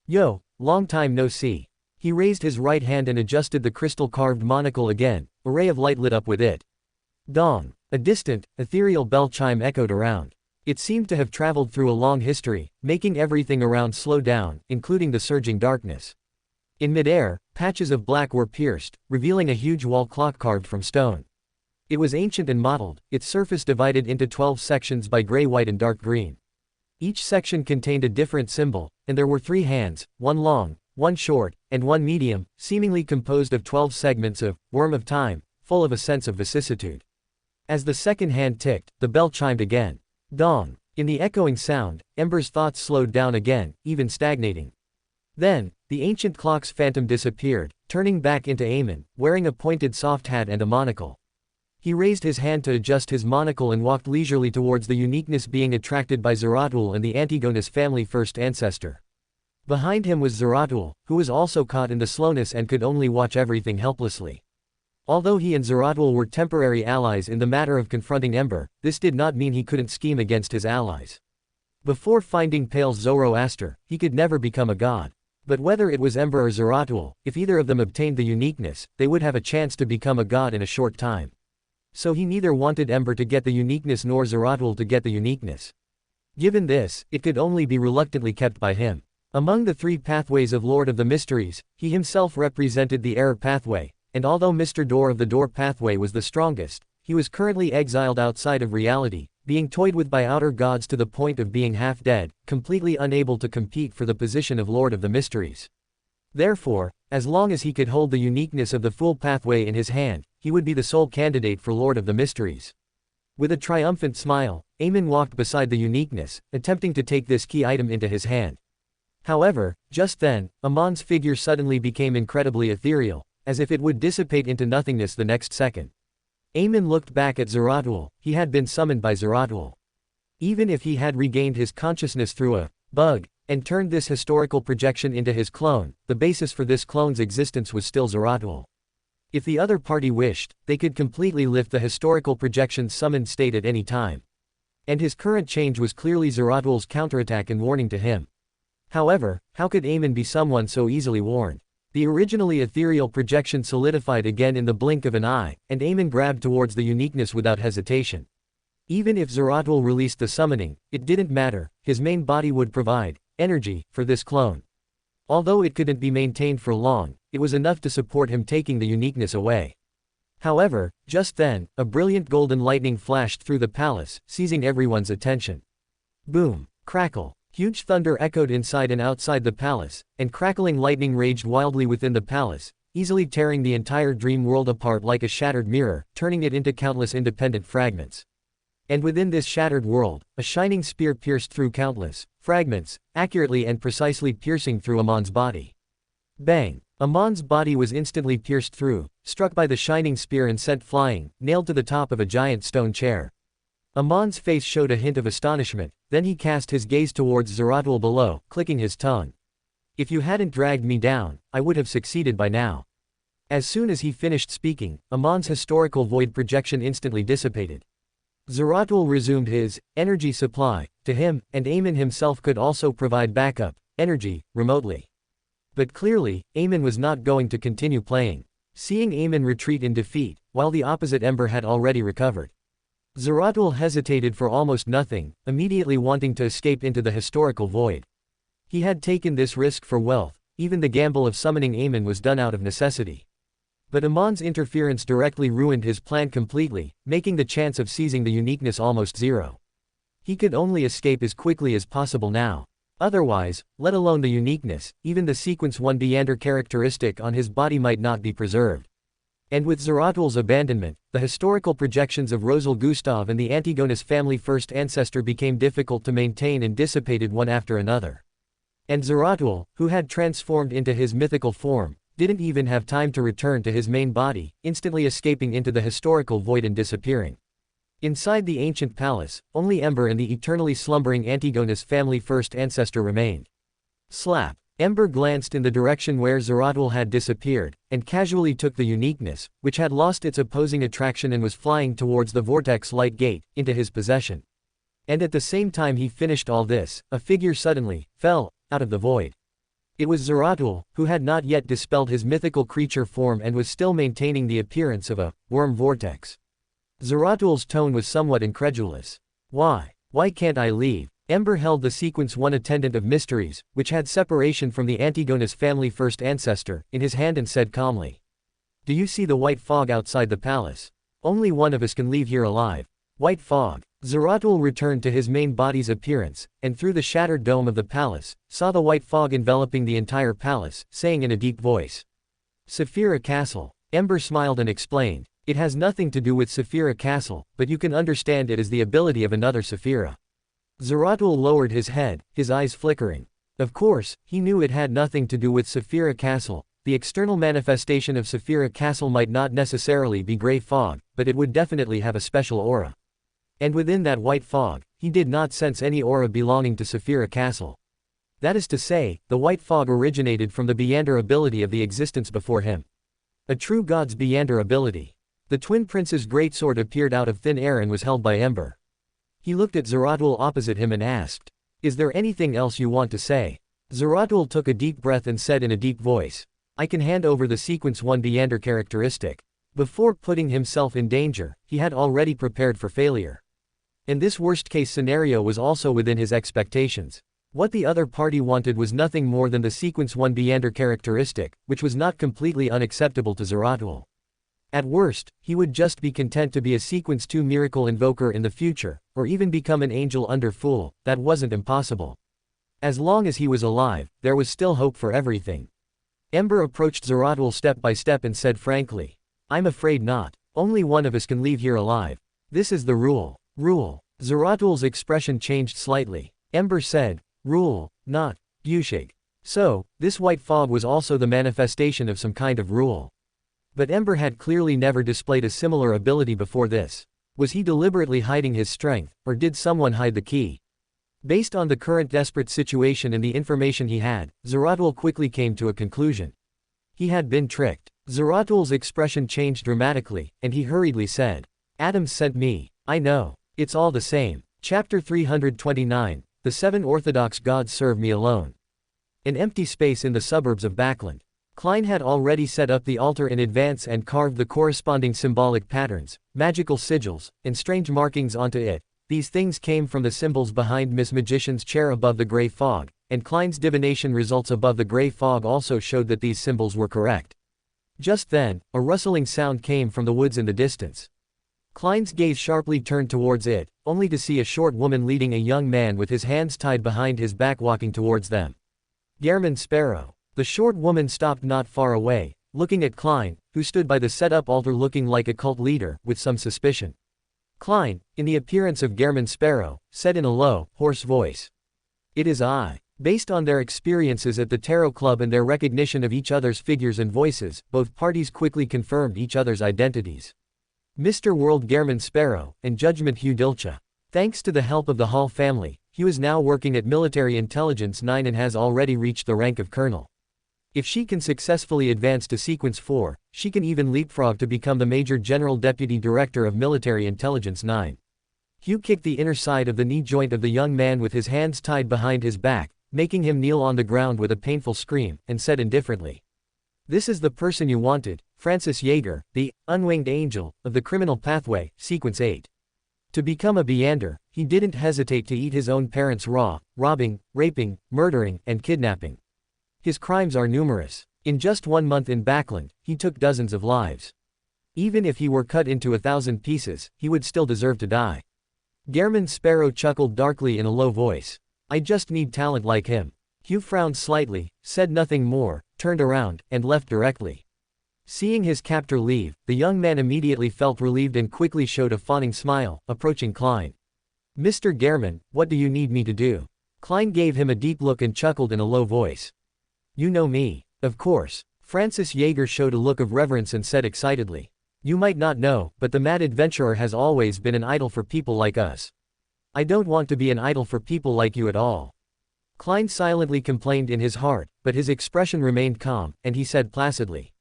[SPEAKER 1] Yo, long time no see. He raised his right hand and adjusted the crystal-carved monocle again. A ray of light lit up with it. Dong! A distant, ethereal bell chime echoed around. It seemed to have traveled through a long history, making everything around slow down, including the surging darkness. In midair, patches of black were pierced, revealing a huge wall clock carved from stone. It was ancient and mottled, its surface divided into 12 sections by gray, white and dark green. Each section contained a different symbol, and there were 3 hands, one long, one short, and one medium, seemingly composed of 12 segments of worm of time, full of a sense of vicissitude. As the second hand ticked, the bell chimed again. Dong! In the echoing sound, Ember's thoughts slowed down again, even stagnating. Then, the ancient clock's phantom disappeared, turning back into Aemon, wearing a pointed soft hat and a monocle. He raised his hand to adjust his monocle and walked leisurely towards the uniqueness being attracted by Zeratul and the Antigonus family first ancestor. Behind him was Zeratul, who was also caught in the slowness and could only watch everything helplessly. Although he and Zeratul were temporary allies in the matter of confronting Ember, this did not mean he couldn't scheme against his allies. Before finding Pale Zoroaster, he could never become a god. But whether it was Ember or Zeratul, if either of them obtained the uniqueness, they would have a chance to become a god in a short time. So he neither wanted Ember to get the uniqueness nor Zeratul to get the uniqueness. Given this, it could only be reluctantly kept by him. Among the three pathways of Lord of the Mysteries, he himself represented the error pathway, and although Mr. Door of the Door pathway was the strongest, he was currently exiled outside of reality, being toyed with by outer gods to the point of being half dead, completely unable to compete for the position of Lord of the Mysteries. Therefore, as long as he could hold the uniqueness of the full pathway in his hand, he would be the sole candidate for Lord of the Mysteries. With a triumphant smile, Eamon walked beside the uniqueness, attempting to take this key item into his hand. However, just then, Amon's figure suddenly became incredibly ethereal, as if it would dissipate into nothingness the next second. Eamon looked back at Zeratul. He had been summoned by Zeratul. Even if he had regained his consciousness through a bug, and turned this historical projection into his clone, the basis for this clone's existence was still Zeratul. If the other party wished, they could completely lift the historical projection's summoned state at any time. And his current change was clearly Zeratul's counterattack and warning to him. However, how could Eamon be someone so easily warned? The originally ethereal projection solidified again in the blink of an eye, and Eamon grabbed towards the uniqueness without hesitation. Even if Zeratul released the summoning, it didn't matter, his main body would provide energy for this clone. Although it couldn't be maintained for long, it was enough to support him taking the uniqueness away. However, just then, a brilliant golden lightning flashed through the palace, seizing everyone's attention. Boom! Crackle! Huge thunder echoed inside and outside the palace, and crackling lightning raged wildly within the palace, easily tearing the entire dream world apart like a shattered mirror, turning it into countless independent fragments. And within this shattered world, a shining spear pierced through countless fragments, accurately and precisely piercing through Amon's body. Bang! Amon's body was instantly pierced through, struck by the shining spear and sent flying, nailed to the top of a giant stone chair. Amon's face showed a hint of astonishment, then he cast his gaze towards Zeratul below, clicking his tongue. If you hadn't dragged me down, I would have succeeded by now. As soon as he finished speaking, Amon's historical void projection instantly dissipated. Zeratul resumed his energy supply to him, and Eamon himself could also provide backup energy remotely. But clearly, Eamon was not going to continue playing. Seeing Eamon retreat in defeat, while the opposite Ember had already recovered, Zeratul hesitated for almost nothing, immediately wanting to escape into the historical void. He had taken this risk for wealth, even the gamble of summoning Eamon was done out of necessity. But Amon's interference directly ruined his plan completely, making the chance of seizing the uniqueness almost zero. He could only escape as quickly as possible now. Otherwise, let alone the uniqueness, even the sequence 1 Beander characteristic on his body might not be preserved. And with Zeratul's abandonment, the historical projections of Rosal Gustav and the Antigonus family first ancestor became difficult to maintain and dissipated one after another. And Zeratul, who had transformed into his mythical form, didn't even have time to return to his main body, instantly escaping into the historical void and disappearing. Inside the ancient palace, only Ember and the eternally slumbering Antigonus family first ancestor remained. Slap! Ember glanced in the direction where Zeratul had disappeared, and casually took the uniqueness, which had lost its opposing attraction and was flying towards the vortex light gate, into his possession. And at the same time he finished all this, a figure suddenly fell out of the void. It was Zeratul, who had not yet dispelled his mythical creature form and was still maintaining the appearance of a worm vortex. Zeratul's tone was somewhat incredulous. Why can't I leave? Ember held the sequence 1 attendant of mysteries, which had separation from the Antigonus family first ancestor, in his hand and said calmly. Do you see the white fog outside the palace? Only one of us can leave here alive. White fog. Zeratul returned to his main body's appearance, and through the shattered dome of the palace, saw the white fog enveloping the entire palace, saying in a deep voice. Saphira Castle. Ember smiled and explained. It has nothing to do with Saphira Castle, but you can understand it as the ability of another Saphira. Zeratul lowered his head, his eyes flickering. Of course, he knew it had nothing to do with Saphira Castle. The external manifestation of Saphira Castle might not necessarily be gray fog, but it would definitely have a special aura. And within that white fog, he did not sense any aura belonging to Saphira Castle. That is to say, the white fog originated from the Beander ability of the existence before him. A true god's Beander ability. The twin prince's greatsword appeared out of thin air and was held by Ember. He looked at Zeratul opposite him and asked, Is there anything else you want to say? Zeratul took a deep breath and said in a deep voice, I can hand over the sequence 1 Beander characteristic. Before putting himself in danger, he had already prepared for failure. And this worst-case scenario was also within his expectations. What the other party wanted was nothing more than the Sequence 1 Beander characteristic, which was not completely unacceptable to Zeratul. At worst, he would just be content to be a Sequence 2 miracle invoker in the future, or even become an angel under Fool. That wasn't impossible. As long as he was alive, there was still hope for everything. Ember approached Zeratul step by step and said frankly, "I'm afraid not. Only one of us can leave here alive. This is the rule." Rule. Zeratul's expression changed slightly. Ember said, "Rule, not Yushig." So, this white fog was also the manifestation of some kind of rule. But Ember had clearly never displayed a similar ability before this. Was he deliberately hiding his strength, or did someone hide the key? Based on the current desperate situation and the information he had, Zeratul quickly came to a conclusion. He had been tricked. Zeratul's expression changed dramatically, and he hurriedly said, "Adams sent me. I know. It's all the same." Chapter 329, The 7 Orthodox Gods Serve Me Alone. An empty space in the suburbs of Backland. Klein had already set up the altar in advance and carved the corresponding symbolic patterns, magical sigils, and strange markings onto it. These things came from the symbols behind Miss Magician's chair above the gray fog, and Klein's divination results above the gray fog also showed that these symbols were correct. Just then, a rustling sound came from the woods in the distance. Klein's gaze sharply turned towards it, only to see a short woman leading a young man with his hands tied behind his back walking towards them. Gehrman Sparrow. The short woman stopped not far away, looking at Klein, who stood by the set-up altar looking like a cult leader, with some suspicion. Klein, in the appearance of Gehrman Sparrow, said in a low, hoarse voice, "It is I." Based on their experiences at the Tarot Club and their recognition of each other's figures and voices, both parties quickly confirmed each other's identities. Mr. World Gehrman Sparrow, and Judgment Hugh Dilcha. Thanks to the help of the Hall family, Hugh is now working at Military Intelligence 9 and has already reached the rank of Colonel. If she can successfully advance to Sequence 4, she can even leapfrog to become the Major General Deputy Director of Military Intelligence 9. Hugh kicked the inner side of the knee joint of the young man with his hands tied behind his back, making him kneel on the ground with a painful scream, and said indifferently, "This is the person you wanted, Francis Yeager, the unwinged angel of the criminal pathway, Sequence 8. To become a Beander, he didn't hesitate to eat his own parents raw, robbing, raping, murdering, and kidnapping. His crimes are numerous. In just 1 month in Backland, he took dozens of lives. Even if he were cut into 1,000 pieces, he would still deserve to die." Gehrman Sparrow chuckled darkly in a low voice. "I just need talent like him." Hugh frowned slightly, said nothing more, turned around, and left directly. Seeing his captor leave, the young man immediately felt relieved and quickly showed a fawning smile, approaching Klein. "Mr. Gehrman, what do you need me to do?" Klein gave him a deep look and chuckled in a low voice. "You know me. Of course." Francis Yeager showed a look of reverence and said excitedly, "You might not know, but the Mad Adventurer has always been an idol for people like us." "I don't want to be an idol for people like you at all." Klein silently complained in his heart, but his expression remained calm, and he said placidly,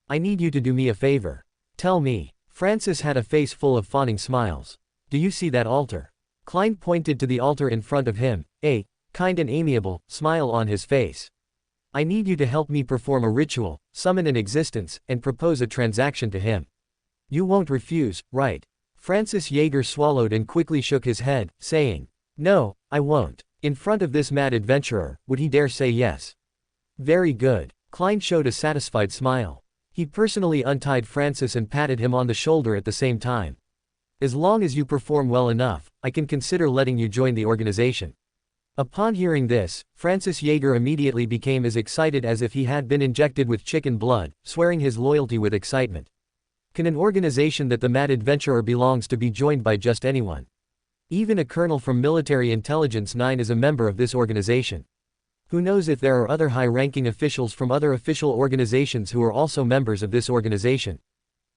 [SPEAKER 1] "I need you to do me a favor. Tell me." Francis had a face full of fawning smiles. "Do you see that altar?" Klein pointed to the altar in front of him, a kind and amiable smile on his face. "I need you to help me perform a ritual, summon an existence, and propose a transaction to him. You won't refuse, right?" Francis Yeager swallowed and quickly shook his head, saying, "No, I won't." In front of this mad adventurer, would he dare say yes? "Very good." Klein showed a satisfied smile. He personally untied Francis and patted him on the shoulder at the same time. "As long as you perform well enough, I can consider letting you join the organization." Upon hearing this, Francis Yeager immediately became as excited as if he had been injected with chicken blood, swearing his loyalty with excitement. Can an organization that the Mad Adventurer belongs to be joined by just anyone? Even a colonel from Military Intelligence 9 is a member of this organization. Who knows if there are other high-ranking officials from other official organizations who are also members of this organization?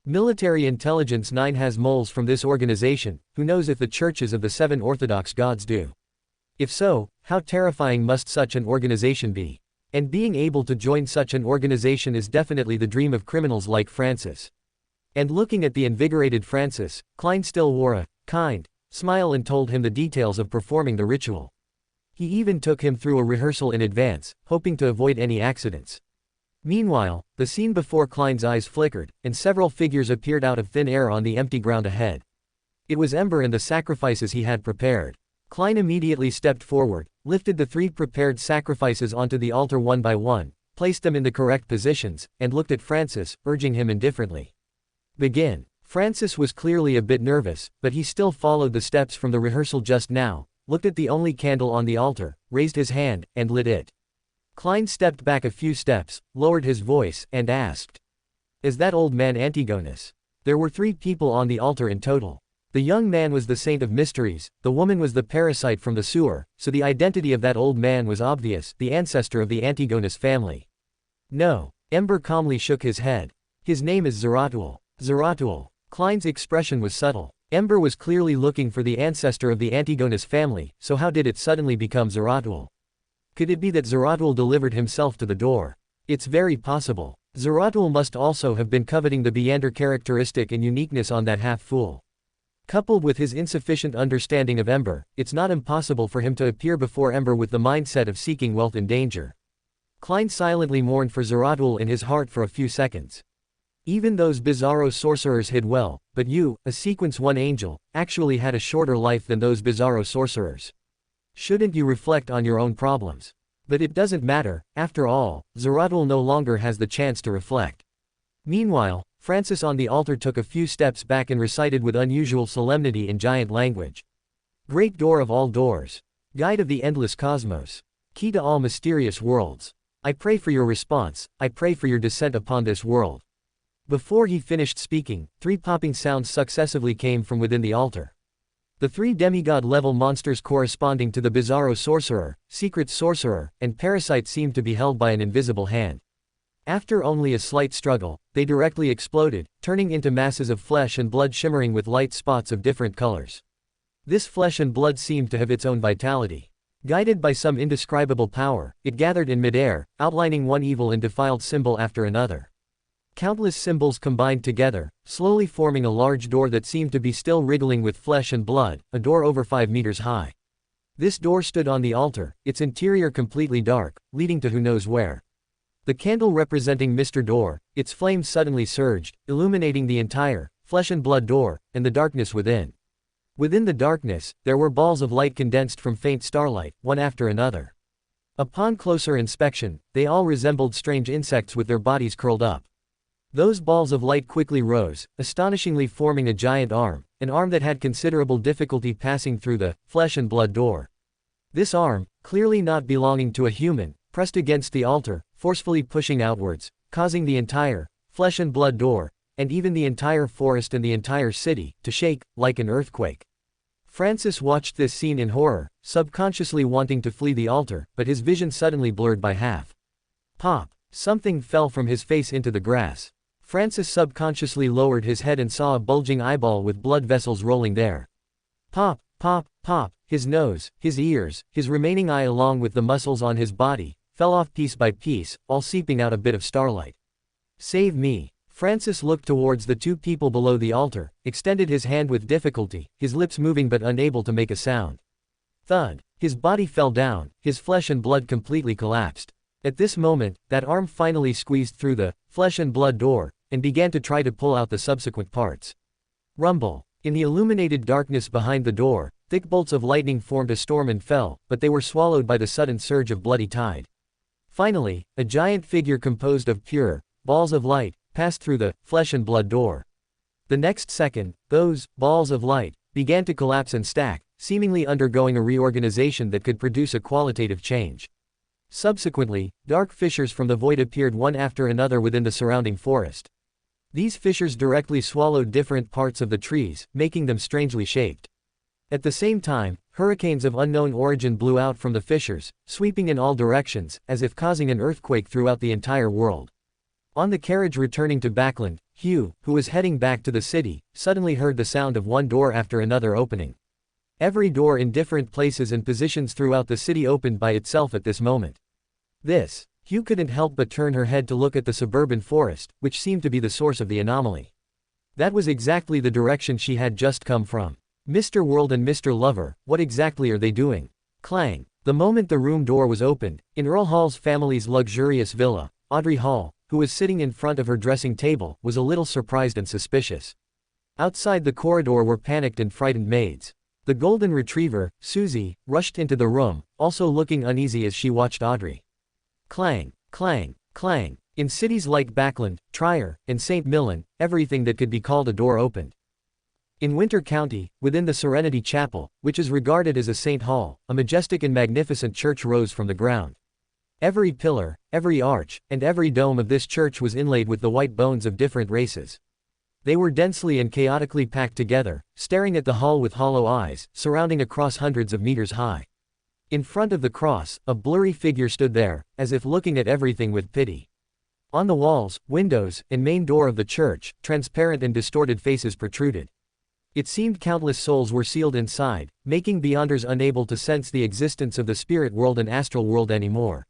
[SPEAKER 1] Military Intelligence 9 has moles from this organization. Who knows if the churches of the 7 Orthodox gods do? If so, how terrifying must such an organization be? And being able to join such an organization is definitely the dream of criminals like Francis. And looking at the invigorated Francis, Klein still wore a kind smile and told him the details of performing the ritual. He even took him through a rehearsal in advance, hoping to avoid any accidents. Meanwhile, the scene before Klein's eyes flickered, and several figures appeared out of thin air on the empty ground ahead. It was Ember and the sacrifices he had prepared. Klein immediately stepped forward, lifted the 3 prepared sacrifices onto the altar one by one, placed them in the correct positions, and looked at Francis, urging him indifferently. Begin. Francis was clearly a bit nervous, but he still followed the steps from the rehearsal just now, looked at the only candle on the altar, raised his hand, and lit it. Klein stepped back a few steps, lowered his voice, and asked, "Is that old man Antigonus?" There were 3 people on the altar in total. The young man was the saint of mysteries, the woman was the parasite from the sewer, so the identity of that old man was obvious, the ancestor of the Antigonus family. No. Ember calmly shook his head. His name is Zeratul. Zeratul. Klein's expression was subtle. Ember was clearly looking for the ancestor of the Antigonus family, so how did it suddenly become Zeratul? Could it be that Zeratul delivered himself to the door? It's very possible. Zeratul must also have been coveting the Beander characteristic and uniqueness on that half-fool. Coupled with his insufficient understanding of Ember, it's not impossible for him to appear before Ember with the mindset of seeking wealth in danger. Klein silently mourned for Zeratul in his heart for a few seconds. Even those bizarro sorcerers hid well, but you, a Sequence 1 angel, actually had a shorter life than those bizarro sorcerers. Shouldn't you reflect on your own problems? But it doesn't matter, after all, Zeratul no longer has the chance to reflect. Meanwhile, Francis on the altar took a few steps back and recited with unusual solemnity in giant language. Great door of all doors. Guide of the endless cosmos. Key to all mysterious worlds. I pray for your response, I pray for your descent upon this world. Before he finished speaking, 3 popping sounds successively came from within the altar. The 3 demigod-level monsters corresponding to the bizarro sorcerer, secret sorcerer, and parasite seemed to be held by an invisible hand. After only a slight struggle, they directly exploded, turning into masses of flesh and blood shimmering with light spots of different colors. This flesh and blood seemed to have its own vitality. Guided by some indescribable power, it gathered in midair, outlining one evil and defiled symbol after another. Countless symbols combined together, slowly forming a large door that seemed to be still wriggling with flesh and blood, a door over 5 meters high. This door stood on the altar, its interior completely dark, leading to who knows where. The candle representing Mr. Door, its flames suddenly surged, illuminating the entire, flesh and blood door, and the darkness within. Within the darkness, there were balls of light condensed from faint starlight, one after another. Upon closer inspection, they all resembled strange insects with their bodies curled up. Those balls of light quickly rose, astonishingly forming a giant arm, an arm that had considerable difficulty passing through the flesh and blood door. This arm, clearly not belonging to a human, pressed against the altar, forcefully pushing outwards, causing the entire flesh and blood door, and even the entire forest and the entire city, to shake, like an earthquake. Francis watched this scene in horror, subconsciously wanting to flee the altar, but his vision suddenly blurred by half. Pop! Something fell from his face into the grass. Francis subconsciously lowered his head and saw a bulging eyeball with blood vessels rolling there. Pop! Pop! Pop! His nose, his ears, his remaining eye along with the muscles on his body, fell off piece by piece, all seeping out a bit of starlight. Save me! Francis looked towards the 2 people below the altar, extended his hand with difficulty, his lips moving but unable to make a sound. Thud! His body fell down, his flesh and blood completely collapsed. At this moment, that arm finally squeezed through the flesh and blood door, and began to try to pull out the subsequent parts. Rumble! In the illuminated darkness behind the door, thick bolts of lightning formed a storm and fell, but they were swallowed by the sudden surge of bloody tide. Finally, a giant figure composed of pure balls of light passed through the flesh and blood door. The next second, those balls of light began to collapse and stack, seemingly undergoing a reorganization that could produce a qualitative change. Subsequently, dark fissures from the void appeared one after another within the surrounding forest. These fissures directly swallowed different parts of the trees, making them strangely shaped. At the same time, hurricanes of unknown origin blew out from the fissures, sweeping in all directions, as if causing an earthquake throughout the entire world. On the carriage returning to Backland, Hugh, who was heading back to the city, suddenly heard the sound of one door after another opening. Every door in different places and positions throughout the city opened by itself at this moment. Hugh couldn't help but turn her head to look at the suburban forest, which seemed to be the source of the anomaly. That was exactly the direction she had just come from. Mr. World and Mr. Lover, what exactly are they doing? Clang! The moment the room door was opened, in Earl Hall's family's luxurious villa, Audrey Hall, who was sitting in front of her dressing table, was a little surprised and suspicious. Outside the corridor were panicked and frightened maids. The golden retriever, Susie, rushed into the room, also looking uneasy as she watched Audrey. Clang, clang, clang. In cities like Backland, Trier, and St. Millen, everything that could be called a door opened. In Winter County, within the Serenity Chapel, which is regarded as a St. Hall, a majestic and magnificent church rose from the ground. Every pillar, every arch, and every dome of this church was inlaid with the white bones of different races. They were densely and chaotically packed together, staring at the hall with hollow eyes, surrounding a cross hundreds of meters high. In front of the cross, a blurry figure stood there, as if looking at everything with pity. On the walls, windows, and main door of the church, transparent and distorted faces protruded. It seemed countless souls were sealed inside, making beyonders unable to sense the existence of the spirit world and astral world anymore.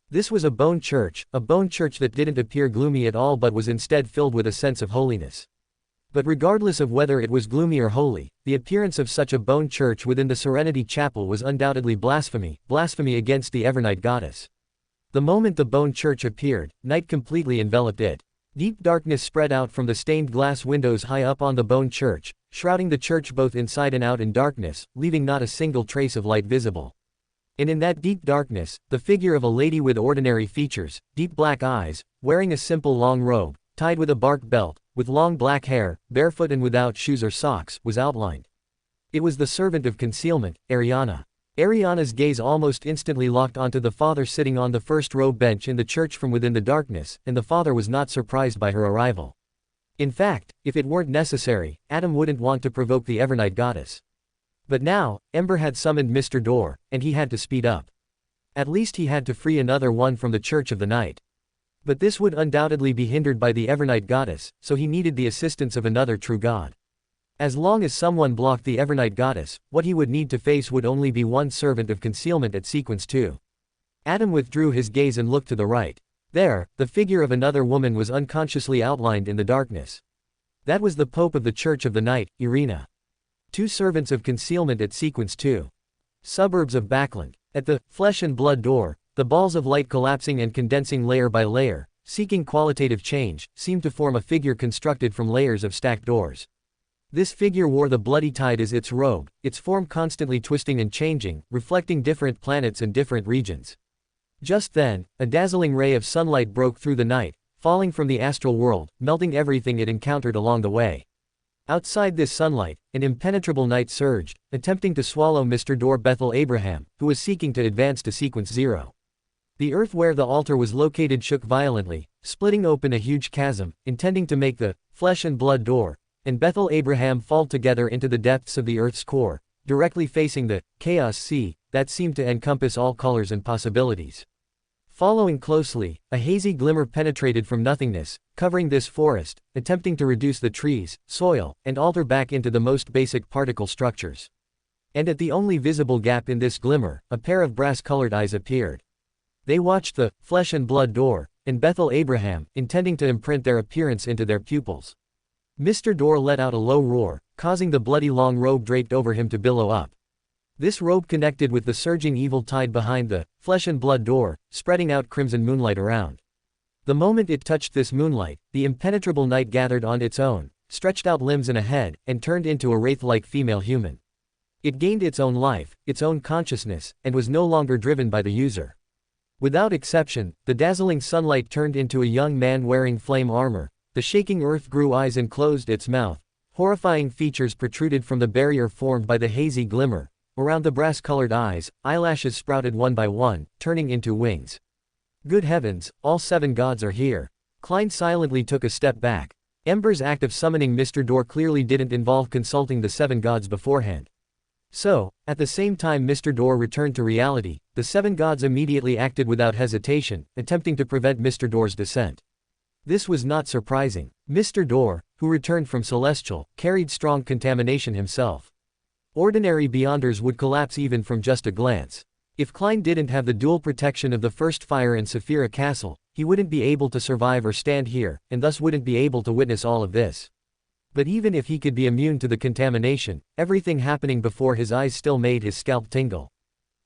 [SPEAKER 1] This was a bone church that didn't appear gloomy at all but was instead filled with a sense of holiness. But regardless of whether it was gloomy or holy, the appearance of such a bone church within the Serenity Chapel was undoubtedly blasphemy against the Evernight goddess. The moment the bone church appeared, night completely enveloped it. Deep darkness spread out from the stained glass windows high up on the bone church, shrouding the church both inside and out in darkness, leaving not a single trace of light visible. And in that deep darkness, the figure of a lady with ordinary features, deep black eyes, wearing a simple long robe, tied with a bark belt, with long black hair, barefoot and without shoes or socks, was outlined. It was the servant of concealment, Ariana. Ariana's gaze almost instantly locked onto the father sitting on the first row bench in the church from within the darkness, and the father was not surprised by her arrival. In fact, if it weren't necessary, Adam wouldn't want to provoke the Evernight goddess. But now, Ember had summoned Mr. Door, and he had to speed up. At least he had to free another one from the Church of the Night. But this would undoubtedly be hindered by the Evernight goddess, so he needed the assistance of another true god. As long as someone blocked the Evernight goddess, what he would need to face would only be one servant of concealment at sequence 2. Adam withdrew his gaze and looked to the right. There, the figure of another woman was unconsciously outlined in the darkness. That was the Pope of the Church of the Night, Irina. 2 servants of concealment at sequence 2. Suburbs of Backland. At the flesh and blood door, the balls of light collapsing and condensing layer by layer, seeking qualitative change, seemed to form a figure constructed from layers of stacked doors. This figure wore the bloody tide as its robe, its form constantly twisting and changing, reflecting different planets and different regions. Just then, a dazzling ray of sunlight broke through the night, falling from the astral world, melting everything it encountered along the way. Outside this sunlight, an impenetrable night surged, attempting to swallow Mr. Door Bethel Abraham, who was seeking to advance to sequence 0. The earth where the altar was located shook violently, splitting open a huge chasm, intending to make the flesh and blood door, and Bethel Abraham fall together into the depths of the earth's core, directly facing the chaos sea that seemed to encompass all colors and possibilities. Following closely, a hazy glimmer penetrated from nothingness, covering this forest, attempting to reduce the trees, soil, and altar back into the most basic particle structures. And at the only visible gap in this glimmer, a pair of brass-colored eyes appeared. They watched the flesh and blood door, and Bethel Abraham, intending to imprint their appearance into their pupils. Mr. Door let out a low roar, causing the bloody long robe draped over him to billow up. This robe connected with the surging evil tide behind the flesh and blood door, spreading out crimson moonlight around. The moment it touched this moonlight, the impenetrable night gathered on its own, stretched out limbs and a head, and turned into a wraith-like female human. It gained its own life, its own consciousness, and was no longer driven by the user. Without exception, the dazzling sunlight turned into a young man wearing flame armor. The shaking earth grew eyes and closed its mouth. Horrifying features protruded from the barrier formed by the hazy glimmer. Around the brass-colored eyes, eyelashes sprouted one by one, turning into wings. Good heavens, all 7 gods are here. Klein silently took a step back. Ember's act of summoning Mr. Door clearly didn't involve consulting the 7 gods beforehand. So, at the same time Mr. Door returned to reality, the 7 gods immediately acted without hesitation, attempting to prevent Mr. Door's descent. This was not surprising. Mr. Door, who returned from Celestial, carried strong contamination himself. Ordinary Beyonders would collapse even from just a glance. If Klein didn't have the dual protection of the First Fire and Saphira Castle, he wouldn't be able to survive or stand here, and thus wouldn't be able to witness all of this. But even if he could be immune to the contamination, everything happening before his eyes still made his scalp tingle.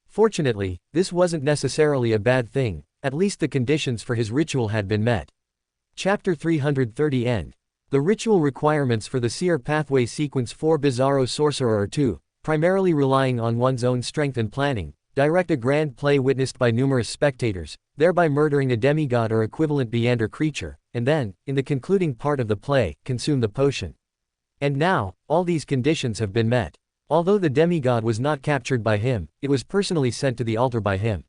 [SPEAKER 1] Fortunately, this wasn't necessarily a bad thing, at least the conditions for his ritual had been met. Chapter 330 End. The ritual requirements for the Seer Pathway Sequence 4 Bizarro Sorcerer are 2. primarily relying on one's own strength and planning, direct a grand play witnessed by numerous spectators, thereby murdering a demigod or equivalent beyonder creature, and then, in the concluding part of the play, consume the potion. And now, all these conditions have been met. Although the demigod was not captured by him, it was personally sent to the altar by him.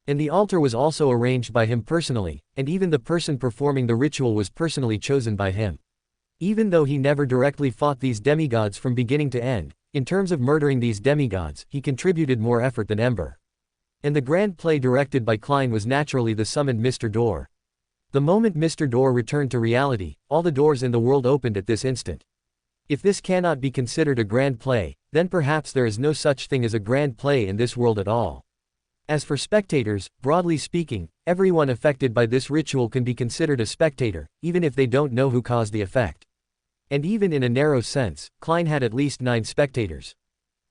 [SPEAKER 1] And the altar was also arranged by him personally, and even the person performing the ritual was personally chosen by him. Even though he never directly fought these demigods from beginning to end, in terms of murdering these demigods, he contributed more effort than Ember. And the grand play directed by Klein was naturally the summoned Mr. Door. The moment Mr. Door returned to reality, all the doors in the world opened at this instant. If this cannot be considered a grand play, then perhaps there is no such thing as a grand play in this world at all. As for spectators, broadly speaking, everyone affected by this ritual can be considered a spectator, even if they don't know who caused the effect. And even in a narrow sense, Klein had at least 9 spectators.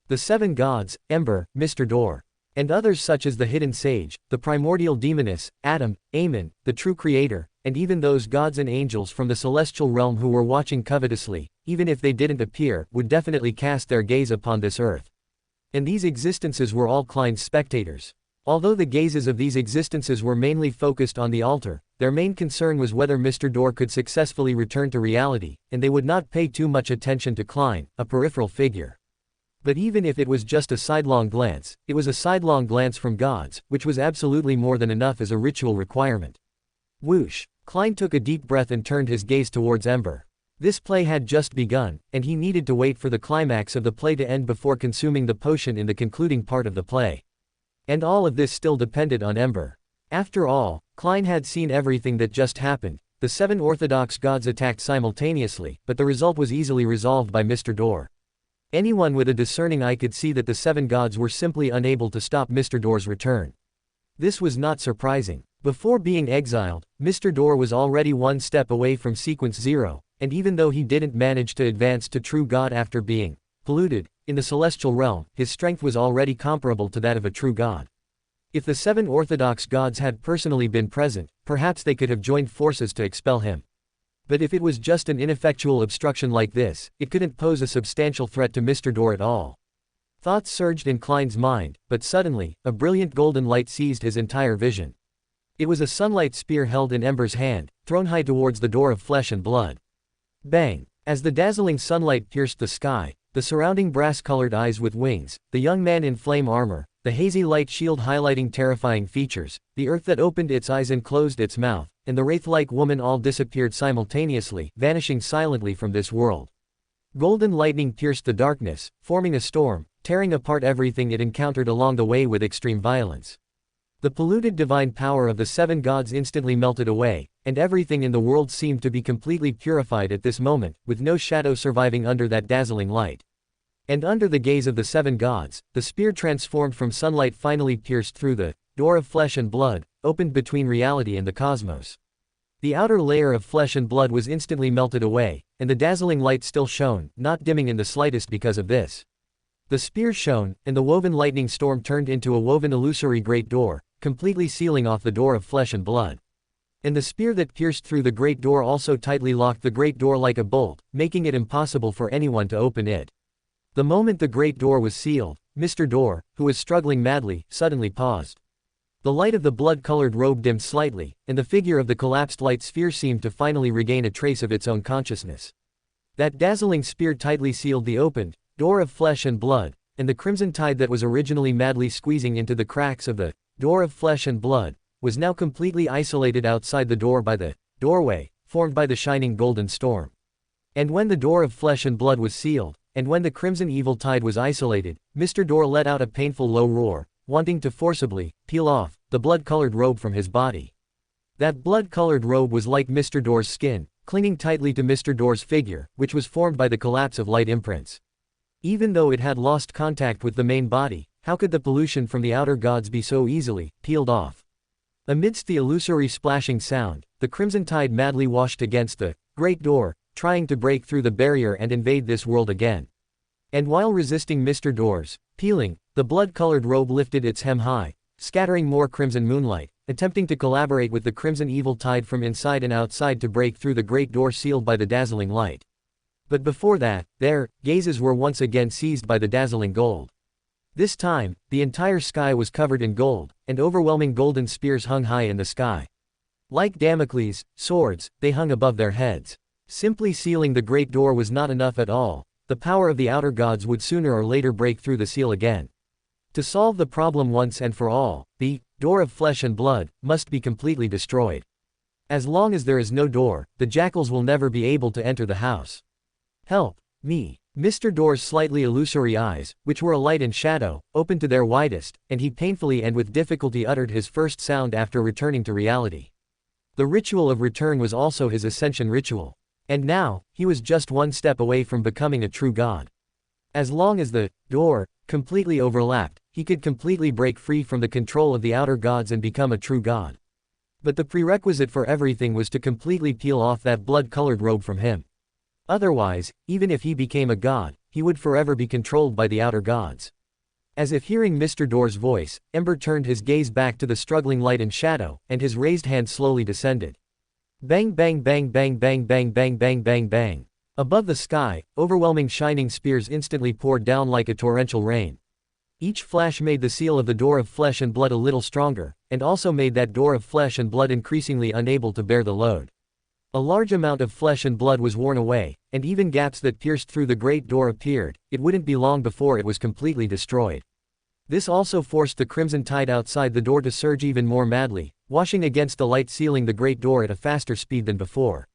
[SPEAKER 1] The 7 gods, Ember, Mr. Door, and others such as the Hidden Sage, the Primordial Demoness, Adam, Aemon, the True Creator, and even those gods and angels from the celestial realm who were watching covetously, even if they didn't appear, would definitely cast their gaze upon this earth. And these existences were all Klein's spectators. Although the gazes of these existences were mainly focused on the altar, their main concern was whether Mr. Door could successfully return to reality, and they would not pay too much attention to Klein, a peripheral figure. But even if it was just a sidelong glance, it was a sidelong glance from gods, which was absolutely more than enough as a ritual requirement. Whoosh! Klein took a deep breath and turned his gaze towards Ember. This play had just begun, and he needed to wait for the climax of the play to end before consuming the potion in the concluding part of the play. And all of this still depended on Ember. After all, Klein had seen everything that just happened. The 7 orthodox gods attacked simultaneously, but the result was easily resolved by Mr. Door. Anyone with a discerning eye could see that the 7 gods were simply unable to stop Mr. Door's return. This was not surprising. Before being exiled, Mr. Door was already one step away from Sequence 0, and even though he didn't manage to advance to true god after being polluted in the celestial realm, his strength was already comparable to that of a true god. If the 7 orthodox gods had personally been present, perhaps they could have joined forces to expel him. But if it was just an ineffectual obstruction like this, it couldn't pose a substantial threat to Mr. Door at all. Thoughts surged in Klein's mind, but suddenly, a brilliant golden light seized his entire vision. It was a sunlight spear held in Ember's hand, thrown high towards the door of flesh and blood. Bang! As the dazzling sunlight pierced the sky, the surrounding brass-colored eyes with wings, the young man in flame armor, the hazy light shield highlighting terrifying features, the earth that opened its eyes and closed its mouth, and the wraith-like woman all disappeared simultaneously, vanishing silently from this world. Golden lightning pierced the darkness, forming a storm, tearing apart everything it encountered along the way with extreme violence. The polluted divine power of the 7 gods instantly melted away, and everything in the world seemed to be completely purified at this moment, with no shadow surviving under that dazzling light. And under the gaze of the 7 gods, the spear transformed from sunlight finally pierced through the door of flesh and blood, opened between reality and the cosmos. The outer layer of flesh and blood was instantly melted away, and the dazzling light still shone, not dimming in the slightest because of this. The spear shone, and the woven lightning storm turned into a woven illusory great door, completely sealing off the door of flesh and blood. And the spear that pierced through the great door also tightly locked the great door like a bolt, making it impossible for anyone to open it. The moment the great door was sealed, Mr. Door, who was struggling madly, suddenly paused. The light of the blood-colored robe dimmed slightly, and the figure of the collapsed light sphere seemed to finally regain a trace of its own consciousness. That dazzling spear tightly sealed the opened door of flesh and blood, and the crimson tide that was originally madly squeezing into the cracks of the door of flesh and blood was now completely isolated outside the door by the doorway formed by the shining golden storm. And when the door of flesh and blood was sealed, and when the crimson evil tide was isolated, Mr. Door let out a painful low roar, wanting to forcibly peel off the blood-colored robe from his body. That blood-colored robe was like Mr. Door's skin, clinging tightly to Mr. Door's figure, which was formed by the collapse of light imprints. Even though it had lost contact with the main body, how could the pollution from the outer gods be so easily peeled off? Amidst the illusory splashing sound, the crimson tide madly washed against the great door, trying to break through the barrier and invade this world again. And while resisting Mr. Door's peeling, the blood-colored robe lifted its hem high, scattering more crimson moonlight, attempting to collaborate with the crimson evil tide from inside and outside to break through the great door sealed by the dazzling light. But before that, their gazes were once again seized by the dazzling gold. This time, the entire sky was covered in gold, and overwhelming golden spears hung high in the sky. Like Damocles' swords, they hung above their heads. Simply sealing the great door was not enough at all. The power of the outer gods would sooner or later break through the seal again. To solve the problem once and for all, the door of flesh and blood must be completely destroyed. As long as there is no door, the jackals will never be able to enter the house. Help me. Mr. Door's slightly illusory eyes, which were a light and shadow, opened to their widest, and he painfully and with difficulty uttered his first sound after returning to reality. The ritual of return was also his ascension ritual. And now, he was just one step away from becoming a true god. As long as the door completely overlapped, he could completely break free from the control of the outer gods and become a true god. But the prerequisite for everything was to completely peel off that blood-colored robe from him. Otherwise, even if he became a god, he would forever be controlled by the outer gods. As if hearing Mr. Door's voice, Ember turned his gaze back to the struggling light and shadow, and his raised hand slowly descended. Bang bang bang bang bang bang bang bang bang bang. Above the sky, overwhelming shining spears instantly poured down like a torrential rain. Each flash made the seal of the door of flesh and blood a little stronger, and also made that door of flesh and blood increasingly unable to bear the load. A large amount of flesh and blood was worn away, and even gaps that pierced through the great door appeared. It wouldn't be long before it was completely destroyed. This also forced the crimson tide outside the door to surge even more madly, washing against the light, sealing the great door at a faster speed than before.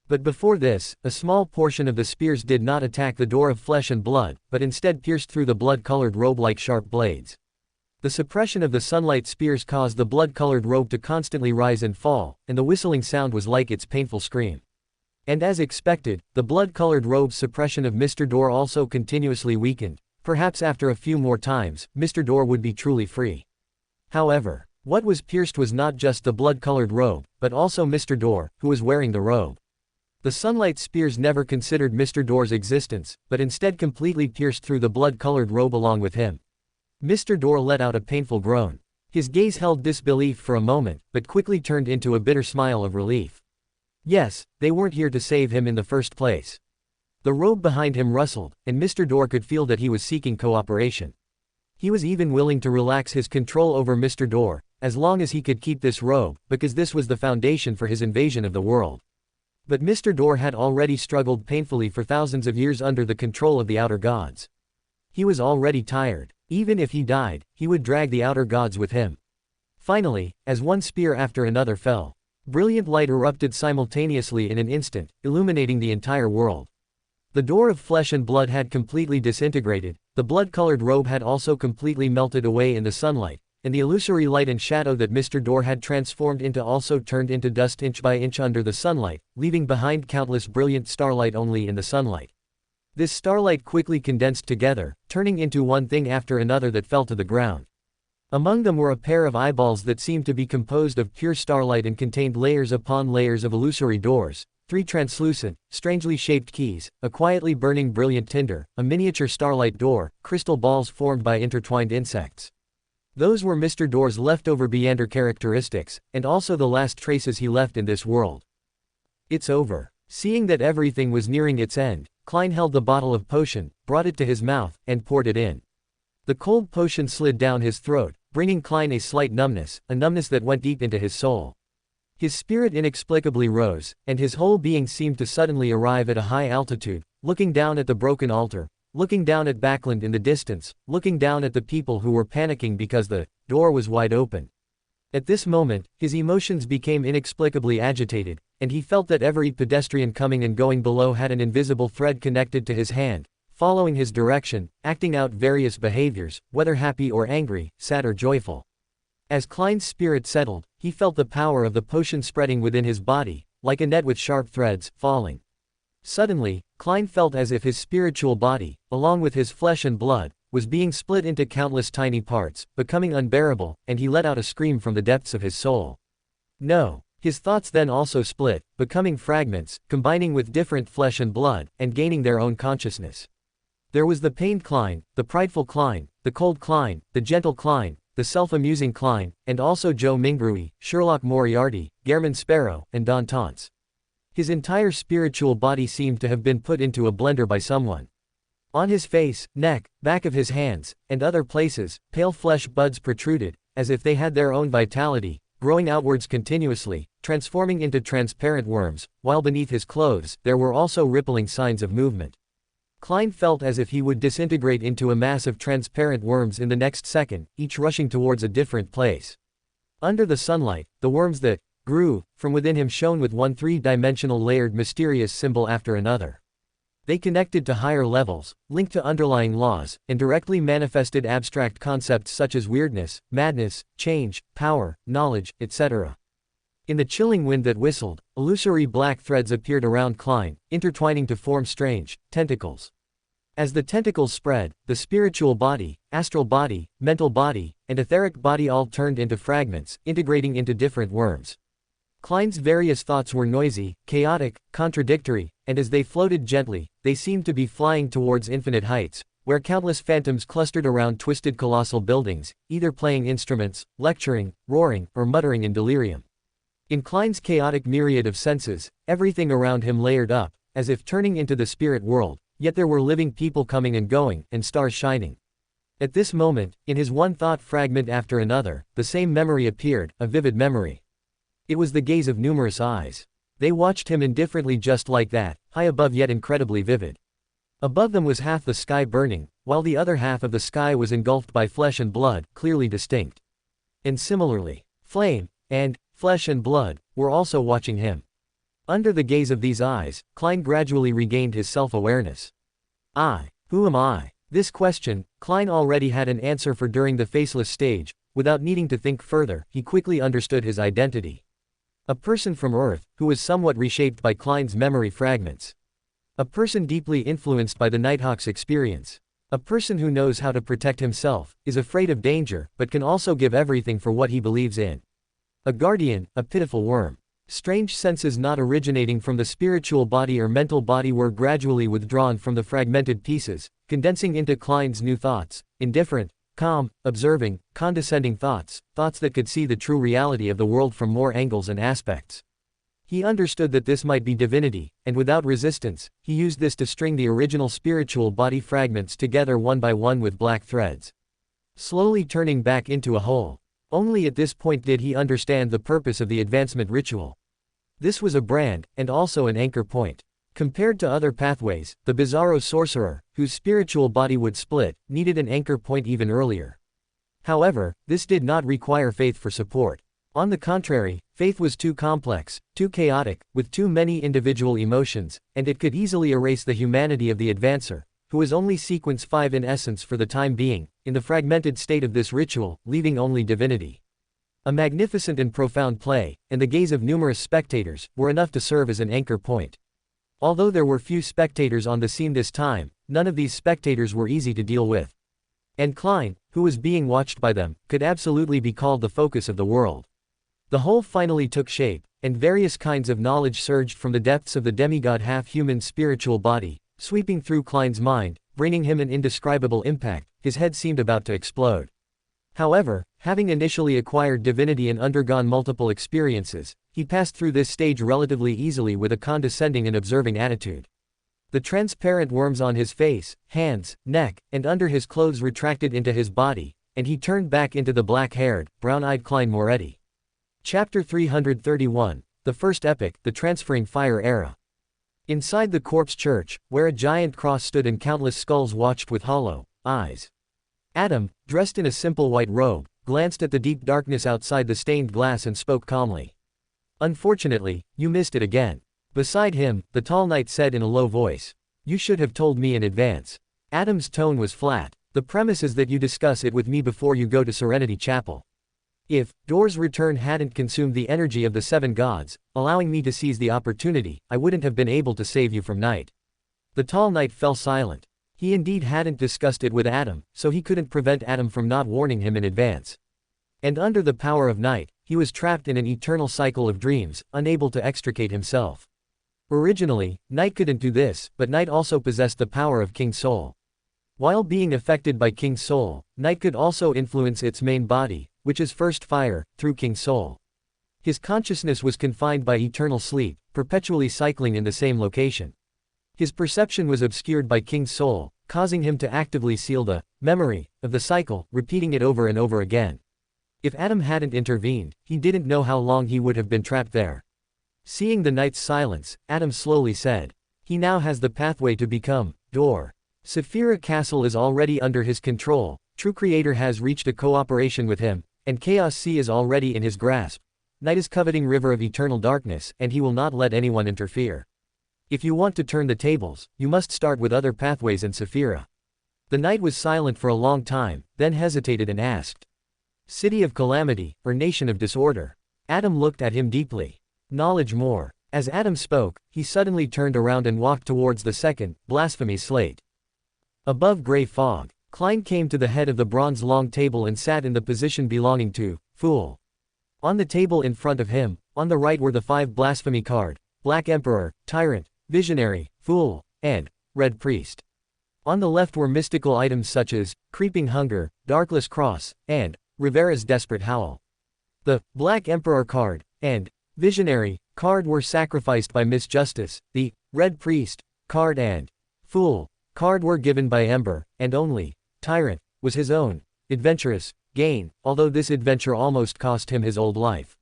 [SPEAKER 1] But before this, a small portion of the spears did not attack the door of flesh and blood, but instead pierced through the blood-colored robe like sharp blades. The suppression of the sunlight spears caused the blood-colored robe to constantly rise and fall, and the whistling sound was like its painful scream. And as expected, the blood-colored robe's suppression of Mr. Door also continuously weakened. Perhaps after a few more times, Mr. Door would be truly free. However, what was pierced was not just the blood-colored robe, but also Mr. Door, who was wearing the robe. The sunlight spears never considered Mr. Door's existence, but instead completely pierced through the blood-colored robe along with him. Mr. Door let out a painful groan. His gaze held disbelief for a moment, but quickly turned into a bitter smile of relief. Yes, they weren't here to save him in the first place. The robe behind him rustled, and Mr. Door could feel that he was seeking cooperation. He was even willing to relax his control over Mr. Door, as long as he could keep this robe, because this was the foundation for his invasion of the world. But Mr. Door had already struggled painfully for thousands of years under the control of the outer gods. He was already tired. Even if he died, he would drag the outer gods with him. Finally, as one spear after another fell, brilliant light erupted simultaneously in an instant, illuminating the entire world. The door of flesh and blood had completely disintegrated, the blood-colored robe had also completely melted away in the sunlight, and the illusory light and shadow that Mr. Door had transformed into also turned into dust inch by inch under the sunlight, leaving behind countless brilliant starlight only in the sunlight. This starlight quickly condensed together, turning into one thing after another that fell to the ground. Among them were a pair of eyeballs that seemed to be composed of pure starlight and contained layers upon layers of illusory doors, 3 translucent, strangely shaped keys, a quietly burning brilliant tinder, a miniature starlight door, crystal balls formed by intertwined insects. Those were Mr. Door's leftover Beander characteristics, and also the last traces he left in this world. It's over. Seeing that everything was nearing its end, Klein held the bottle of potion, brought it to his mouth, and poured it in. The cold potion slid down his throat, bringing Klein a slight numbness, a numbness that went deep into his soul. His spirit inexplicably rose, and his whole being seemed to suddenly arrive at a high altitude, looking down at the broken altar, looking down at Backlund in the distance, looking down at the people who were panicking because the door was wide open. At this moment, his emotions became inexplicably agitated, and he felt that every pedestrian coming and going below had an invisible thread connected to his hand, following his direction, acting out various behaviors, whether happy or angry, sad or joyful. As Klein's spirit settled, he felt the power of the potion spreading within his body, like a net with sharp threads, falling. Suddenly, Klein felt as if his spiritual body, along with his flesh and blood, was being split into countless tiny parts, becoming unbearable, and he let out a scream from the depths of his soul. No. His thoughts then also split, becoming fragments, combining with different flesh and blood, and gaining their own consciousness. There was the pained Klein, the prideful Klein, the cold Klein, the gentle Klein, the self-amusing Klein, and also Joe Mingrui, Sherlock Moriarty, Gehrman Sparrow, and Don Tance. His entire spiritual body seemed to have been put into a blender by someone. On his face, neck, back of his hands, and other places, pale flesh buds protruded, as if they had their own vitality, growing outwards continuously, transforming into transparent worms, while beneath his clothes, there were also rippling signs of movement. Klein felt as if he would disintegrate into a mass of transparent worms in the next second, each rushing towards a different place. Under the sunlight, the worms that grew from within him shone with one three-dimensional layered mysterious symbol after another. They connected to higher levels, linked to underlying laws, and directly manifested abstract concepts such as weirdness, madness, change, power, knowledge, etc. In the chilling wind that whistled, illusory black threads appeared around Klein, intertwining to form strange tentacles. As the tentacles spread, the spiritual body, astral body, mental body, and etheric body all turned into fragments, integrating into different worms. Klein's various thoughts were noisy, chaotic, contradictory, and as they floated gently, they seemed to be flying towards infinite heights, where countless phantoms clustered around twisted colossal buildings, either playing instruments, lecturing, roaring, or muttering in delirium. In Klein's chaotic myriad of senses, everything around him layered up, as if turning into the spirit world, yet there were living people coming and going, and stars shining. At this moment, in his one thought fragment after another, the same memory appeared, a vivid memory. It was the gaze of numerous eyes. They watched him indifferently just like that, high above yet incredibly vivid. Above them was half the sky burning, while the other half of the sky was engulfed by flesh and blood, clearly distinct. And similarly, flame, and flesh and blood, were also watching him. Under the gaze of these eyes, Klein gradually regained his self-awareness. Who am I? This question, Klein already had an answer for during the faceless stage. Without needing to think further, he quickly understood his identity. A person from Earth, who was somewhat reshaped by Klein's memory fragments. A person deeply influenced by the Nighthawk's experience. A person who knows how to protect himself, is afraid of danger, but can also give everything for what he believes in. A guardian, a pitiful worm. Strange senses not originating from the spiritual body or mental body were gradually withdrawn from the fragmented pieces, condensing into Klein's new thoughts, indifferent, calm, observing, condescending thoughts that could see the true reality of the world from more angles and aspects. He understood that this might be divinity, and without resistance, he used this to string the original spiritual body fragments together one by one with black threads, slowly turning back into a whole. Only at this point did he understand the purpose of the advancement ritual. This was a brand, and also an anchor point. Compared to other pathways, the Bizarro sorcerer, whose spiritual body would split, needed an anchor point even earlier. However, this did not require faith for support. On the contrary, faith was too complex, too chaotic, with too many individual emotions, and it could easily erase the humanity of the advancer, who was only sequence 5 in essence for the time being, in the fragmented state of this ritual, leaving only divinity. A magnificent and profound play, and the gaze of numerous spectators, were enough to serve as an anchor point. Although there were few spectators on the scene this time, none of these spectators were easy to deal with. And Klein, who was being watched by them, could absolutely be called the focus of the world. The whole finally took shape, and various kinds of knowledge surged from the depths of the demigod half-human spiritual body, sweeping through Klein's mind, bringing him an indescribable impact. His head seemed about to explode. However, having initially acquired divinity and undergone multiple experiences, he passed through this stage relatively easily with a condescending and observing attitude. The transparent worms on his face, hands, neck, and under his clothes retracted into his body, and he turned back into the black-haired, brown-eyed Klein Moretti. Chapter 331, The First Epic, The Transferring Fire Era. Inside the corpse church, where a giant cross stood and countless skulls watched with hollow eyes. Adam, dressed in a simple white robe, glanced at the deep darkness outside the stained glass and spoke calmly. Unfortunately, you missed it again. Beside him, the tall knight said in a low voice. You should have told me in advance. Adam's tone was flat. The premise is that you discuss it with me before you go to Serenity Chapel. If Door's return hadn't consumed the energy of the 7 gods, allowing me to seize the opportunity, I wouldn't have been able to save you from Night. The tall knight fell silent. He indeed hadn't discussed it with Adam, so he couldn't prevent Adam from not warning him in advance. And under the power of Night, he was trapped in an eternal cycle of dreams, unable to extricate himself. Originally, Night couldn't do this, but Night also possessed the power of King's Soul. While being affected by King's Soul, Night could also influence its main body, which is first fire, through King's Soul. His consciousness was confined by eternal sleep, perpetually cycling in the same location. His perception was obscured by King's soul, causing him to actively seal the memory of the cycle, repeating it over and over again. If Adam hadn't intervened, he didn't know how long he would have been trapped there. Seeing the knight's silence, Adam slowly said, "He now has the pathway to become door. Saphira Castle is already under his control, True Creator has reached a cooperation with him, and Chaos Sea is already in his grasp. Night is coveting river of eternal darkness, and he will not let anyone interfere. If you want to turn the tables, you must start with other pathways in Saphira." The knight was silent for a long time, then hesitated and asked, "City of calamity, or nation of disorder?" Adam looked at him deeply. "Knowledge more." As Adam spoke, he suddenly turned around and walked towards the second, blasphemy slate. Above gray fog, Klein came to the head of the bronze long table and sat in the position belonging to Fool. On the table in front of him, on the right were the 5 blasphemy card: Black Emperor, Tyrant, Visionary, Fool, and Red Priest. On the left were mystical items such as Creeping Hunger, Darkless Cross, and Rivera's Desperate Howl. The Black Emperor card and Visionary card were sacrificed by Miss Justice, the Red Priest card and Fool card were given by Ember, and only Tyrant was his own adventurous gain, although this adventure almost cost him his old life.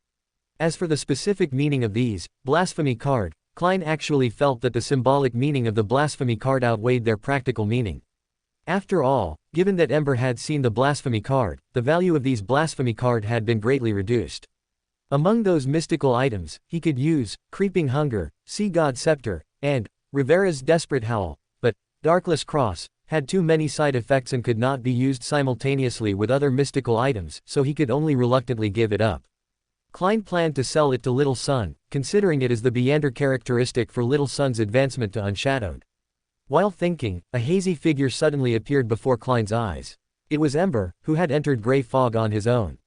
[SPEAKER 1] As for the specific meaning of these blasphemy card, Klein actually felt that the symbolic meaning of the blasphemy card outweighed their practical meaning. After all, given that Ember had seen the blasphemy card, the value of these blasphemy card had been greatly reduced. Among those mystical items, he could use Creeping Hunger, Sea God Scepter, and Rivera's Desperate Howl, but Darkless Cross had too many side effects and could not be used simultaneously with other mystical items, so he could only reluctantly give it up. Klein planned to sell it to Little Sun, considering it as the Beander characteristic for Little Sun's advancement to Unshadowed. While thinking, a hazy figure suddenly appeared before Klein's eyes. It was Ember, who had entered gray fog on his own.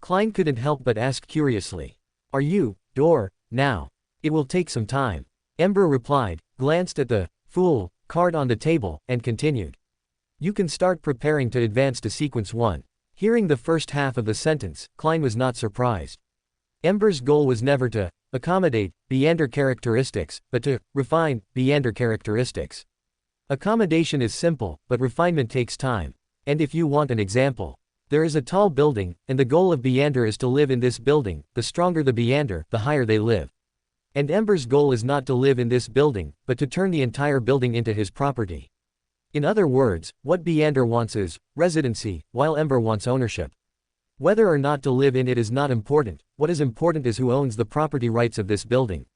[SPEAKER 1] Klein couldn't help but ask curiously, "Are you, door, now?" "It will take some time," Ember replied, glanced at the Fool card on the table, and continued, "You can start preparing to advance to Sequence 1. Hearing the first half of the sentence, Klein was not surprised. Ember's goal was never to accommodate Beander characteristics, but to refine Beander characteristics. Accommodation is simple, but refinement takes time. And if you want an example, there is a tall building, and the goal of Beander is to live in this building. The stronger the Beander, the higher they live. And Ember's goal is not to live in this building, but to turn the entire building into his property. In other words, what Beander wants is residency, while Ember wants ownership. Whether or not to live in it is not important, what is important is who owns the property rights of this building.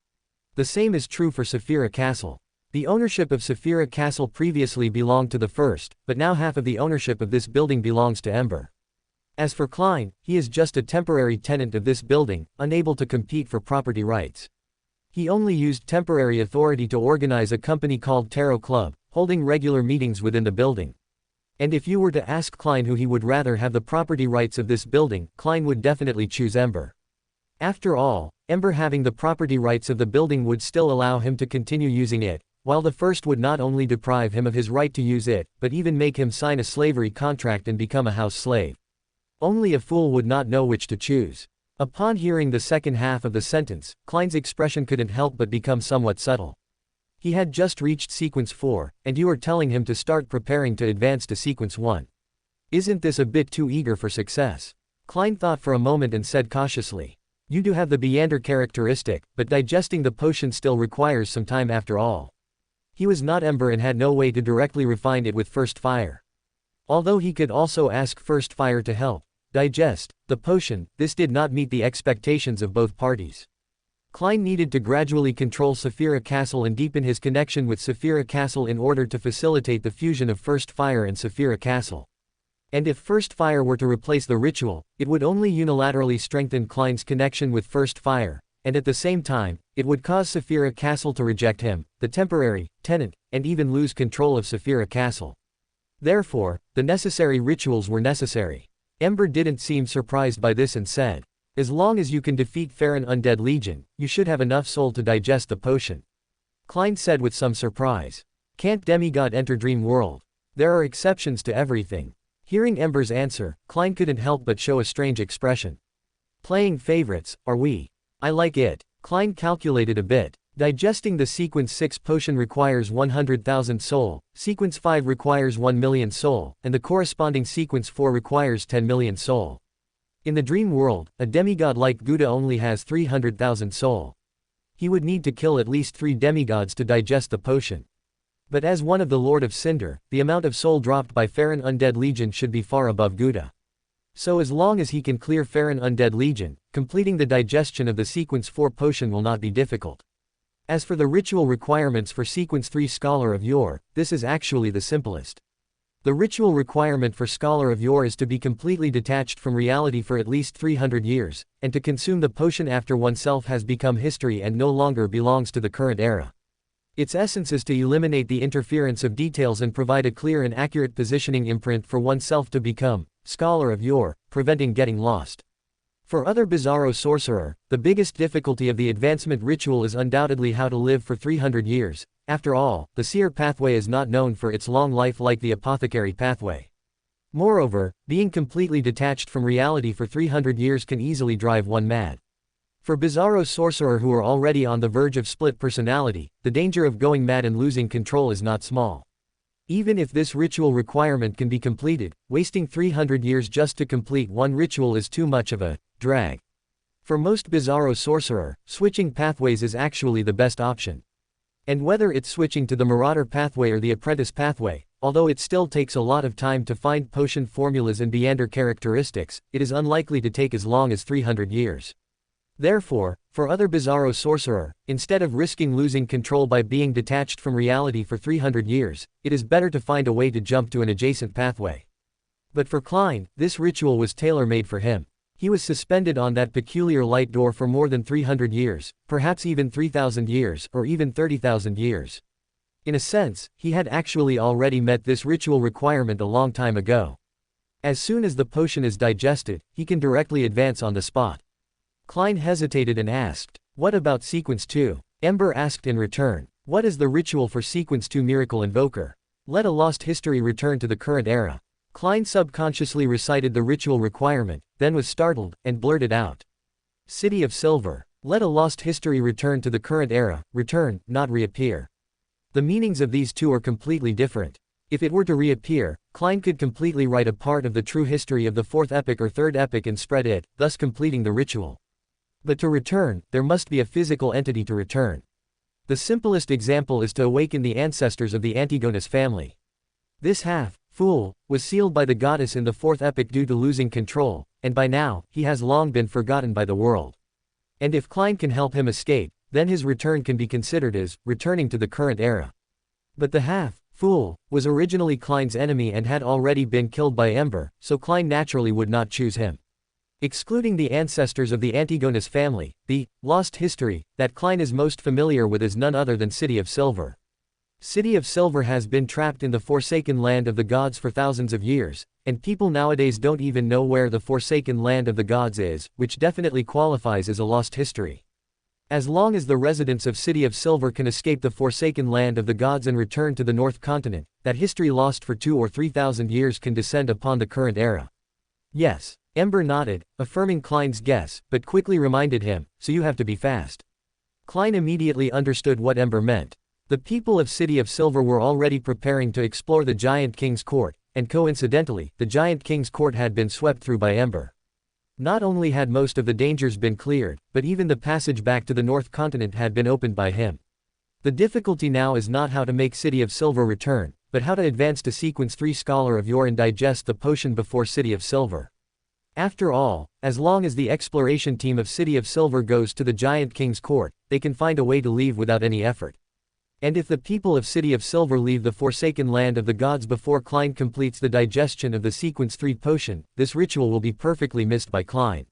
[SPEAKER 1] The same is true for Saphira Castle. The ownership of Saphira Castle previously belonged to the first, but now half of the ownership of this building belongs to Ember. As for Klein, he is just a temporary tenant of this building, unable to compete for property rights. He only used temporary authority to organize a company called Tarot Club, holding regular meetings within the building. And if you were to ask Klein who he would rather have the property rights of this building, Klein would definitely choose Ember. After all, Ember having the property rights of the building would still allow him to continue using it, while the first would not only deprive him of his right to use it, but even make him sign a slavery contract and become a house slave. Only a fool would not know which to choose. Upon hearing the second half of the sentence, Klein's expression couldn't help but become somewhat subtle. He had just reached Sequence 4, and you are telling him to start preparing to advance to Sequence 1. Isn't this a bit too eager for success? Klein thought for a moment and said cautiously, "You do have the Beander characteristic, but digesting the potion still requires some time after all." He was not Ember and had no way to directly refine it with First Fire. Although he could also ask First Fire to help digest the potion, this did not meet the expectations of both parties. Klein needed to gradually control Saphira Castle and deepen his connection with Saphira Castle in order to facilitate the fusion of First Fire and Saphira Castle. And if First Fire were to replace the ritual, it would only unilaterally strengthen Klein's connection with First Fire, and at the same time, it would cause Saphira Castle to reject him, the temporary tenant, and even lose control of Saphira Castle. Therefore, the necessary rituals were necessary. Ember didn't seem surprised by this and said, "As long as you can defeat Farron Undead Legion, you should have enough soul to digest the potion." Klein said with some surprise, "Can't demigod enter dream world? There are exceptions to everything." Hearing Ember's answer, Klein couldn't help but show a strange expression. "Playing favorites, are we? I like it." Klein calculated a bit. Digesting the Sequence 6 potion requires 100,000 soul, Sequence 5 requires 1 million soul, and the corresponding Sequence 4 requires 10 million soul. In the dream world, a demigod like Gouda only has 300,000 soul. He would need to kill at least 3 demigods to digest the potion. But as one of the Lord of Cinder, the amount of soul dropped by Farron Undead Legion should be far above Gouda. So as long as he can clear Farron Undead Legion, completing the digestion of the Sequence 4 potion will not be difficult. As for the ritual requirements for Sequence 3 Scholar of Yore, this is actually the simplest. The ritual requirement for Scholar of Yore is to be completely detached from reality for at least 300 years, and to consume the potion after oneself has become history and no longer belongs to the current era. Its essence is to eliminate the interference of details and provide a clear and accurate positioning imprint for oneself to become Scholar of Yore, preventing getting lost. For other Bizarro Sorcerer, the biggest difficulty of the advancement ritual is undoubtedly how to live for 300 years. After all, the Seer pathway is not known for its long life like the Apothecary pathway. Moreover, being completely detached from reality for 300 years can easily drive one mad. For Bizarro Sorcerer who are already on the verge of split personality, the danger of going mad and losing control is not small. Even if this ritual requirement can be completed, wasting 300 years just to complete one ritual is too much of a drag. For most Bizarro Sorcerer, switching pathways is actually the best option. And whether it's switching to the Marauder pathway or the Apprentice pathway, although it still takes a lot of time to find potion formulas and Beander characteristics, it is unlikely to take as long as 300 years. Therefore, for other Bizarro Sorcerer, instead of risking losing control by being detached from reality for 300 years, it is better to find a way to jump to an adjacent pathway. But for Klein, this ritual was tailor-made for him. He was suspended on that peculiar light door for more than 300 years, perhaps even 3,000 years, or even 30,000 years. In a sense, he had actually already met this ritual requirement a long time ago. As soon as the potion is digested, he can directly advance on the spot. Klein hesitated and asked, "What about Sequence 2? Ember asked in return, "What is the ritual for Sequence 2 Miracle Invoker? Let a lost history return to the current era." Klein subconsciously recited the ritual requirement, then was startled, and blurted out, "City of Silver. Let a lost history return to the current era, return, not reappear." The meanings of these two are completely different. If it were to reappear, Klein could completely write a part of the true history of the 4th epic or 3rd epic and spread it, thus completing the ritual. But to return, there must be a physical entity to return. The simplest example is to awaken the ancestors of the Antigonus family. This half-fool was sealed by the goddess in the 4th epic due to losing control, and by now, he has long been forgotten by the world. And if Klein can help him escape, then his return can be considered as returning to the current era. But the half-fool was originally Klein's enemy and had already been killed by Ember, so Klein naturally would not choose him. Excluding the ancestors of the Antigonus family, the lost history that Klein is most familiar with is none other than City of Silver. City of Silver has been trapped in the Forsaken Land of the Gods for thousands of years, and people nowadays don't even know where the Forsaken Land of the Gods is, which definitely qualifies as a lost history. As long as the residents of City of Silver can escape the Forsaken Land of the Gods and return to the North Continent, that history lost for 2,000 or 3,000 years can descend upon the current era. Yes. Ember nodded, affirming Klein's guess, but quickly reminded him, "So you have to be fast." Klein immediately understood what Ember meant. The people of City of Silver were already preparing to explore the Giant King's court, and coincidentally, the Giant King's court had been swept through by Ember. Not only had most of the dangers been cleared, but even the passage back to the North Continent had been opened by him. The difficulty now is not how to make City of Silver return, but how to advance to Sequence 3 Scholar of Yore and digest the potion before City of Silver. After all, as long as the exploration team of City of Silver goes to the Giant King's court, they can find a way to leave without any effort. And if the people of City of Silver leave the Forsaken Land of the Gods before Klein completes the digestion of the Sequence 3 potion, this ritual will be perfectly missed by Klein.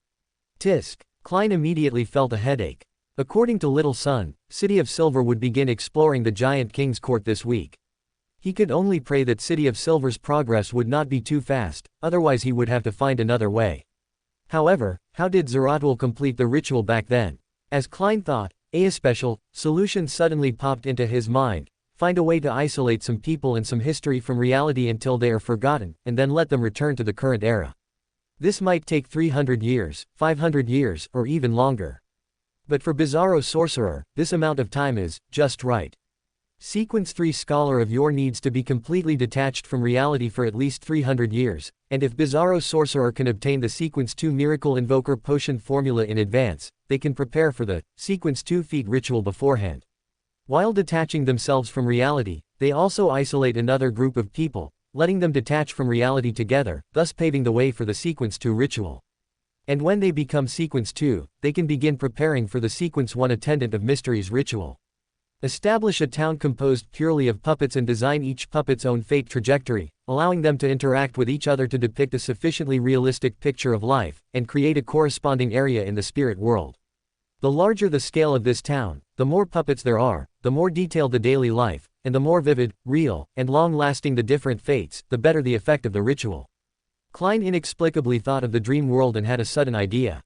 [SPEAKER 1] Tisk. Klein immediately felt a headache. According to Little Sun, City of Silver would begin exploring the Giant King's court this week. He could only pray that City of Silver's progress would not be too fast, otherwise he would have to find another way. However, how did Zeratul complete the ritual back then? As Klein thought, a special solution suddenly popped into his mind: find a way to isolate some people and some history from reality until they are forgotten, and then let them return to the current era. This might take 300 years, 500 years, or even longer. But for Bizarro Sorcerer, this amount of time is just right. Sequence 3 Scholar of Yore needs to be completely detached from reality for at least 300 years, and if Bizarro Sorcerer can obtain the Sequence 2 Miracle Invoker Potion formula in advance, they can prepare for the Sequence 2 Feat ritual beforehand. While detaching themselves from reality, they also isolate another group of people, letting them detach from reality together, thus paving the way for the Sequence 2 ritual. And when they become Sequence 2, they can begin preparing for the Sequence 1 Attendant of Mysteries ritual. Establish a town composed purely of puppets and design each puppet's own fate trajectory, allowing them to interact with each other to depict a sufficiently realistic picture of life, and create a corresponding area in the spirit world. The larger the scale of this town, the more puppets there are, the more detailed the daily life, and the more vivid, real, and long-lasting the different fates, the better the effect of the ritual. Klein inexplicably thought of the dream world and had a sudden idea.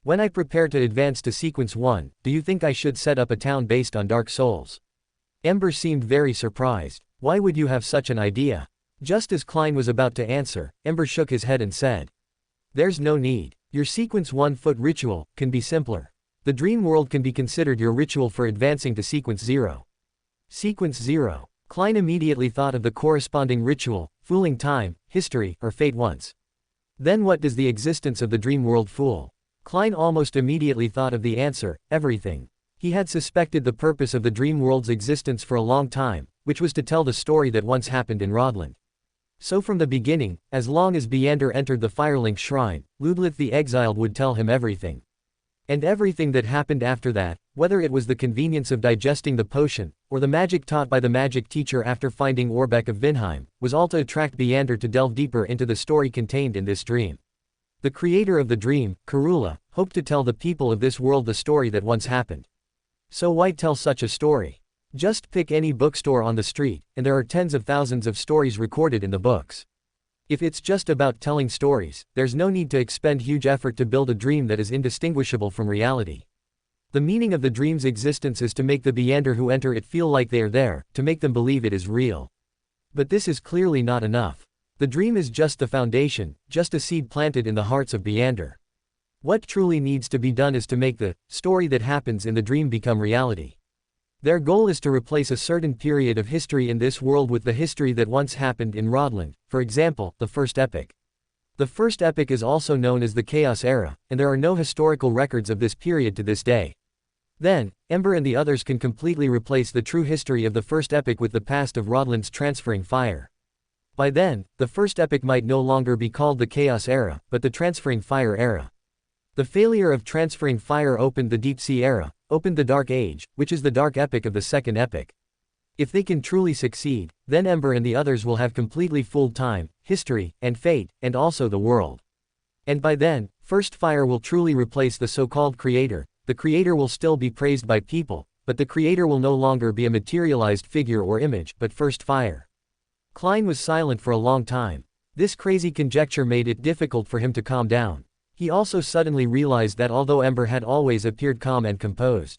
[SPEAKER 1] When I prepare to advance to Sequence 1, do you think I should set up a town based on Dark Souls? Ember seemed very surprised. Why would you have such an idea? Just as Klein was about to answer, Ember shook his head and said, "There's no need. Your Sequence 1 foot ritual can be simpler. The dream world can be considered your ritual for advancing to Sequence 0. Sequence 0. Klein immediately thought of the corresponding ritual, fooling time, history, or fate once. Then what does the existence of the dream world fool? Klein almost immediately thought of the answer, everything. He had suspected the purpose of the dream world's existence for a long time, which was to tell the story that once happened in Rodland. So from the beginning, as long as Beander entered the Firelink Shrine, Ludlith the Exiled would tell him everything. And everything that happened after that, whether it was the convenience of digesting the potion, or the magic taught by the magic teacher after finding Orbeck of Vinheim, was all to attract Beander to delve deeper into the story contained in this dream. The creator of the dream, Karula, hoped to tell the people of this world the story that once happened. So why tell such a story? Just pick any bookstore on the street, and there are tens of thousands of stories recorded in the books. If it's just about telling stories, there's no need to expend huge effort to build a dream that is indistinguishable from reality. The meaning of the dream's existence is to make the Beander who enter it feel like they are there, to make them believe it is real. But this is clearly not enough. The dream is just the foundation, just a seed planted in the hearts of Beander. What truly needs to be done is to make the story that happens in the dream become reality. Their goal is to replace a certain period of history in this world with the history that once happened in Rodland, for example, the First Epic. The First Epic is also known as the Chaos Era, and there are no historical records of this period to this day. Then, Ember and the others can completely replace the true history of the First Epic with the past of Rodland's transferring fire. By then, the First Epic might no longer be called the Chaos Era, but the Transferring Fire Era. The failure of Transferring Fire opened the Deep Sea Era, opened the Dark Age, which is the Dark Epic of the Second Epic. If they can truly succeed, then Ember and the others will have completely fooled time, history, and fate, and also the world. And by then, First Fire will truly replace the so-called creator. The creator will still be praised by people, but the creator will no longer be a materialized figure or image, but First Fire. Klein was silent for a long time. This crazy conjecture made it difficult for him to calm down. He also suddenly realized that although Ember had always appeared calm and composed,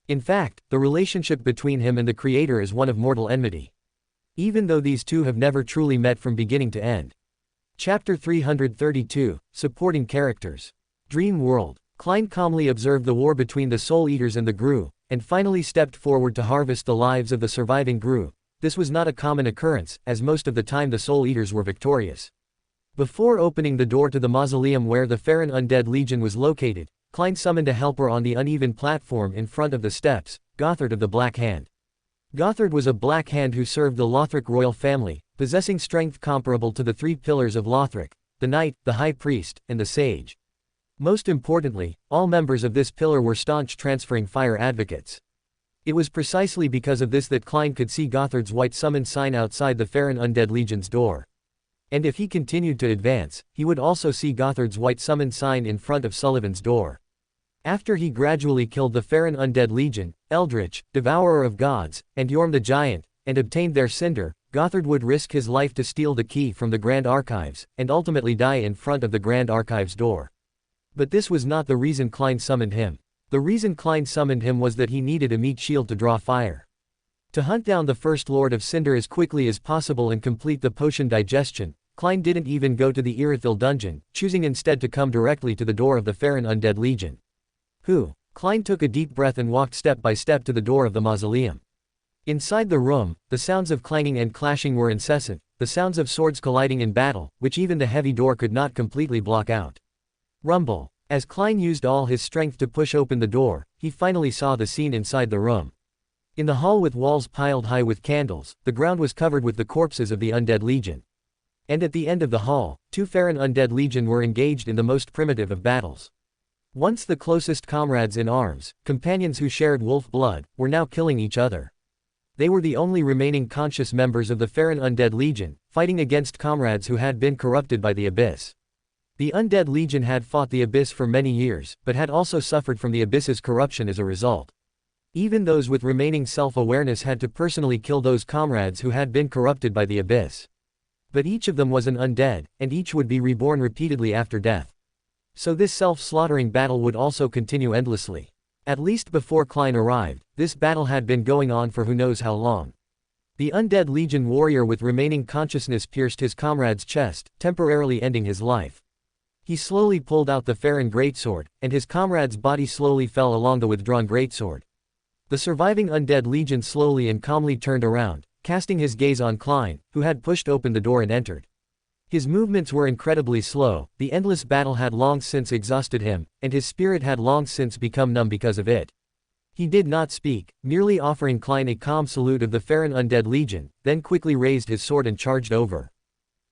[SPEAKER 1] in fact, the relationship between him and the creator is one of mortal enmity. Even though these two have never truly met from beginning to end. Chapter 332, Supporting Characters. Dream World. Klein calmly observed the war between the Soul Eaters and the Gru, and finally stepped forward to harvest the lives of the surviving Gru. This was not a common occurrence, as most of the time the Soul Eaters were victorious. Before opening the door to the mausoleum where the Farron Undead Legion was located, Klein summoned a helper on the uneven platform in front of the steps, Gothard of the Black Hand. Gothard was a Black Hand who served the Lothric royal family, possessing strength comparable to the three pillars of Lothric: the Knight, the High Priest, and the Sage. Most importantly, all members of this pillar were staunch Transferring Fire advocates. It was precisely because of this that Klein could see Gothard's white summon sign outside the Farron Undead Legion's door. And if he continued to advance, he would also see Gothard's white summon sign in front of Sullivan's door. After he gradually killed the Farron Undead Legion, Eldritch, Devourer of Gods, and Yorm the Giant, and obtained their cinder, Gothard would risk his life to steal the key from the Grand Archives, and ultimately die in front of the Grand Archives door. But this was not the reason Klein summoned him. The reason Klein summoned him was that he needed a meat shield to draw fire. To hunt down the First Lord of Cinder as quickly as possible and complete the potion digestion, Klein didn't even go to the Irithil dungeon, choosing instead to come directly to the door of the Farron Undead Legion. Who? Klein took a deep breath and walked step by step to the door of the mausoleum. Inside the room, the sounds of clanging and clashing were incessant, the sounds of swords colliding in battle, which even the heavy door could not completely block out. Rumble. As Klein used all his strength to push open the door, he finally saw the scene inside the room. In the hall with walls piled high with candles, the ground was covered with the corpses of the Undead Legion. And at the end of the hall, 2 Farron Undead Legion were engaged in the most primitive of battles. Once the closest comrades in arms, companions who shared wolf blood, were now killing each other. They were the only remaining conscious members of the Farron Undead Legion, fighting against comrades who had been corrupted by the Abyss. The Undead Legion had fought the Abyss for many years, but had also suffered from the Abyss's corruption as a result. Even those with remaining self-awareness had to personally kill those comrades who had been corrupted by the Abyss. But each of them was an undead, and each would be reborn repeatedly after death. So this self-slaughtering battle would also continue endlessly. At least before Klein arrived, this battle had been going on for who knows how long. The Undead Legion warrior with remaining consciousness pierced his comrade's chest, temporarily ending his life. He slowly pulled out the Farron greatsword, and his comrade's body slowly fell along the withdrawn greatsword. The surviving Undead Legion slowly and calmly turned around, casting his gaze on Klein, who had pushed open the door and entered. His movements were incredibly slow, the endless battle had long since exhausted him, and his spirit had long since become numb because of it. He did not speak, merely offering Klein a calm salute of the Farron Undead Legion, then quickly raised his sword and charged over.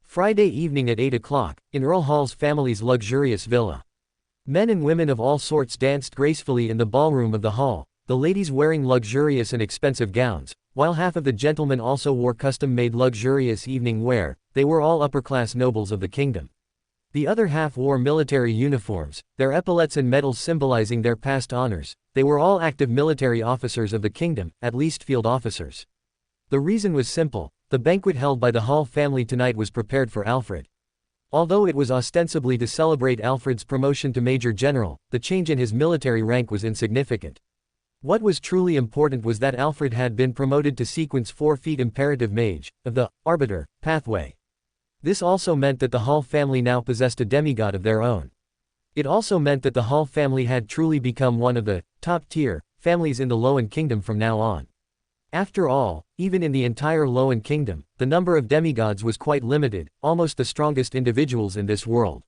[SPEAKER 1] Friday evening at 8 o'clock, in Earl Hall's family's luxurious villa. Men and women of all sorts danced gracefully in the ballroom of the hall, the ladies wearing luxurious and expensive gowns, while half of the gentlemen also wore custom-made luxurious evening wear. They were all upper-class nobles of the kingdom. The other half wore military uniforms, their epaulets and medals symbolizing their past honors. They were all active military officers of the kingdom, at least field officers. The reason was simple: the banquet held by the Hall family tonight was prepared for Alfred. Although it was ostensibly to celebrate Alfred's promotion to Major General, the change in his military rank was insignificant. What was truly important was that Alfred had been promoted to Sequence 4 Feet Imperative Mage, of the Arbiter pathway. This also meant that the Hall family now possessed a demigod of their own. It also meant that the Hall family had truly become one of the top-tier families in the Loan Kingdom from now on. After all, even in the entire Loan Kingdom, the number of demigods was quite limited, almost the strongest individuals in this world.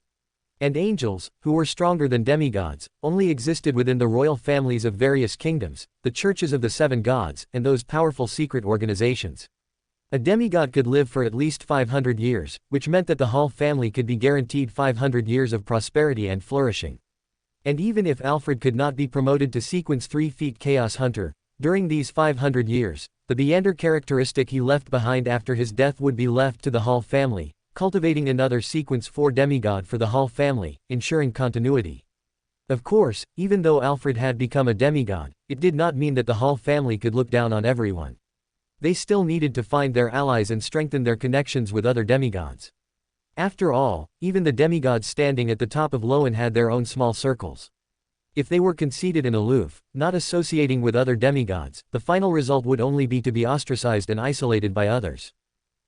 [SPEAKER 1] And angels, who were stronger than demigods, only existed within the royal families of various kingdoms, the churches of the 7 gods, and those powerful secret organizations. A demigod could live for at least 500 years, which meant that the Hall family could be guaranteed 500 years of prosperity and flourishing. And even if Alfred could not be promoted to Sequence 3 Feet Chaos Hunter, during these 500 years, the Beander characteristic he left behind after his death would be left to the Hall family, cultivating another Sequence 4 demigod for the Hall family, ensuring continuity. Of course, even though Alfred had become a demigod, it did not mean that the Hall family could look down on everyone. They still needed to find their allies and strengthen their connections with other demigods. After all, even the demigods standing at the top of Loan had their own small circles. If they were conceited and aloof, not associating with other demigods, the final result would only be to be ostracized and isolated by others.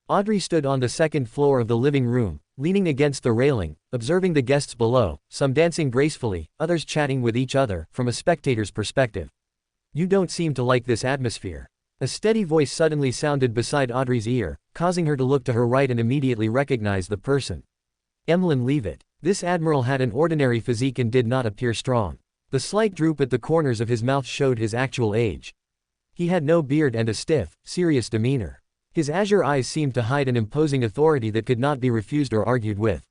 [SPEAKER 1] Audrey stood on the second floor of the living room, leaning against the railing, observing the guests below, some dancing gracefully, others chatting with each other, from a spectator's perspective. "You don't seem to like this atmosphere." A steady voice suddenly sounded beside Audrey's ear, causing her to look to her right and immediately recognize the person. Emlyn Leavitt. This admiral had an ordinary physique and did not appear strong. The slight droop at the corners of his mouth showed his actual age. He had no beard and a stiff, serious demeanor. His azure eyes seemed to hide an imposing authority that could not be refused or argued with.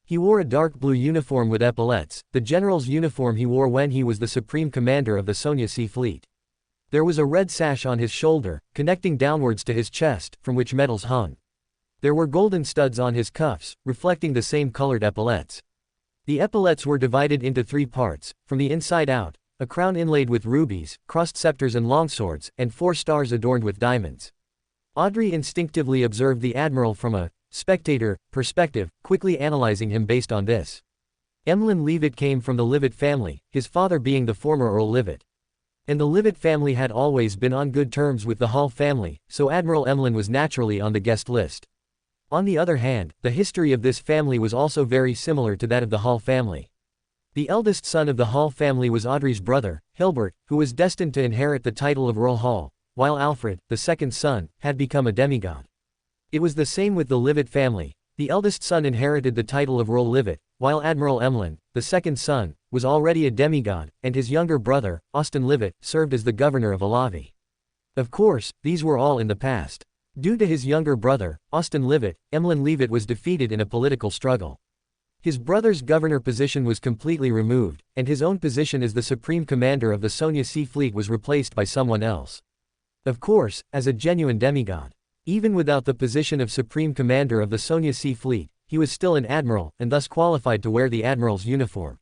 [SPEAKER 1] He wore a dark blue uniform with epaulettes, the general's uniform he wore when he was the supreme commander of the Sonia Sea Fleet. There was a red sash on his shoulder, connecting downwards to his chest, from which medals hung. There were golden studs on his cuffs, reflecting the same colored epaulettes. The epaulettes were divided into 3 parts, from the inside out: a crown inlaid with rubies, crossed scepters and longswords, and 4 stars adorned with diamonds. Audrey instinctively observed the admiral from a spectator perspective, quickly analyzing him based on this. Emlyn Leavitt came from the Leavitt family, his father being the former Earl Leavitt. And the Leavitt family had always been on good terms with the Hall family, so Admiral Emlyn was naturally on the guest list. On the other hand, the history of this family was also very similar to that of the Hall family. The eldest son of the Hall family was Audrey's brother, Hilbert, who was destined to inherit the title of Earl Hall, while Alfred, the second son, had become a demigod. It was the same with the Livett family. The eldest son inherited the title of Earl Livett, while Admiral Emlyn, the second son, was already a demigod, and his younger brother, Austin Livett, served as the governor of Alavi. Of course, these were all in the past. Due to his younger brother, Austin Livett, Emlyn Leavitt was defeated in a political struggle. His brother's governor position was completely removed, and his own position as the supreme commander of the Sonia Sea Fleet was replaced by someone else. Of course, as a genuine demigod. Even without the position of supreme commander of the Sonia Sea Fleet, he was still an admiral and thus qualified to wear the admiral's uniform.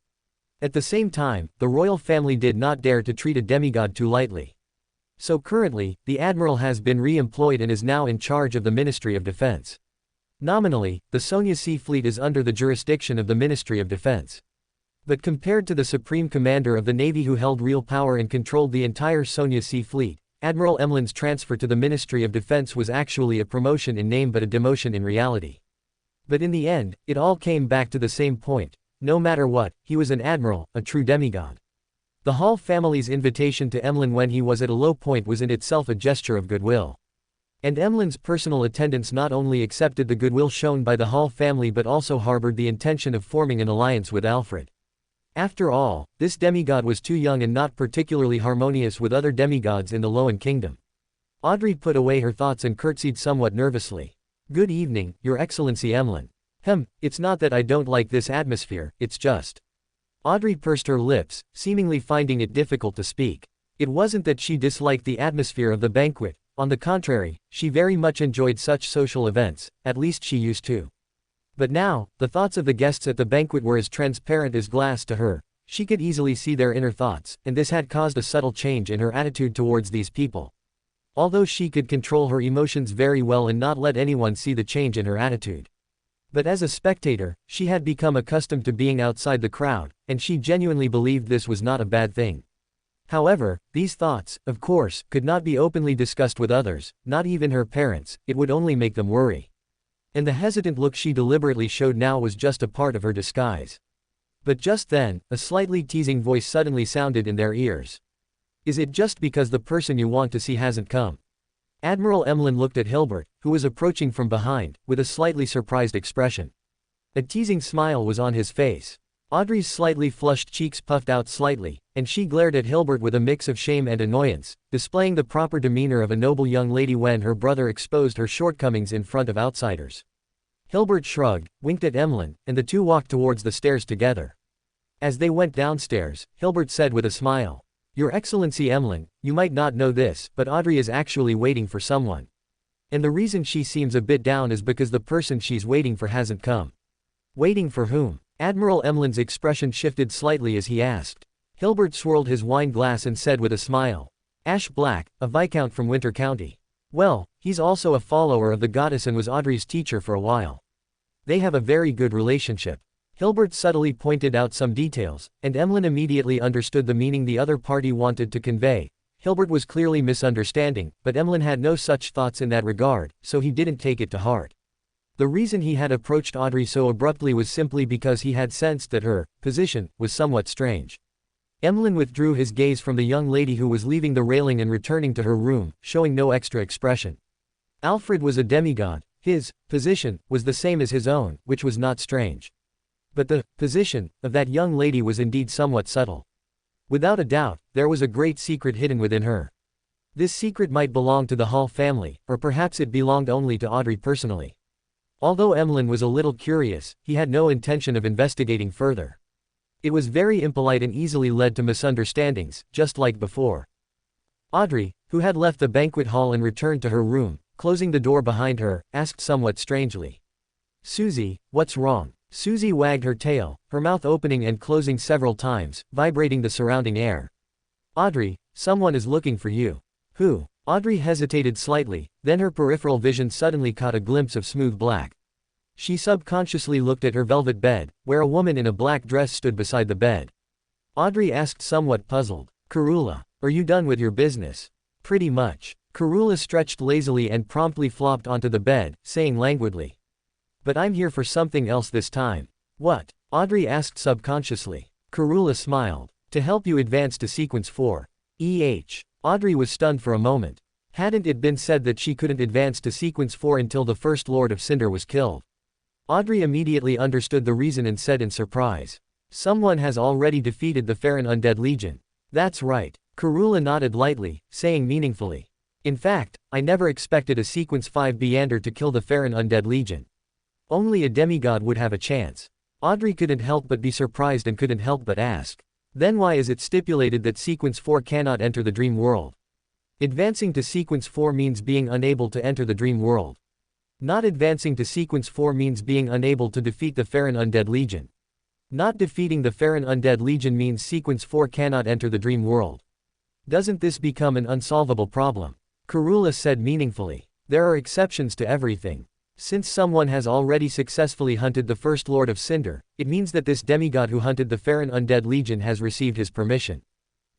[SPEAKER 1] At the same time, the royal family did not dare to treat a demigod too lightly. So currently, the admiral has been re-employed and is now in charge of the Ministry of Defense. Nominally, the Sonia Sea Fleet is under the jurisdiction of the Ministry of Defense. But compared to the Supreme Commander of the Navy who held real power and controlled the entire Sonia Sea Fleet, Admiral Emlyn's transfer to the Ministry of Defense was actually a promotion in name but a demotion in reality. But in the end, it all came back to the same point. No matter what, he was an admiral, a true demigod. The Hall family's invitation to Emlyn when he was at a low point was in itself a gesture of goodwill. And Emlyn's personal attendants not only accepted the goodwill shown by the Hall family but also harbored the intention of forming an alliance with Alfred. After all, this demigod was too young and not particularly harmonious with other demigods in the Loan Kingdom. Audrey put away her thoughts and curtsied somewhat nervously. "Good evening, Your Excellency Emlyn." It's not that I don't like this atmosphere, it's just. Audrey pursed her lips, seemingly finding it difficult to speak. It wasn't that she disliked the atmosphere of the banquet, on the contrary, she very much enjoyed such social events, at least she used to. But now, the thoughts of the guests at the banquet were as transparent as glass to her. She could easily see their inner thoughts, and this had caused a subtle change in her attitude towards these people. Although she could control her emotions very well and not let anyone see the change in her attitude. But as a spectator, she had become accustomed to being outside the crowd, and she genuinely believed this was not a bad thing. However, these thoughts, of course, could not be openly discussed with others, not even her parents. It would only make them worry. And the hesitant look she deliberately showed now was just a part of her disguise. But just then, a slightly teasing voice suddenly sounded in their ears. "Is it just because the person you want to see hasn't come?" Admiral Emlyn looked at Hilbert, who was approaching from behind, with a slightly surprised expression. A teasing smile was on his face. Audrey's slightly flushed cheeks puffed out slightly, and she glared at Hilbert with a mix of shame and annoyance, displaying the proper demeanor of a noble young lady when her brother exposed her shortcomings in front of outsiders. Hilbert shrugged, winked at Emlyn, and the two walked towards the stairs together. As they went downstairs, Hilbert said with a smile, "Your Excellency Emlyn, you might not know this, but Audrey is actually waiting for someone. And the reason she seems a bit down is because the person she's waiting for hasn't come." "Waiting for whom?" Admiral Emlyn's expression shifted slightly as he asked. Hilbert swirled his wine glass and said with a smile, "Ash Black, a viscount from Winter County. Well, he's also a follower of the goddess and was Audrey's teacher for a while. They have a very good relationship." Hilbert subtly pointed out some details, and Emlyn immediately understood the meaning the other party wanted to convey. Hilbert was clearly misunderstanding, but Emlyn had no such thoughts in that regard, so he didn't take it to heart. The reason he had approached Audrey so abruptly was simply because he had sensed that her position was somewhat strange. Emlyn withdrew his gaze from the young lady who was leaving the railing and returning to her room, showing no extra expression. Alfred was a demigod. His position was the same as his own, which was not strange. But the position of that young lady was indeed somewhat subtle. Without a doubt, there was a great secret hidden within her. This secret might belong to the Hall family, or perhaps it belonged only to Audrey personally. Although Emlyn was a little curious, he had no intention of investigating further. It was very impolite and easily led to misunderstandings, just like before. Audrey, who had left the banquet hall and returned to her room, closing the door behind her, asked somewhat strangely, "Susie, what's wrong?" Susie wagged her tail, her mouth opening and closing several times, vibrating the surrounding air. "Audrey, someone is looking for you." "Who?" Audrey hesitated slightly, then her peripheral vision suddenly caught a glimpse of smooth black. She subconsciously looked at her velvet bed, where a woman in a black dress stood beside the bed. Audrey asked somewhat puzzled, "Karula, are you done with your business?" "Pretty much." Karula stretched lazily and promptly flopped onto the bed, saying languidly, "But I'm here for something else this time." "What?" Audrey asked subconsciously. Karula smiled. To help you advance to sequence 4. Audrey was stunned for a moment. Hadn't it been said that she couldn't advance to sequence 4 until the first Lord of Cinder was killed? Audrey immediately understood the reason and said in surprise. Someone has already defeated the Farron Undead Legion. That's right. Karula nodded lightly, saying meaningfully. In fact, I never expected a sequence 5 Beander to kill the Farron Undead Legion. Only a demigod would have a chance. Audrey couldn't help but be surprised and couldn't help but ask. Then why is it stipulated that sequence 4 cannot enter the dream world? Advancing to sequence 4 means being unable to enter the dream world. Not advancing to sequence 4 means being unable to defeat the Farron Undead Legion. Not defeating the Farron Undead Legion means sequence 4 cannot enter the dream world. Doesn't this become an unsolvable problem? Karula said meaningfully. There are exceptions to everything. Since someone has already successfully hunted the First Lord of Cinder, it means that this demigod who hunted the Farron Undead Legion has received his permission.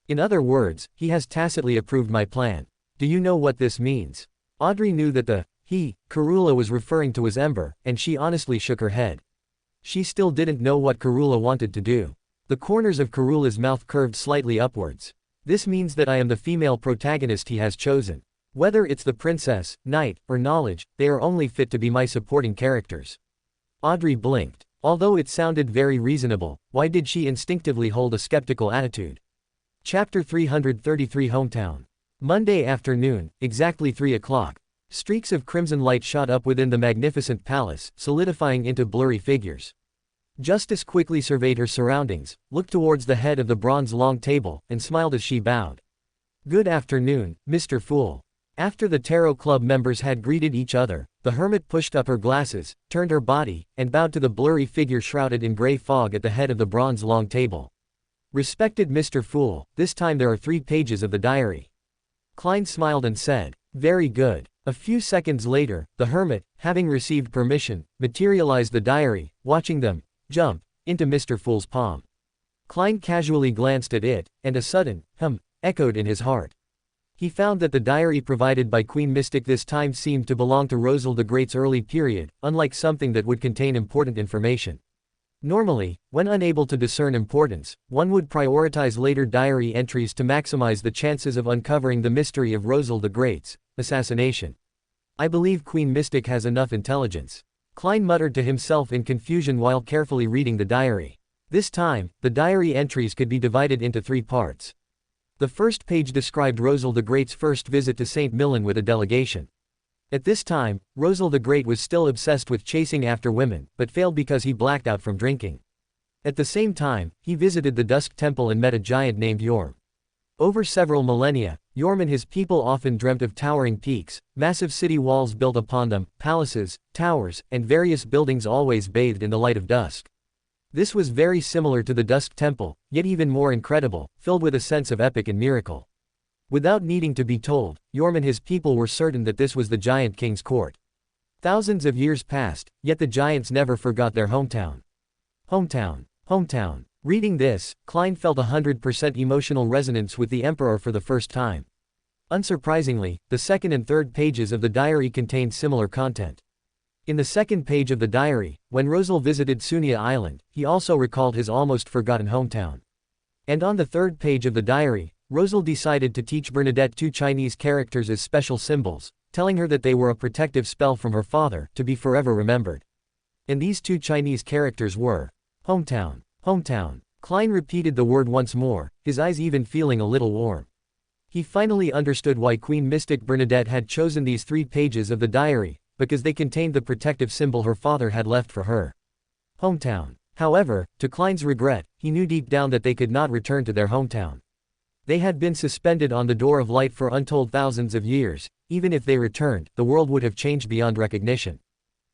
[SPEAKER 1] In other words, he has tacitly approved my plan. Do you know what this means? Audrey knew that the he Karula was referring to was Ember, and she honestly shook her head. She still didn't know what Karula wanted to do. The corners of Karula's mouth curved slightly upwards. This means that I am the female protagonist he has chosen. Whether it's the princess, knight, or knowledge, they are only fit to be my supporting characters. Audrey blinked. Although it sounded very reasonable, why did she instinctively hold a skeptical attitude? Chapter 333 Hometown. Monday afternoon, exactly 3 o'clock. Streaks of crimson light shot up within the magnificent palace, solidifying into blurry figures. Justice quickly surveyed her surroundings, looked towards the head of the bronze long table, and smiled as she bowed. Good afternoon, Mr. Fool. After the Tarot Club members had greeted each other, the hermit pushed up her glasses, turned her body, and bowed to the blurry figure shrouded in gray fog at the head of the bronze long table. Respected Mr. Fool, this time there are 3 pages of the diary. Klein smiled and said, very good. A few seconds later, the hermit, having received permission, materialized the diary, watching them jump into Mr. Fool's palm. Klein casually glanced at it, and a sudden echoed in his heart. He found that the diary provided by Queen Mystic this time seemed to belong to Rosal the Great's early period, unlike something that would contain important information. Normally, when unable to discern importance, one would prioritize later diary entries to maximize the chances of uncovering the mystery of Rosal the Great's assassination. I believe Queen Mystic has enough intelligence. Klein muttered to himself in confusion while carefully reading the diary. This time, the diary entries could be divided into 3 parts. The first page described Rosal the Great's first visit to St. Milan with a delegation. At this time, Rosal the Great was still obsessed with chasing after women, but failed because he blacked out from drinking. At the same time, he visited the Dusk Temple and met a giant named Yorm. Over several millennia, Yorm and his people often dreamt of towering peaks, massive city walls built upon them, palaces, towers, and various buildings always bathed in the light of dusk. This was very similar to the Dusk Temple, yet even more incredible, filled with a sense of epic and miracle. Without needing to be told, Yorm and his people were certain that this was the Giant King's court. Thousands of years passed, yet the giants never forgot their hometown. Hometown. Reading this, Klein felt 100% emotional resonance with the Emperor for the first time. Unsurprisingly, the second and third pages of the diary contained similar content. In the second page of the diary, when Rosal visited Sunia Island, he also recalled his almost forgotten hometown. And on the third page of the diary, Rosal decided to teach Bernadette 2 Chinese characters as special symbols, telling her that they were a protective spell from her father, to be forever remembered. And these 2 Chinese characters were hometown. Klein repeated the word once more, his eyes even feeling a little warm. He finally understood why Queen Mystic Bernadette had chosen these 3 pages of the diary, because they contained the protective symbol her father had left for her. Hometown. However, to Klein's regret, he knew deep down that they could not return to their hometown. They had been suspended on the door of light for untold thousands of years. Even if they returned, the world would have changed beyond recognition.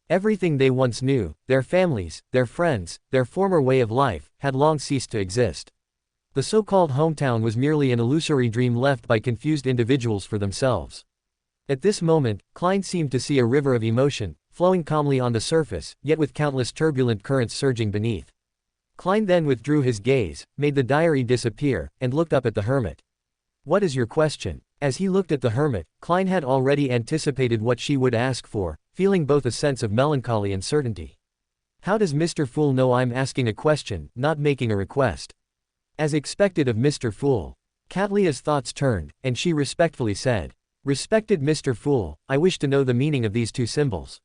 [SPEAKER 1] Everything they once knew, their families, their friends, their former way of life, had long ceased to exist. The so-called hometown was merely an illusory dream left by confused individuals for themselves. At this moment, Klein seemed to see a river of emotion, flowing calmly on the surface, yet with countless turbulent currents surging beneath. Klein then withdrew his gaze, made the diary disappear, and looked up at the hermit. What is your question? As he looked at the hermit, Klein had already anticipated what she would ask for, feeling both a sense of melancholy and certainty. How does Mr. Fool know I'm asking a question, not making a request? As expected of Mr. Fool. Catlia's thoughts turned, and she respectfully said, "Respected Mr. Fool, I wish to know the meaning of these two symbols."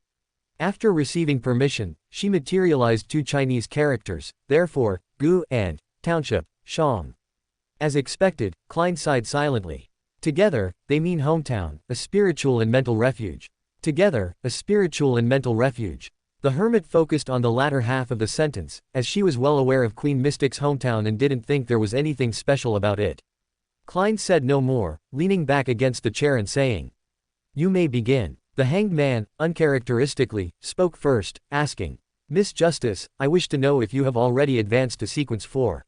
[SPEAKER 1] After receiving permission, she materialized two Chinese characters, therefore, Gu and township, Shang. As expected, Klein sighed silently. Together, they mean hometown, a spiritual and mental refuge. Together, a spiritual and mental refuge. The hermit focused on the latter half of the sentence, as she was well aware of Queen Mystic's hometown and didn't think there was anything special about it. Klein said no more, leaning back against the chair and saying, "You may begin." The hanged man, uncharacteristically, spoke first, asking, "Miss Justice, I wish to know if you have already advanced to sequence 4.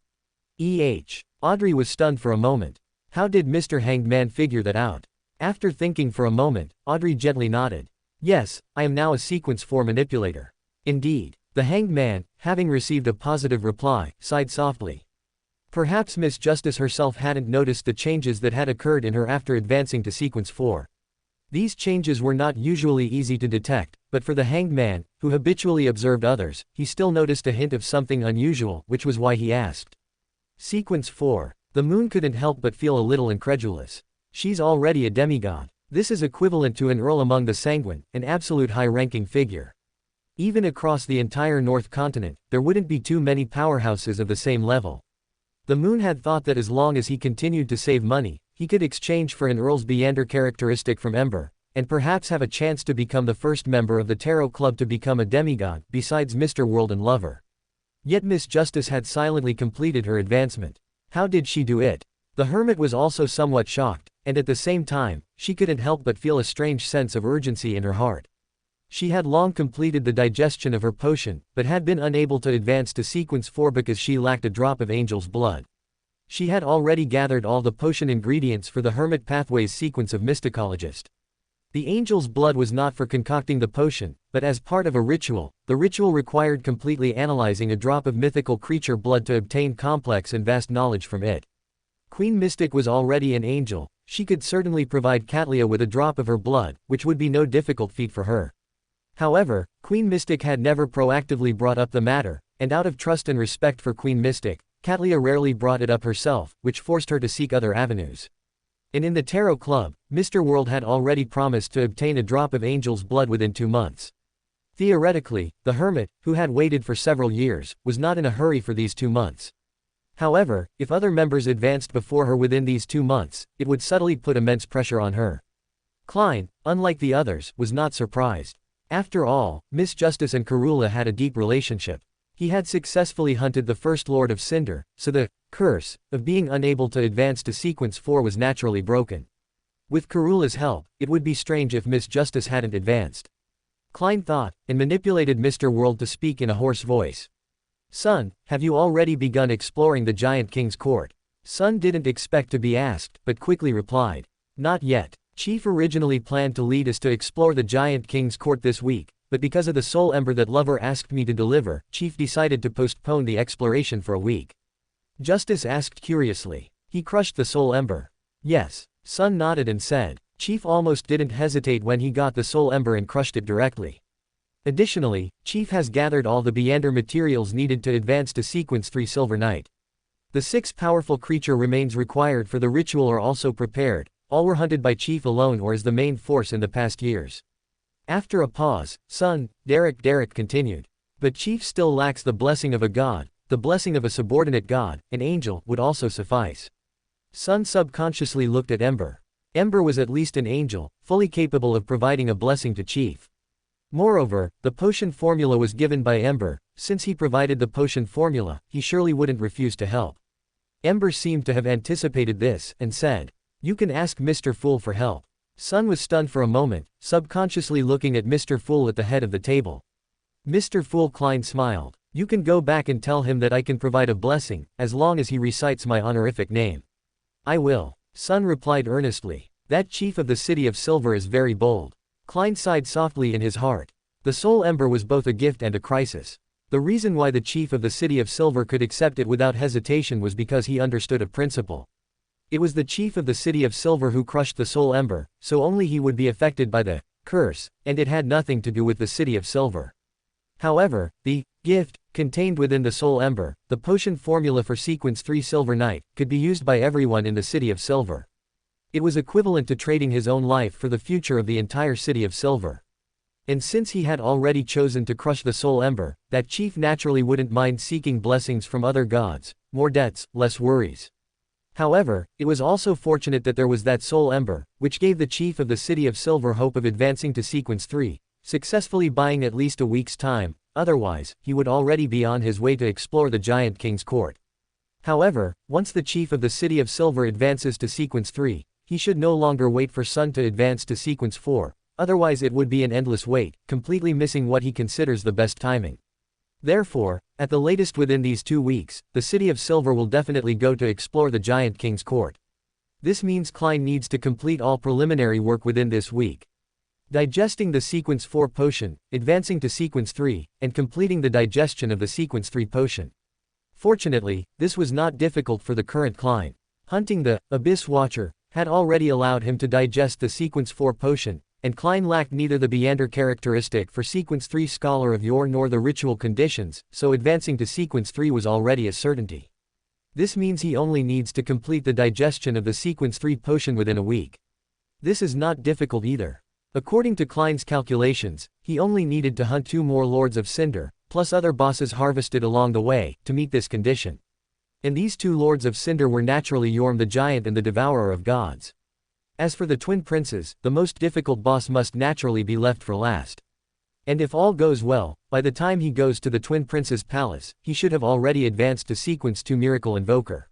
[SPEAKER 1] Audrey was stunned for a moment. How did Mr. Hanged Man figure that out? After thinking for a moment, Audrey gently nodded. "Yes, I am now a sequence 4 manipulator." Indeed. The hanged man, having received a positive reply, sighed softly. Perhaps Miss Justice herself hadn't noticed the changes that had occurred in her after advancing to sequence 4. These changes were not usually easy to detect, but for the hanged man, who habitually observed others, he still noticed a hint of something unusual, which was why he asked. Sequence 4. The moon couldn't help but feel a little incredulous. She's already a demigod. This is equivalent to an earl among the sanguine, an absolute high-ranking figure. Even across the entire North Continent, there wouldn't be too many powerhouses of the same level. The moon had thought that as long as he continued to save money, he could exchange for an Earl's Beander characteristic from Ember, and perhaps have a chance to become the first member of the Tarot Club to become a demigod, besides Mr. World and Lover. Yet Miss Justice had silently completed her advancement. How did she do it? The hermit was also somewhat shocked, and at the same time, she couldn't help but feel a strange sense of urgency in her heart. She had long completed the digestion of her potion, but had been unable to advance to sequence 4 because she lacked a drop of angel's blood. She had already gathered all the potion ingredients for the Hermit Pathways sequence of Mysticologist. The angel's blood was not for concocting the potion, but as part of a ritual. The ritual required completely analyzing a drop of mythical creature blood to obtain complex and vast knowledge from it. Queen Mystic was already an angel. She could certainly provide Catlia with a drop of her blood, which would be no difficult feat for her. However, Queen Mystic had never proactively brought up the matter, and out of trust and respect for Queen Mystic, Catlia rarely brought it up herself, which forced her to seek other avenues. And in the Tarot Club, Mr. World had already promised to obtain a drop of angel's blood within 2 months. Theoretically, the hermit, who had waited for several years, was not in a hurry for these 2 months. However, if other members advanced before her within these 2 months, it would subtly put immense pressure on her. Klein, unlike the others, was not surprised. After all, Miss Justice and Karula had a deep relationship. He had successfully hunted the First Lord of Cinder, so the curse of being unable to advance to sequence 4 was naturally broken. With Karula's help, it would be strange if Miss Justice hadn't advanced. Klein thought, and manipulated Mr. World to speak in a hoarse voice. "Son, have you already begun exploring the Giant King's court?" Son didn't expect to be asked, but quickly replied, "Not yet. Chief originally planned to lead us to explore the Giant King's court this week, but because of the soul ember that Lover asked me to deliver, Chief decided to postpone the exploration for a week." Justice asked curiously, "He crushed the soul ember?" "Yes." Son nodded and said, "Chief almost didn't hesitate when he got the soul ember and crushed it directly. Additionally, Chief has gathered all the Beander materials needed to advance to sequence 3 Silver Knight. The 6 powerful creature remains required for the ritual are also prepared. All were hunted by Chief alone or as the main force in the past years." After a pause, Son, Derek continued. "But Chief still lacks the blessing of a god. The blessing of a subordinate god, an angel, would also suffice." Son subconsciously looked at Ember. Ember was at least an angel, fully capable of providing a blessing to Chief. Moreover, the potion formula was given by Ember. Since he provided the potion formula, he surely wouldn't refuse to help. Ember seemed to have anticipated this, and said, "You can ask Mr. Fool for help." Son was stunned for a moment, subconsciously looking at Mr. Fool at the head of the table. Mr. Fool Klein smiled. "You can go back and tell him that I can provide a blessing, as long as he recites my honorific name." "I will." Son replied earnestly. "That chief of the City of Silver is very bold." Klein sighed softly in his heart. The soul ember was both a gift and a crisis. The reason why the chief of the City of Silver could accept it without hesitation was because he understood a principle. It was the chief of the City of Silver who crushed the soul ember, so only he would be affected by the curse, and it had nothing to do with the City of Silver. However, the gift contained within the Soul Ember, the potion formula for Sequence 3 Silver Knight, could be used by everyone in the City of Silver. It was equivalent to trading his own life for the future of the entire City of Silver. And since he had already chosen to crush the Soul Ember, that chief naturally wouldn't mind seeking blessings from other gods, more debts, less worries. However, it was also fortunate that there was that Soul Ember, which gave the chief of the City of Silver hope of advancing to Sequence 3, successfully buying at least a week's time, otherwise, he would already be on his way to explore the Giant King's court. However, once the chief of the City of Silver advances to Sequence 3, he should no longer wait for Sun to advance to Sequence 4, otherwise it would be an endless wait, completely missing what he considers the best timing. Therefore, at the latest within these 2 weeks, the City of Silver will definitely go to explore the Giant King's court. This means Klein needs to complete all preliminary work within this week. Digesting the Sequence 4 potion, advancing to Sequence 3, and completing the digestion of the Sequence 3 potion. Fortunately, this was not difficult for the current Klein. Hunting the Abyss Watcher had already allowed him to digest the Sequence 4 potion, and Klein lacked neither the Beander characteristic for Sequence 3 Scholar of Yore nor the ritual conditions, so advancing to Sequence 3 was already a certainty. This means he only needs to complete the digestion of the Sequence 3 potion within a week. This is not difficult either. According to Klein's calculations, he only needed to hunt 2 more Lords of Cinder, plus other bosses harvested along the way, to meet this condition. And these 2 Lords of Cinder were naturally Yorm the Giant and the Devourer of Gods. As for the Twin Princes, the most difficult boss must naturally be left for last. And if all goes well, by the time he goes to the Twin Prince's palace, he should have already advanced to Sequence 2 Miracle Invoker.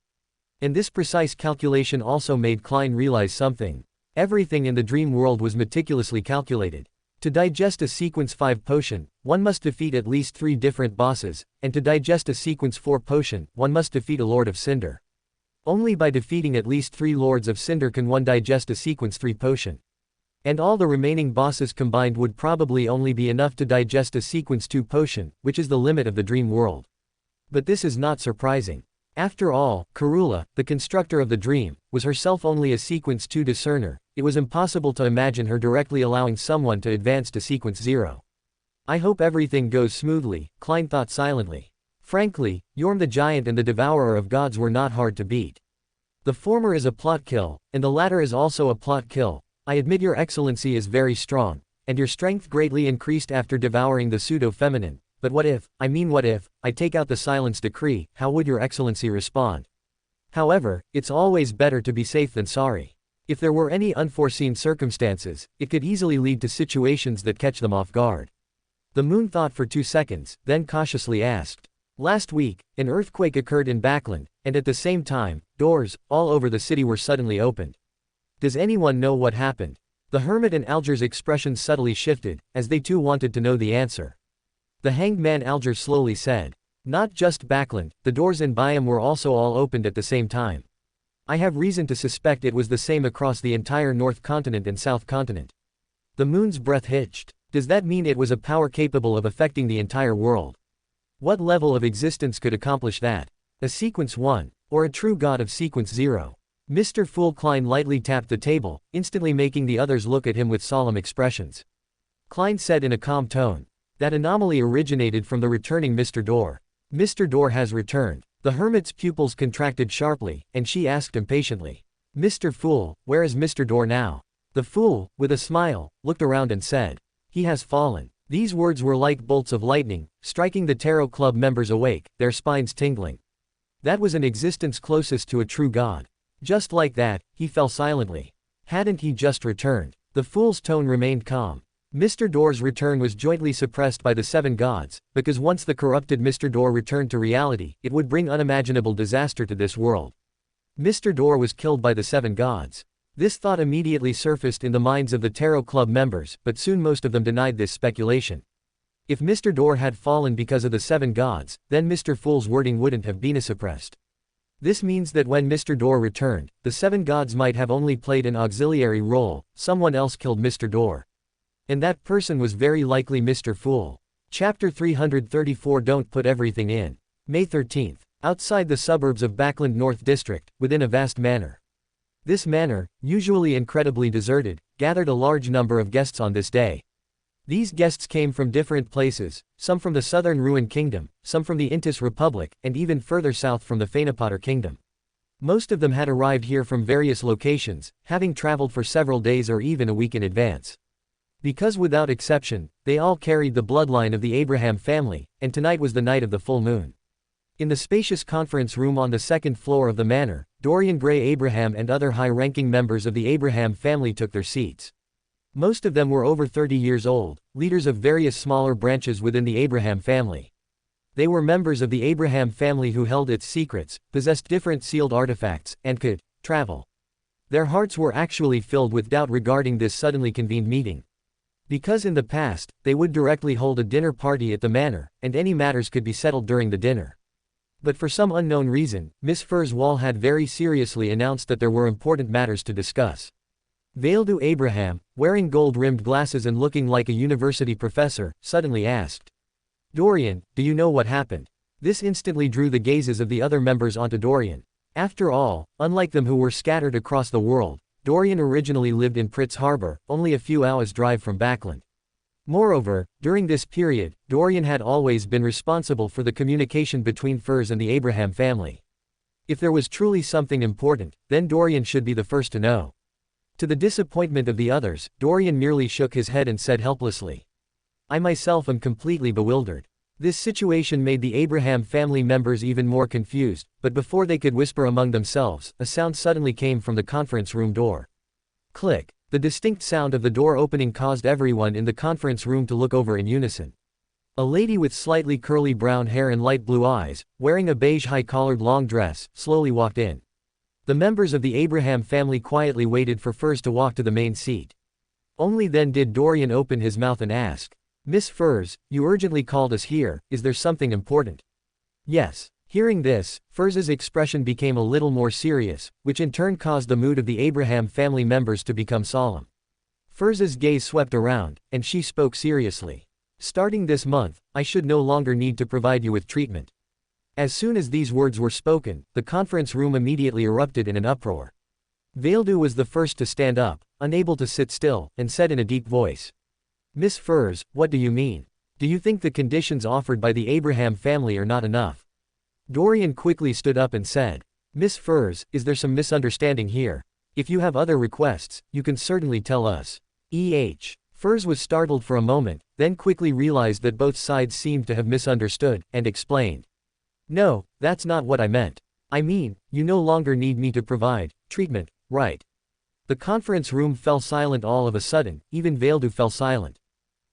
[SPEAKER 1] And this precise calculation also made Klein realize something. Everything in the dream world was meticulously calculated. To digest a Sequence 5 potion, one must defeat at least 3 different bosses, and to digest a Sequence 4 potion, one must defeat a Lord of Cinder. Only by defeating at least 3 Lords of Cinder can one digest a Sequence 3 potion. And all the remaining bosses combined would probably only be enough to digest a Sequence 2 potion, which is the limit of the dream world. But this is not surprising. After all, Karula, the constructor of the dream, was herself only a Sequence 2 discerner. It was impossible to imagine her directly allowing someone to advance to Sequence 0. I hope everything goes smoothly, Klein thought silently. Frankly, Yorm the Giant and the Devourer of Gods were not hard to beat. The former is a plot kill, and the latter is also a plot kill. I admit your excellency is very strong, and your strength greatly increased after devouring the pseudo-feminine. But what if I take out the silence decree, how would your excellency respond? However, it's always better to be safe than sorry. If there were any unforeseen circumstances, it could easily lead to situations that catch them off guard. The moon thought for 2 seconds, then cautiously asked. Last week, an earthquake occurred in Backland, and at the same time, doors, all over the city were suddenly opened. Does anyone know what happened? The hermit and Alger's expressions subtly shifted, as they too wanted to know the answer. The hanged man Alger slowly said. Not just Backland, the doors in Byam were also all opened at the same time. I have reason to suspect it was the same across the entire North Continent and South Continent. The moon's breath hitched. Does that mean it was a power capable of affecting the entire world? What level of existence could accomplish that? A Sequence 1, or a true god of Sequence 0? Mr. Fool Klein lightly tapped the table, instantly making the others look at him with solemn expressions. Klein said in a calm tone. That anomaly originated from the returning Mr. Dorr. Mr. Dorr has returned. The hermit's pupils contracted sharply, and she asked impatiently. Mr. Fool, where is Mr. Dorr now? The fool, with a smile, looked around and said. He has fallen. These words were like bolts of lightning, striking the Tarot Club members awake, their spines tingling. That was an existence closest to a true god. Just like that, he fell silently. Hadn't he just returned? The fool's tone remained calm. Mr. Dorr's return was jointly suppressed by the 7 gods, because once the corrupted Mr. Dorr returned to reality, it would bring unimaginable disaster to this world. Mr. Dorr was killed by the 7 gods. This thought immediately surfaced in the minds of the Tarot Club members, but soon most of them denied this speculation. If Mr. Dorr had fallen because of the 7 gods, then Mr. Fool's wording wouldn't have been suppressed. This means that when Mr. Dorr returned, the 7 gods might have only played an auxiliary role, someone else killed Mr. Dorr. And that person was very likely Mr. Fool. Chapter 334 Don't put everything in. May 13th. Outside the suburbs of Backland North District, within a vast manor. This manor, usually incredibly deserted, gathered a large number of guests on this day. These guests came from different places, some from the southern Ruin Kingdom, some from the Intis Republic, and even further south from the Phaenopotter Kingdom. Most of them had arrived here from various locations, having traveled for several days or even a week in advance. Because without exception, they all carried the bloodline of the Abraham family, and tonight was the night of the full moon. In the spacious conference room on the second floor of the manor, Dorian Gray Abraham and other high-ranking members of the Abraham family took their seats. Most of them were over 30 years old, leaders of various smaller branches within the Abraham family. They were members of the Abraham family who held its secrets, possessed different sealed artifacts, and could travel. Their hearts were actually filled with doubt regarding this suddenly convened meeting. Because in the past, they would directly hold a dinner party at the manor, and any matters could be settled during the dinner. But for some unknown reason, Miss Furs Wall had very seriously announced that there were important matters to discuss. Veildu Abraham, wearing gold-rimmed glasses and looking like a university professor, suddenly asked, "Dorian, do you know what happened?" This instantly drew the gazes of the other members onto Dorian. After all, unlike them who were scattered across the world, Dorian originally lived in Pritz Harbor, only a few hours' drive from Backland. Moreover, during this period, Dorian had always been responsible for the communication between Furs and the Abraham family. If there was truly something important, then Dorian should be the first to know. To the disappointment of the others, Dorian merely shook his head and said helplessly, "I myself am completely bewildered." This situation made the Abraham family members even more confused, but before they could whisper among themselves, a sound suddenly came from the conference room door. Click. The distinct sound of the door opening caused everyone in the conference room to look over in unison. A lady with slightly curly brown hair and light blue eyes, wearing a beige high-collared long dress, slowly walked in. The members of the Abraham family quietly waited for Furs to walk to the main seat. Only then did Dorian open his mouth and ask, "Miss Furs, you urgently called us here, is there something important?" "Yes." Hearing this, Furs's expression became a little more serious, which in turn caused the mood of the Abraham family members to become solemn. Furs's gaze swept around, and she spoke seriously. "Starting this month, I should no longer need to provide you with treatment." As soon as these words were spoken, the conference room immediately erupted in an uproar. Veildu was the first to stand up, unable to sit still, and said in a deep voice, "Miss Furs, what do you mean? Do you think the conditions offered by the Abraham family are not enough?" Dorian quickly stood up and said, "Miss Furs, is there some misunderstanding here? If you have other requests, you can certainly tell us." Furs was startled for a moment, then quickly realized that both sides seemed to have misunderstood, and explained, "No, that's not what I meant. I mean, you no longer need me to provide treatment, right?" The conference room fell silent all of a sudden, even Veildu fell silent.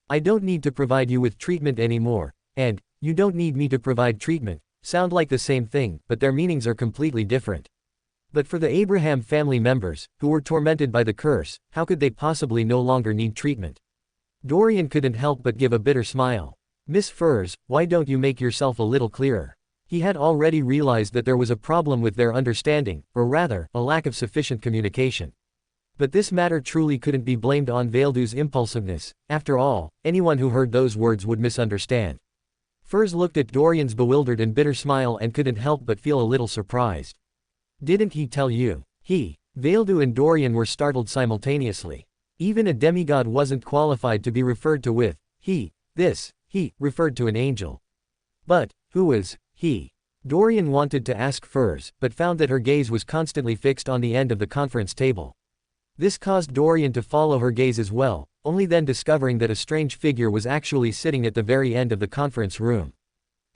[SPEAKER 1] "I don't need to provide you with treatment anymore, and, you don't need me to provide treatment, sound like the same thing, but their meanings are completely different. But for the Abraham family members, who were tormented by the curse, how could they possibly no longer need treatment?" Dorian couldn't help but give a bitter smile. "Miss Furs, why don't you make yourself a little clearer?" He had already realized that there was a problem with their understanding, or rather, a lack of sufficient communication. But this matter truly couldn't be blamed on Veildu's impulsiveness. After all, anyone who heard those words would misunderstand. Furs looked at Dorian's bewildered and bitter smile and couldn't help but feel a little surprised. "Didn't he tell you?" Veildu and Dorian were startled simultaneously. Even a demigod wasn't qualified to be referred to with he. This, he, referred to an angel. But, who was he? Dorian wanted to ask Furs, but found that her gaze was constantly fixed on the end of the conference table. This caused Dorian to follow her gaze as well, only then discovering that a strange figure was actually sitting at the very end of the conference room.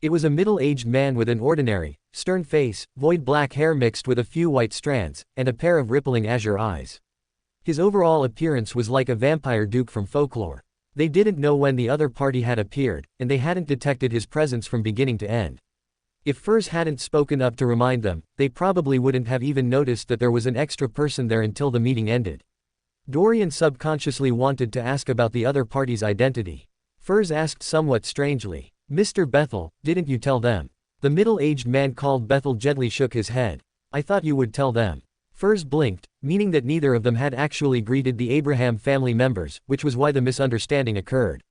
[SPEAKER 1] It was a middle-aged man with an ordinary, stern face, void black hair mixed with a few white strands, and a pair of rippling azure eyes. His overall appearance was like a vampire duke from folklore. They didn't know when the other party had appeared, and they hadn't detected his presence from beginning to end. If Furs hadn't spoken up to remind them, they probably wouldn't have even noticed that there was an extra person there until the meeting ended. Dorian subconsciously wanted to ask about the other party's identity. Furs asked somewhat strangely, "Mr. Bethel, didn't you tell them?" The middle-aged man called Bethel gently shook his head. "I thought you would tell them." Furs blinked, meaning that neither of them had actually greeted the Abraham family members, which was why the misunderstanding occurred.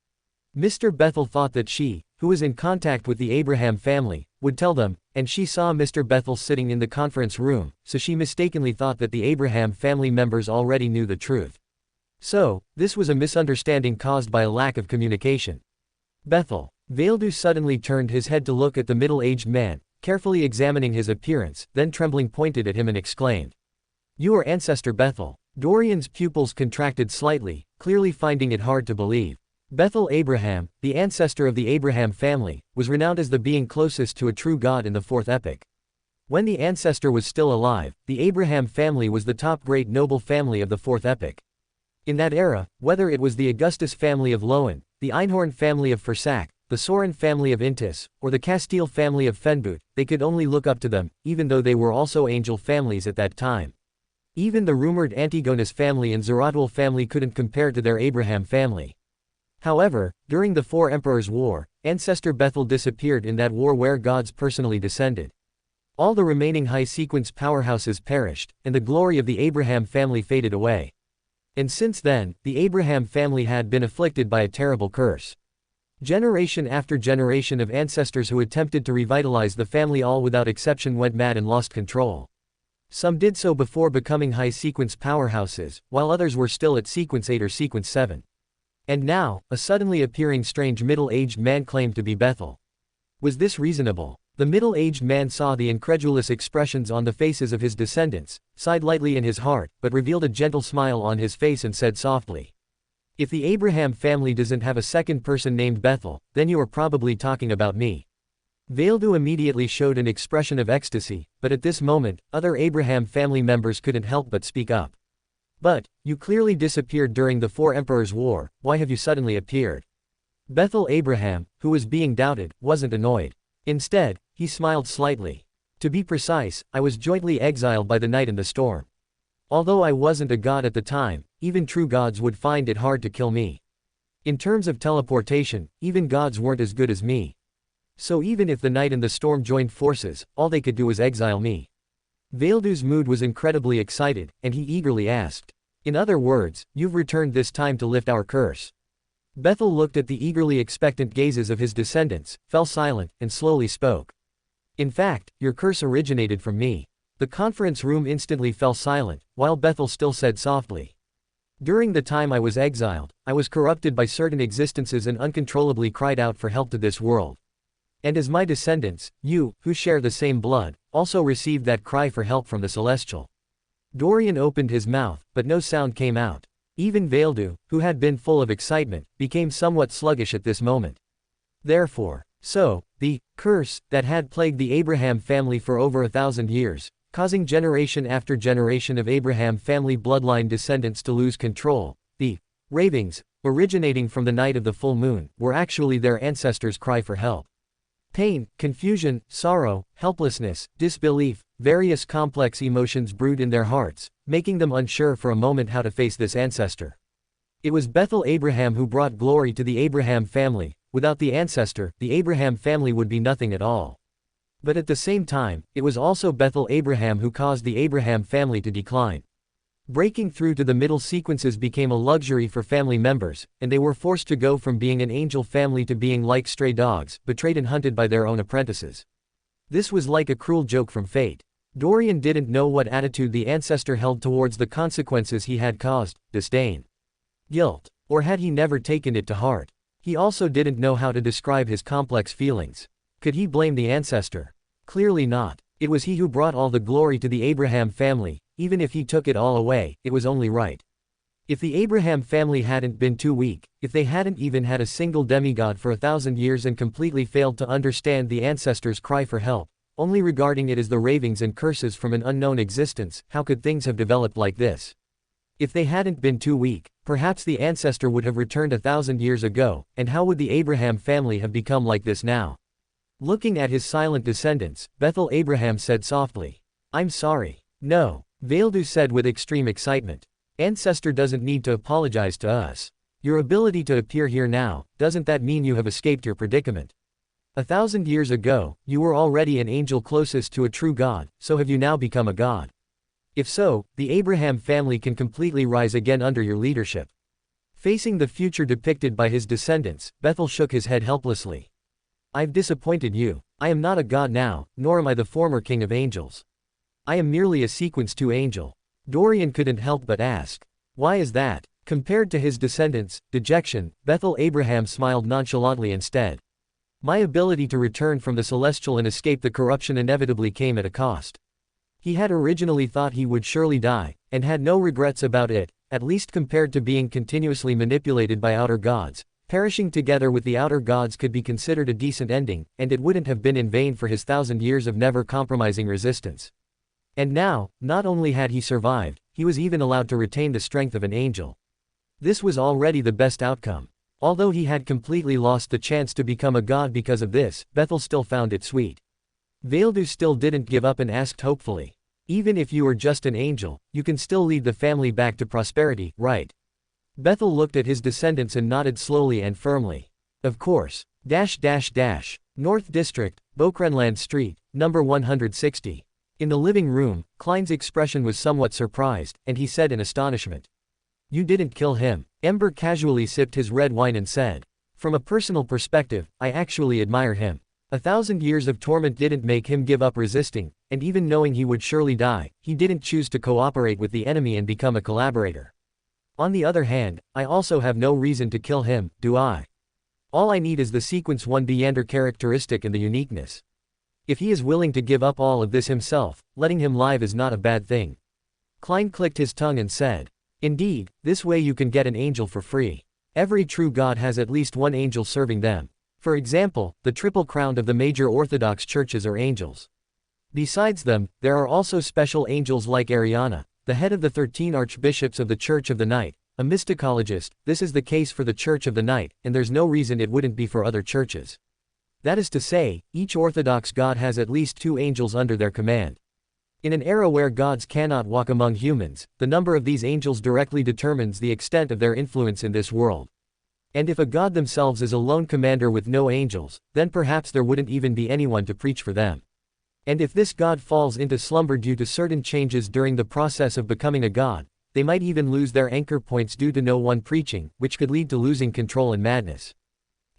[SPEAKER 1] Mr. Bethel thought that she, who was in contact with the Abraham family, would tell them, and she saw Mr. Bethel sitting in the conference room, so she mistakenly thought that the Abraham family members already knew the truth. So, this was a misunderstanding caused by a lack of communication. Bethel. Veildu suddenly turned his head to look at the middle-aged man, carefully examining his appearance, then trembling pointed at him and exclaimed. You are Ancestor Bethel. Dorian's pupils contracted slightly, clearly finding it hard to believe. Bethel Abraham, the ancestor of the Abraham family, was renowned as the being closest to a true god in the fourth epic. When the ancestor was still alive, the Abraham family was the top great noble family of the fourth epic. In that era, whether it was the Augustus family of Loan, the Einhorn family of Fersac, the Sorin family of Intis, or the Castile family of Fenboot, they could only look up to them, even though they were also angel families at that time. Even the rumored Antigonus family and Zeratul family couldn't compare to their Abraham family. However, during the Four Emperors' War, Ancestor Bethel disappeared in that war where gods personally descended. All the remaining high-sequence powerhouses perished, and the glory of the Abraham family faded away. And since then, the Abraham family had been afflicted by a terrible curse. Generation after generation of ancestors who attempted to revitalize the family all without exception went mad and lost control. Some did so before becoming high-sequence powerhouses, while others were still at sequence 8 or sequence 7. And now, a suddenly appearing strange middle-aged man claimed to be Bethel. Was this reasonable? The middle-aged man saw the incredulous expressions on the faces of his descendants, sighed lightly in his heart, but revealed a gentle smile on his face and said softly. If the Abraham family doesn't have a second person named Bethel, then you are probably talking about me. Veildu immediately showed an expression of ecstasy, but at this moment, other Abraham family members couldn't help but speak up. But, you clearly disappeared during the Four Emperors' War, why have you suddenly appeared? Bethel Abraham, who was being doubted, wasn't annoyed. Instead, he smiled slightly. To be precise, I was jointly exiled by the night and the storm. Although I wasn't a god at the time, even true gods would find it hard to kill me. In terms of teleportation, even gods weren't as good as me. So even if the night and the storm joined forces, all they could do was exile me. Veildu's mood was incredibly excited, and he eagerly asked. In other words, you've returned this time to lift our curse. Bethel looked at the eagerly expectant gazes of his descendants, fell silent, and slowly spoke. In fact, your curse originated from me. The conference room instantly fell silent, while Bethel still said softly. During the time I was exiled, I was corrupted by certain existences and uncontrollably cried out for help to this world. And as my descendants, you, who share the same blood, also received that cry for help from the Celestial. Dorian opened his mouth, but no sound came out. Even Veildu, who had been full of excitement, became somewhat sluggish at this moment. Therefore, the curse that had plagued the Abraham family for over 1,000 years, causing generation after generation of Abraham family bloodline descendants to lose control, the ravings, originating from the night of the full moon, were actually their ancestors' cry for help. Pain, confusion, sorrow, helplessness, disbelief, various complex emotions brewed in their hearts, making them unsure for a moment how to face this ancestor. It was Bethel Abraham who brought glory to the Abraham family. Without the ancestor, the Abraham family would be nothing at all. But at the same time, it was also Bethel Abraham who caused the Abraham family to decline. Breaking through to the middle sequences became a luxury for family members, and they were forced to go from being an angel family to being like stray dogs, betrayed and hunted by their own apprentices. This was like a cruel joke from fate. Dorian didn't know what attitude the ancestor held towards the consequences he had caused, disdain, guilt, or had he never taken it to heart. He also didn't know how to describe his complex feelings. Could he blame the ancestor? Clearly not. It was he who brought all the glory to the Abraham family. Even if he took it all away, it was only right. If the Abraham family hadn't been too weak, if they hadn't even had a single demigod for 1,000 years and completely failed to understand the ancestors' cry for help, only regarding it as the ravings and curses from an unknown existence, how could things have developed like this? If they hadn't been too weak, perhaps the ancestor would have returned 1,000 years ago, and how would the Abraham family have become like this now? Looking at his silent descendants, Bethel Abraham said softly, "I'm sorry." "No," Veildu said with extreme excitement. "Ancestor doesn't need to apologize to us. Your ability to appear here now, doesn't that mean you have escaped your predicament? 1,000 years ago, you were already an angel closest to a true god, so have you now become a god? If so, the Abraham family can completely rise again under your leadership." Facing the future depicted by his descendants, Bethel shook his head helplessly. "I've disappointed you. I am not a god now, nor am I the former king of angels. I am merely a sequence 2 angel." Dorian couldn't help but ask. "Why is that?" Compared to his descendants, dejection, Bethel Abraham smiled nonchalantly instead. My ability to return from the celestial and escape the corruption inevitably came at a cost. He had originally thought he would surely die, and had no regrets about it, at least compared to being continuously manipulated by outer gods. Perishing together with the outer gods could be considered a decent ending, and it wouldn't have been in vain for his 1,000 years of never compromising resistance. And now, not only had he survived, he was even allowed to retain the strength of an angel. This was already the best outcome. Although he had completely lost the chance to become a god because of this, Bethel still found it sweet. Vaildu still didn't give up and asked hopefully, "Even if you are just an angel, you can still lead the family back to prosperity, right?" Bethel looked at his descendants and nodded slowly and firmly. "Of course. North District, Bokrenland Street, number 160. In the living room, Klein's expression was somewhat surprised, and he said in astonishment, "You didn't kill him." Ember casually sipped his red wine and said, "From a personal perspective, I actually admire him. 1,000 years of torment didn't make him give up resisting, and even knowing he would surely die, he didn't choose to cooperate with the enemy and become a collaborator. On the other hand, I also have no reason to kill him, do I? All I need is the sequence 1 Deander characteristic and the uniqueness. If he is willing to give up all of this himself, letting him live is not a bad thing." Klein clicked his tongue and said, "Indeed, this way you can get an angel for free. Every true god has at least one angel serving them. For example, the Triple Crown of the major Orthodox churches are angels. Besides them, there are also special angels like Ariana, the head of the 13 archbishops of the Church of the Night, a mysticologist. This is the case for the Church of the Night, and there's no reason it wouldn't be for other churches. That is to say, each Orthodox god has at least 2 angels under their command. In an era where gods cannot walk among humans, the number of these angels directly determines the extent of their influence in this world. And if a god themselves is a lone commander with no angels, then perhaps there wouldn't even be anyone to preach for them. And if this god falls into slumber due to certain changes during the process of becoming a god, they might even lose their anchor points due to no one preaching, which could lead to losing control and madness."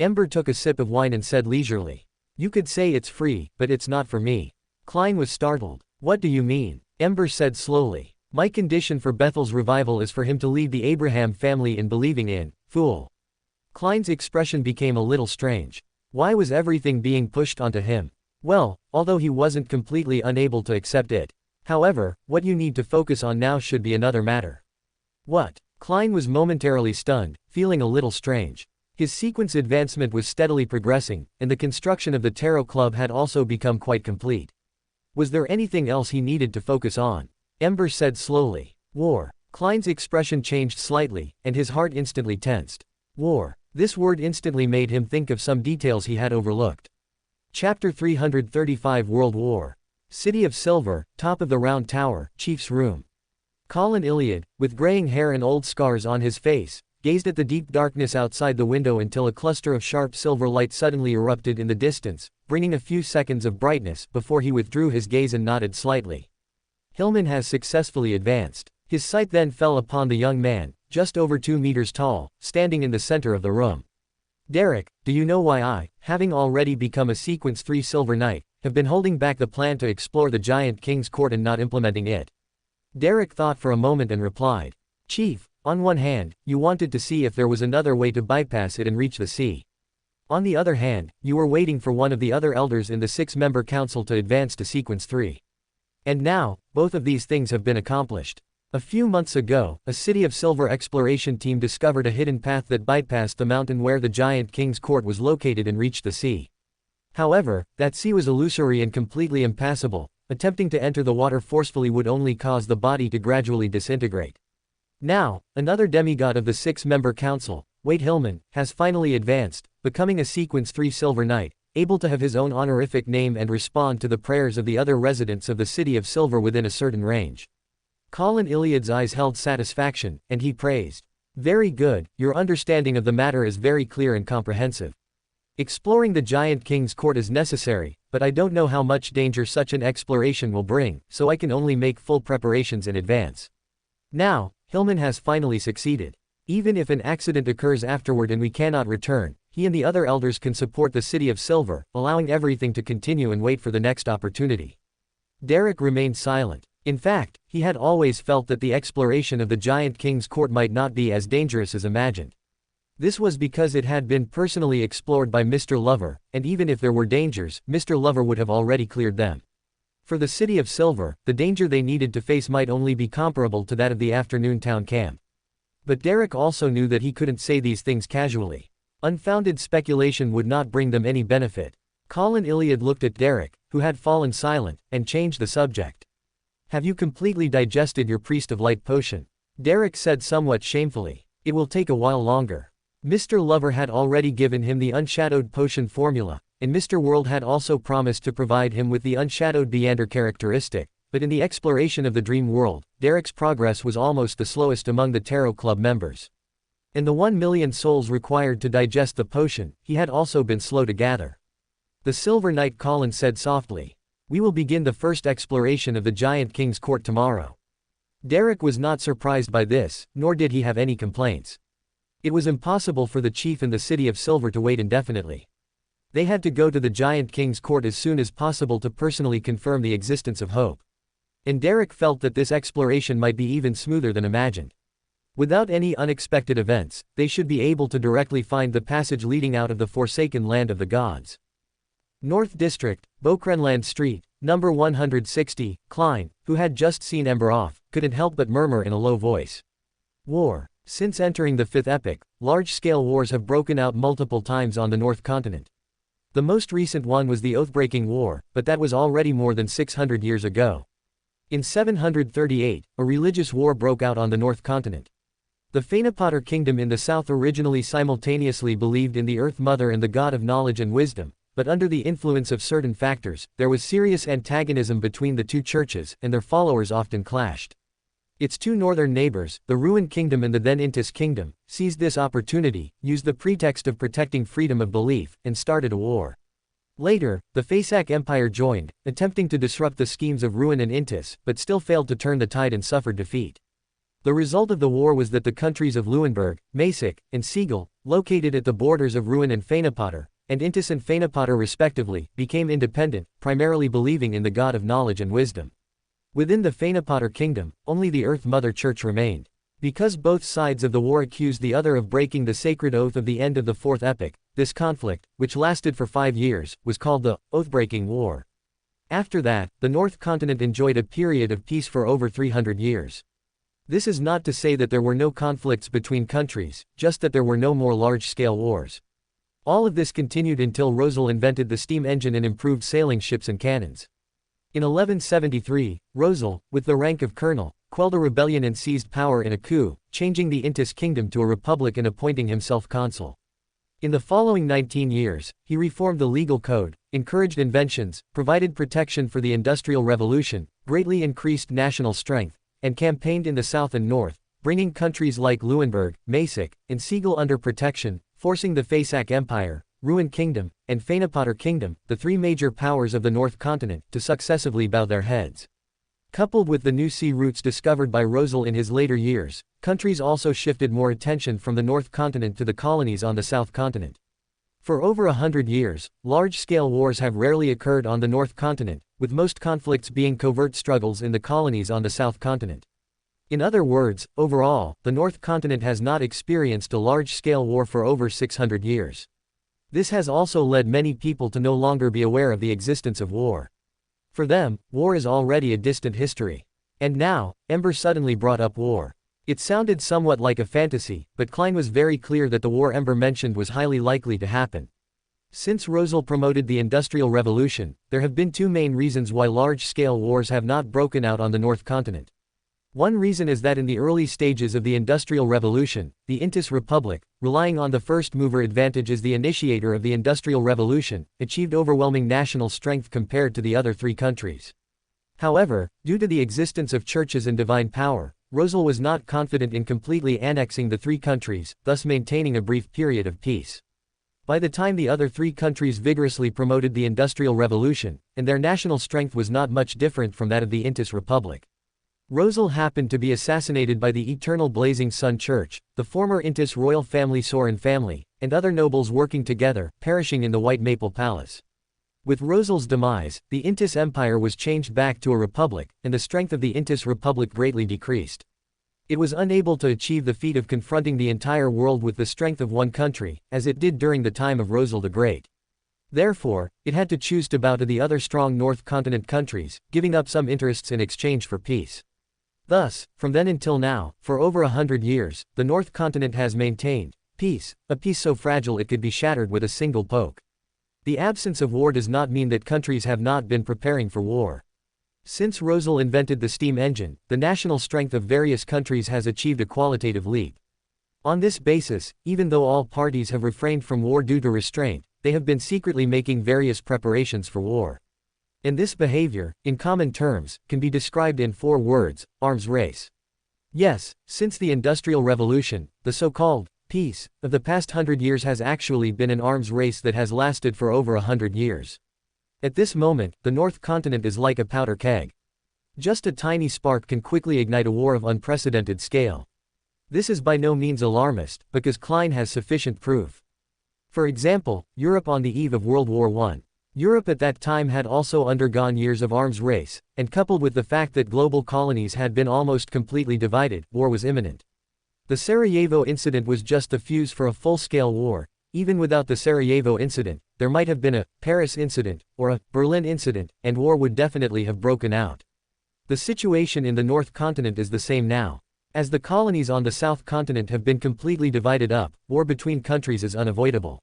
[SPEAKER 1] Ember took a sip of wine and said leisurely, "You could say it's free, but it's not for me." Klein was startled. "What do you mean?" Ember said slowly. "My condition for Bethel's revival is for him to lead the Abraham family in believing in, fool." Klein's expression became a little strange. Why was everything being pushed onto him? Well, although he wasn't completely unable to accept it. However, what you need to focus on now should be another matter. What? Klein was momentarily stunned, feeling a little strange. His sequence advancement was steadily progressing, and the construction of the Tarot Club had also become quite complete. Was there anything else he needed to focus on? Ember said slowly. War. Klein's expression changed slightly, and his heart instantly tensed. War. This word instantly made him think of some details he had overlooked. Chapter 335 World War. City of Silver, top of the Round Tower, Chief's Room. Colin Iliad, with graying hair and old scars on his face, gazed at the deep darkness outside the window until a cluster of sharp silver light suddenly erupted in the distance, bringing a few seconds of brightness before he withdrew his gaze and nodded slightly. Hillman has successfully advanced. His sight then fell upon the young man, just over 2 meters tall, standing in the center of the room. Derek, do you know why I, having already become a Sequence 3 Silver Knight, have been holding back the plan to explore the Giant King's court and not implementing it? Derek thought for a moment and replied. Chief, on one hand, you wanted to see if there was another way to bypass it and reach the sea. On the other hand, you were waiting for one of the other elders in the 6-member council to advance to Sequence 3. And now, both of these things have been accomplished. A few months ago, a City of Silver exploration team discovered a hidden path that bypassed the mountain where the Giant King's court was located and reached the sea. However, that sea was illusory and completely impassable. Attempting to enter the water forcefully would only cause the body to gradually disintegrate. Now, another demigod of the 6-member council, Wade Hillman, has finally advanced, becoming a Sequence 3 Silver Knight, able to have his own honorific name and respond to the prayers of the other residents of the City of Silver within a certain range. Colin Iliad's eyes held satisfaction, and he praised. Very good, your understanding of the matter is very clear and comprehensive. Exploring the Giant King's court is necessary, but I don't know how much danger such an exploration will bring, so I can only make full preparations in advance. Now, Hillman has finally succeeded. Even if an accident occurs afterward and we cannot return, he and the other elders can support the City of Silver, allowing everything to continue and wait for the next opportunity. Derek remained silent. In fact, he had always felt that the exploration of the Giant King's court might not be as dangerous as imagined. This was because it had been personally explored by Mr. Lover, and even if there were dangers, Mr. Lover would have already cleared them. For the City of Silver, the danger they needed to face might only be comparable to that of the afternoon town camp. But Derek also knew that he couldn't say these things casually. Unfounded speculation would not bring them any benefit. Colin Iliad looked at Derek, who had fallen silent, and changed the subject. "Have you completely digested your Priest of Light potion?" Derek said somewhat shamefully. "It will take a while longer." Mr. Lover had already given him the unshadowed potion formula, and Mr. World had also promised to provide him with the unshadowed Beander characteristic, but in the exploration of the dream world, Derek's progress was almost the slowest among the Tarot Club members. And the 1 million souls required to digest the potion, he had also been slow to gather. The Silver Knight Colin said softly. "We will begin the first exploration of the Giant King's court tomorrow." Derek was not surprised by this, nor did he have any complaints. It was impossible for the chief in the City of Silver to wait indefinitely. They had to go to the Giant King's court as soon as possible to personally confirm the existence of hope. And Derek felt that this exploration might be even smoother than imagined. Without any unexpected events, they should be able to directly find the passage leading out of the Forsaken Land of the Gods. North District, Bokrenland Street, number 160, Klein, who had just seen Ember off, couldn't help but murmur in a low voice. War. Since entering the 5th epoch, large-scale wars have broken out multiple times on the North Continent. The most recent one was the Oathbreaking War, but that was already more than 600 years ago. In 738, a religious war broke out on the North Continent. The Fanapotter Kingdom in the south originally simultaneously believed in the Earth Mother and the God of Knowledge and Wisdom, but under the influence of certain factors, there was serious antagonism between the two churches, and their followers often clashed. Its two northern neighbors, the Ruin Kingdom and the then Intis Kingdom, seized this opportunity, used the pretext of protecting freedom of belief, and started a war. Later, the Faesak Empire joined, attempting to disrupt the schemes of Ruin and Intis, but still failed to turn the tide and suffered defeat. The result of the war was that the countries of Luenberg, Masik, and Siegel, located at the borders of Ruin and Fanapotter, and Intis and Fanapotter respectively, became independent, primarily believing in the God of Knowledge and Wisdom. Within the Fanapotter Kingdom, only the Earth Mother Church remained. Because both sides of the war accused the other of breaking the sacred oath of the end of the 4th epoch, this conflict, which lasted for 5 years, was called the Oathbreaking War. After that, the North Continent enjoyed a period of peace for over 300 years. This is not to say that there were no conflicts between countries, just that there were no more large-scale wars. All of this continued until Rosal invented the steam engine and improved sailing ships and cannons. In 1173, Rosal, with the rank of colonel, quelled a rebellion and seized power in a coup, changing the Intis kingdom to a republic and appointing himself consul. In the following 19 years, he reformed the legal code, encouraged inventions, provided protection for the Industrial Revolution, greatly increased national strength, and campaigned in the south and north, bringing countries like Luenberg, Masik, and Siegel under protection, forcing the Faesak Empire, Ruin Kingdom, and Fanapotter Kingdom, the three major powers of the North Continent, to successively bow their heads. Coupled with the new sea routes discovered by Rosal in his later years, countries also shifted more attention from the North Continent to the colonies on the South Continent. For over 100 years, large-scale wars have rarely occurred on the North Continent, with most conflicts being covert struggles in the colonies on the South Continent. In other words, overall, the North Continent has not experienced a large-scale war for over 600 years. This has also led many people to no longer be aware of the existence of war. For them, war is already a distant history. And now, Ember suddenly brought up war. It sounded somewhat like a fantasy, but Klein was very clear that the war Ember mentioned was highly likely to happen. Since Rosal promoted the Industrial Revolution, there have been two main reasons why large-scale wars have not broken out on the North Continent. One reason is that in the early stages of the Industrial Revolution, the Intis Republic, relying on the first-mover advantage as the initiator of the Industrial Revolution, achieved overwhelming national strength compared to the other three countries. However, due to the existence of churches and divine power, Rosal was not confident in completely annexing the three countries, thus maintaining a brief period of peace. By the time the other three countries vigorously promoted the Industrial Revolution, and their national strength was not much different from that of the Intis Republic. Rosal happened to be assassinated by the Eternal Blazing Sun Church, the former Intis royal family Sorin family, and other nobles working together, perishing in the White Maple Palace. With Rosel's demise, the Intis Empire was changed back to a republic, and the strength of the Intis Republic greatly decreased. It was unable to achieve the feat of confronting the entire world with the strength of one country, as it did during the time of Rosel the Great. Therefore, it had to choose to bow to the other strong North Continent countries, giving up some interests in exchange for peace. Thus, from then until now, for over 100 years, the North Continent has maintained peace, a peace so fragile it could be shattered with a single poke. The absence of war does not mean that countries have not been preparing for war. Since Rosel invented the steam engine, the national strength of various countries has achieved a qualitative leap. On this basis, even though all parties have refrained from war due to restraint, they have been secretly making various preparations for war. And this behavior, in common terms, can be described in 4 words: arms race. Yes, since the Industrial Revolution, the so-called peace of the past 100 years has actually been an arms race that has lasted for over 100 years. At this moment, the North Continent is like a powder keg. Just a tiny spark can quickly ignite a war of unprecedented scale. This is by no means alarmist, because Klein has sufficient proof. For example, Europe on the eve of World War I. Europe at that time had also undergone years of arms race, and coupled with the fact that global colonies had been almost completely divided, war was imminent. The Sarajevo incident was just the fuse for a full-scale war. Even without the Sarajevo incident, there might have been a Paris incident, or a Berlin incident, and war would definitely have broken out. The situation in the North Continent is the same now. As the colonies on the South Continent have been completely divided up, war between countries is unavoidable.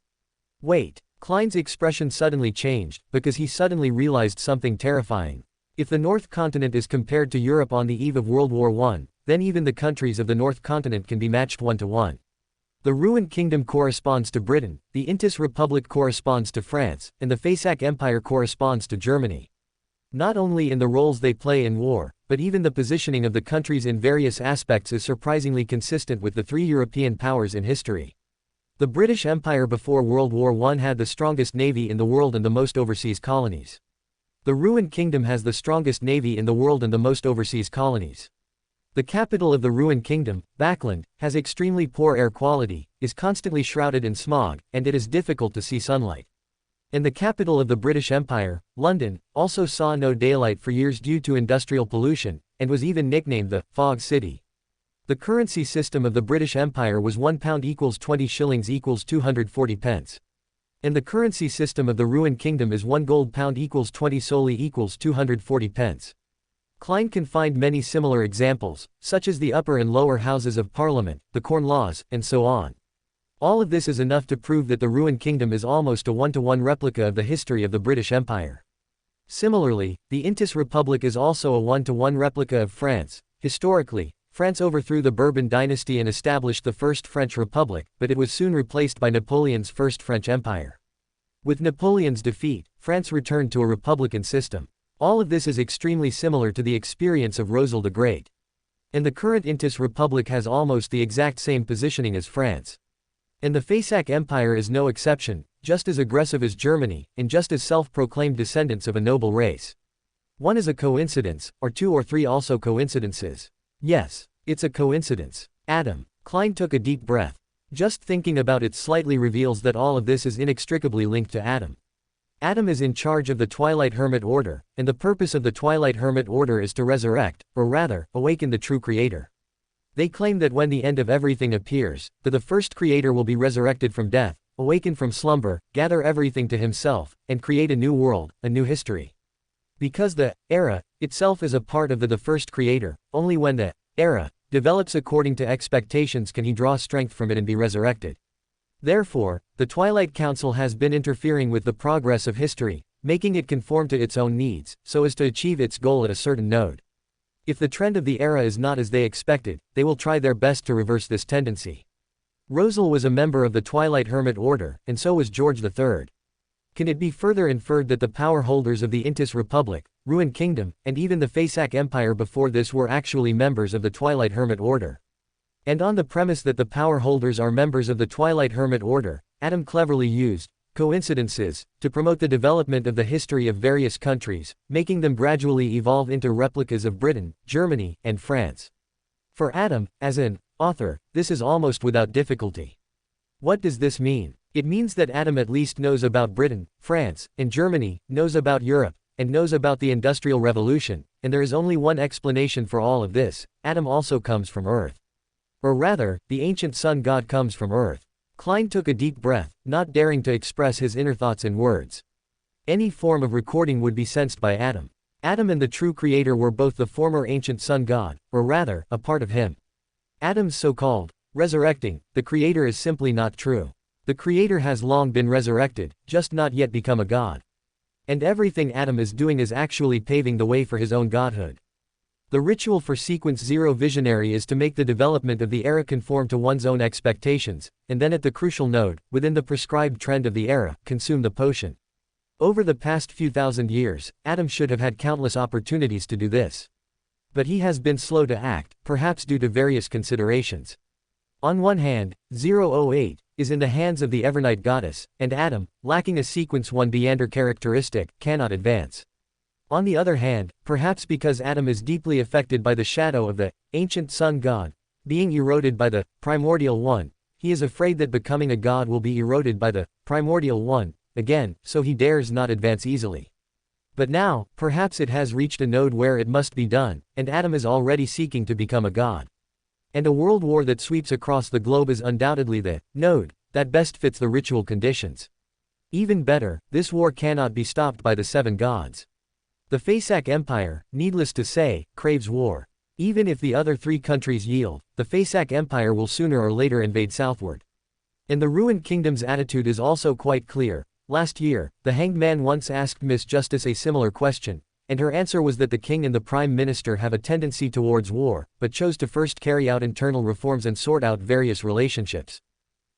[SPEAKER 1] Wait. Klein's expression suddenly changed, because he suddenly realized something terrifying. If the North Continent is compared to Europe on the eve of World War I, then even the countries of the North Continent can be matched 1-to-1. The ruined kingdom corresponds to Britain, the Intis Republic corresponds to France, and the Faysac Empire corresponds to Germany. Not only in the roles they play in war, but even the positioning of the countries in various aspects is surprisingly consistent with the 3 European powers in history. The British Empire before World War I had the strongest navy in the world and the most overseas colonies. The ruined kingdom has the strongest navy in the world and the most overseas colonies. The capital of the ruined kingdom, Backland, has extremely poor air quality, is constantly shrouded in smog, and it is difficult to see sunlight. And the capital of the British Empire, London, also saw no daylight for years due to industrial pollution, and was even nicknamed the Fog City. The currency system of the British Empire was £1 equals 20 shillings equals 240 pence. And the currency system of the ruined kingdom is 1 gold pound equals 20 soldi equals 240 pence. Klein can find many similar examples, such as the upper and lower houses of parliament, the corn laws, and so on. All of this is enough to prove that the ruined kingdom is almost a 1-to-1 replica of the history of the British Empire. Similarly, the Intis Republic is also a 1-to-1 replica of France. Historically, France overthrew the Bourbon dynasty and established the First French Republic, but it was soon replaced by Napoleon's First French Empire. With Napoleon's defeat, France returned to a republican system. All of this is extremely similar to the experience of Rosel the Great. And the current Intis Republic has almost the exact same positioning as France. And the Faysac Empire is no exception, just as aggressive as Germany, and just as self-proclaimed descendants of a noble race. One is a coincidence, or 2 or 3 also coincidences. Yes, it's a coincidence. Adam. Klein took a deep breath. Just thinking about it slightly reveals that all of this is inextricably linked to Adam. Adam is in charge of the Twilight Hermit Order, and the purpose of the Twilight Hermit Order is to resurrect, or rather, awaken the true Creator. They claim that when the end of everything appears, that the first Creator will be resurrected from death, awaken from slumber, gather everything to himself, and create a new world, a new history. Because the era itself is a part of the first Creator, only when the era develops according to expectations can he draw strength from it and be resurrected. Therefore, the Twilight Council has been interfering with the progress of history, making it conform to its own needs, so as to achieve its goal at a certain node. If the trend of the era is not as they expected, they will try their best to reverse this tendency. Rosel was a member of the Twilight Hermit Order, and so was George III. Can it be further inferred that the power holders of the Intis Republic, Ruined Kingdom, and even the Faysac Empire before this were actually members of the Twilight Hermit Order? And on the premise that the power holders are members of the Twilight Hermit Order, Adam cleverly used coincidences to promote the development of the history of various countries, making them gradually evolve into replicas of Britain, Germany, and France. For Adam, as an author, this is almost without difficulty. What does this mean? It means that Adam at least knows about Britain, France, and Germany, knows about Europe, and knows about the Industrial Revolution, and there is only one explanation for all of this: Adam also comes from Earth. Or rather, the ancient sun god comes from Earth. Klein took a deep breath, not daring to express his inner thoughts in words. Any form of recording would be sensed by Adam. Adam and the true creator were both the former ancient sun god, or rather, a part of him. Adam's so-called resurrecting the creator is simply not true. The creator has long been resurrected, just not yet become a god. And everything Adam is doing is actually paving the way for his own godhood. The ritual for Sequence 0 Visionary is to make the development of the era conform to one's own expectations, and then at the crucial node, within the prescribed trend of the era, consume the potion. Over the past few thousand years, Adam should have had countless opportunities to do this. But he has been slow to act, perhaps due to various considerations. On one hand, 008 is in the hands of the Evernight goddess, and Adam, lacking a Sequence 1 Beander characteristic, cannot advance. On the other hand, perhaps because Adam is deeply affected by the shadow of the ancient sun god being eroded by the primordial one, he is afraid that becoming a god will be eroded by the primordial one again, so he dares not advance easily. But now, perhaps it has reached a node where it must be done, and Adam is already seeking to become a god. And a world war that sweeps across the globe is undoubtedly the node that best fits the ritual conditions. Even better, this war cannot be stopped by the seven gods. The Faesak Empire, needless to say, craves war. Even if the other three countries yield, the Faesak Empire will sooner or later invade southward. And the ruined kingdom's attitude is also quite clear. Last year, the Hanged Man once asked Miss Justice a similar question, and her answer was that the king and the prime minister have a tendency towards war, but chose to first carry out internal reforms and sort out various relationships.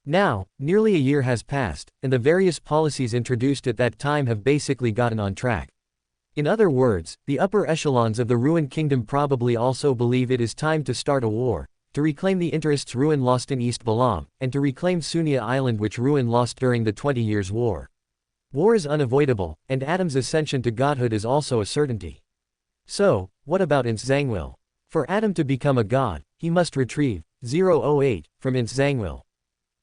[SPEAKER 1] Now, nearly a year has passed, and the various policies introduced at that time have basically gotten on track. In other words, the upper echelons of the ruined kingdom probably also believe it is time to start a war, to reclaim the interests Ruin lost in East Balam, and to reclaim Sunia Island which Ruin lost during the 20 Years' War. War is unavoidable, and Adam's ascension to godhood is also a certainty. So, what about Ince Zangwil? For Adam to become a god, he must retrieve 008 from Ince Zangwil.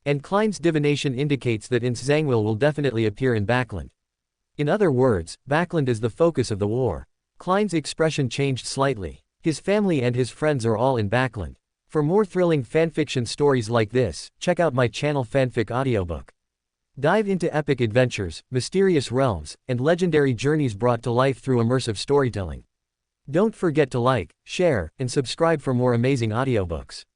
[SPEAKER 1] And Klein's divination indicates that Ince Zangwil will definitely appear in Backland. In other words, Backland is the focus of the war. Klein's expression changed slightly. His family and his friends are all in Backland. For more thrilling fanfiction stories like this, check out my channel Fanfic Audiobook. Dive into epic adventures, mysterious realms, and legendary journeys brought to life through immersive storytelling. Don't forget to like, share, and subscribe for more amazing audiobooks.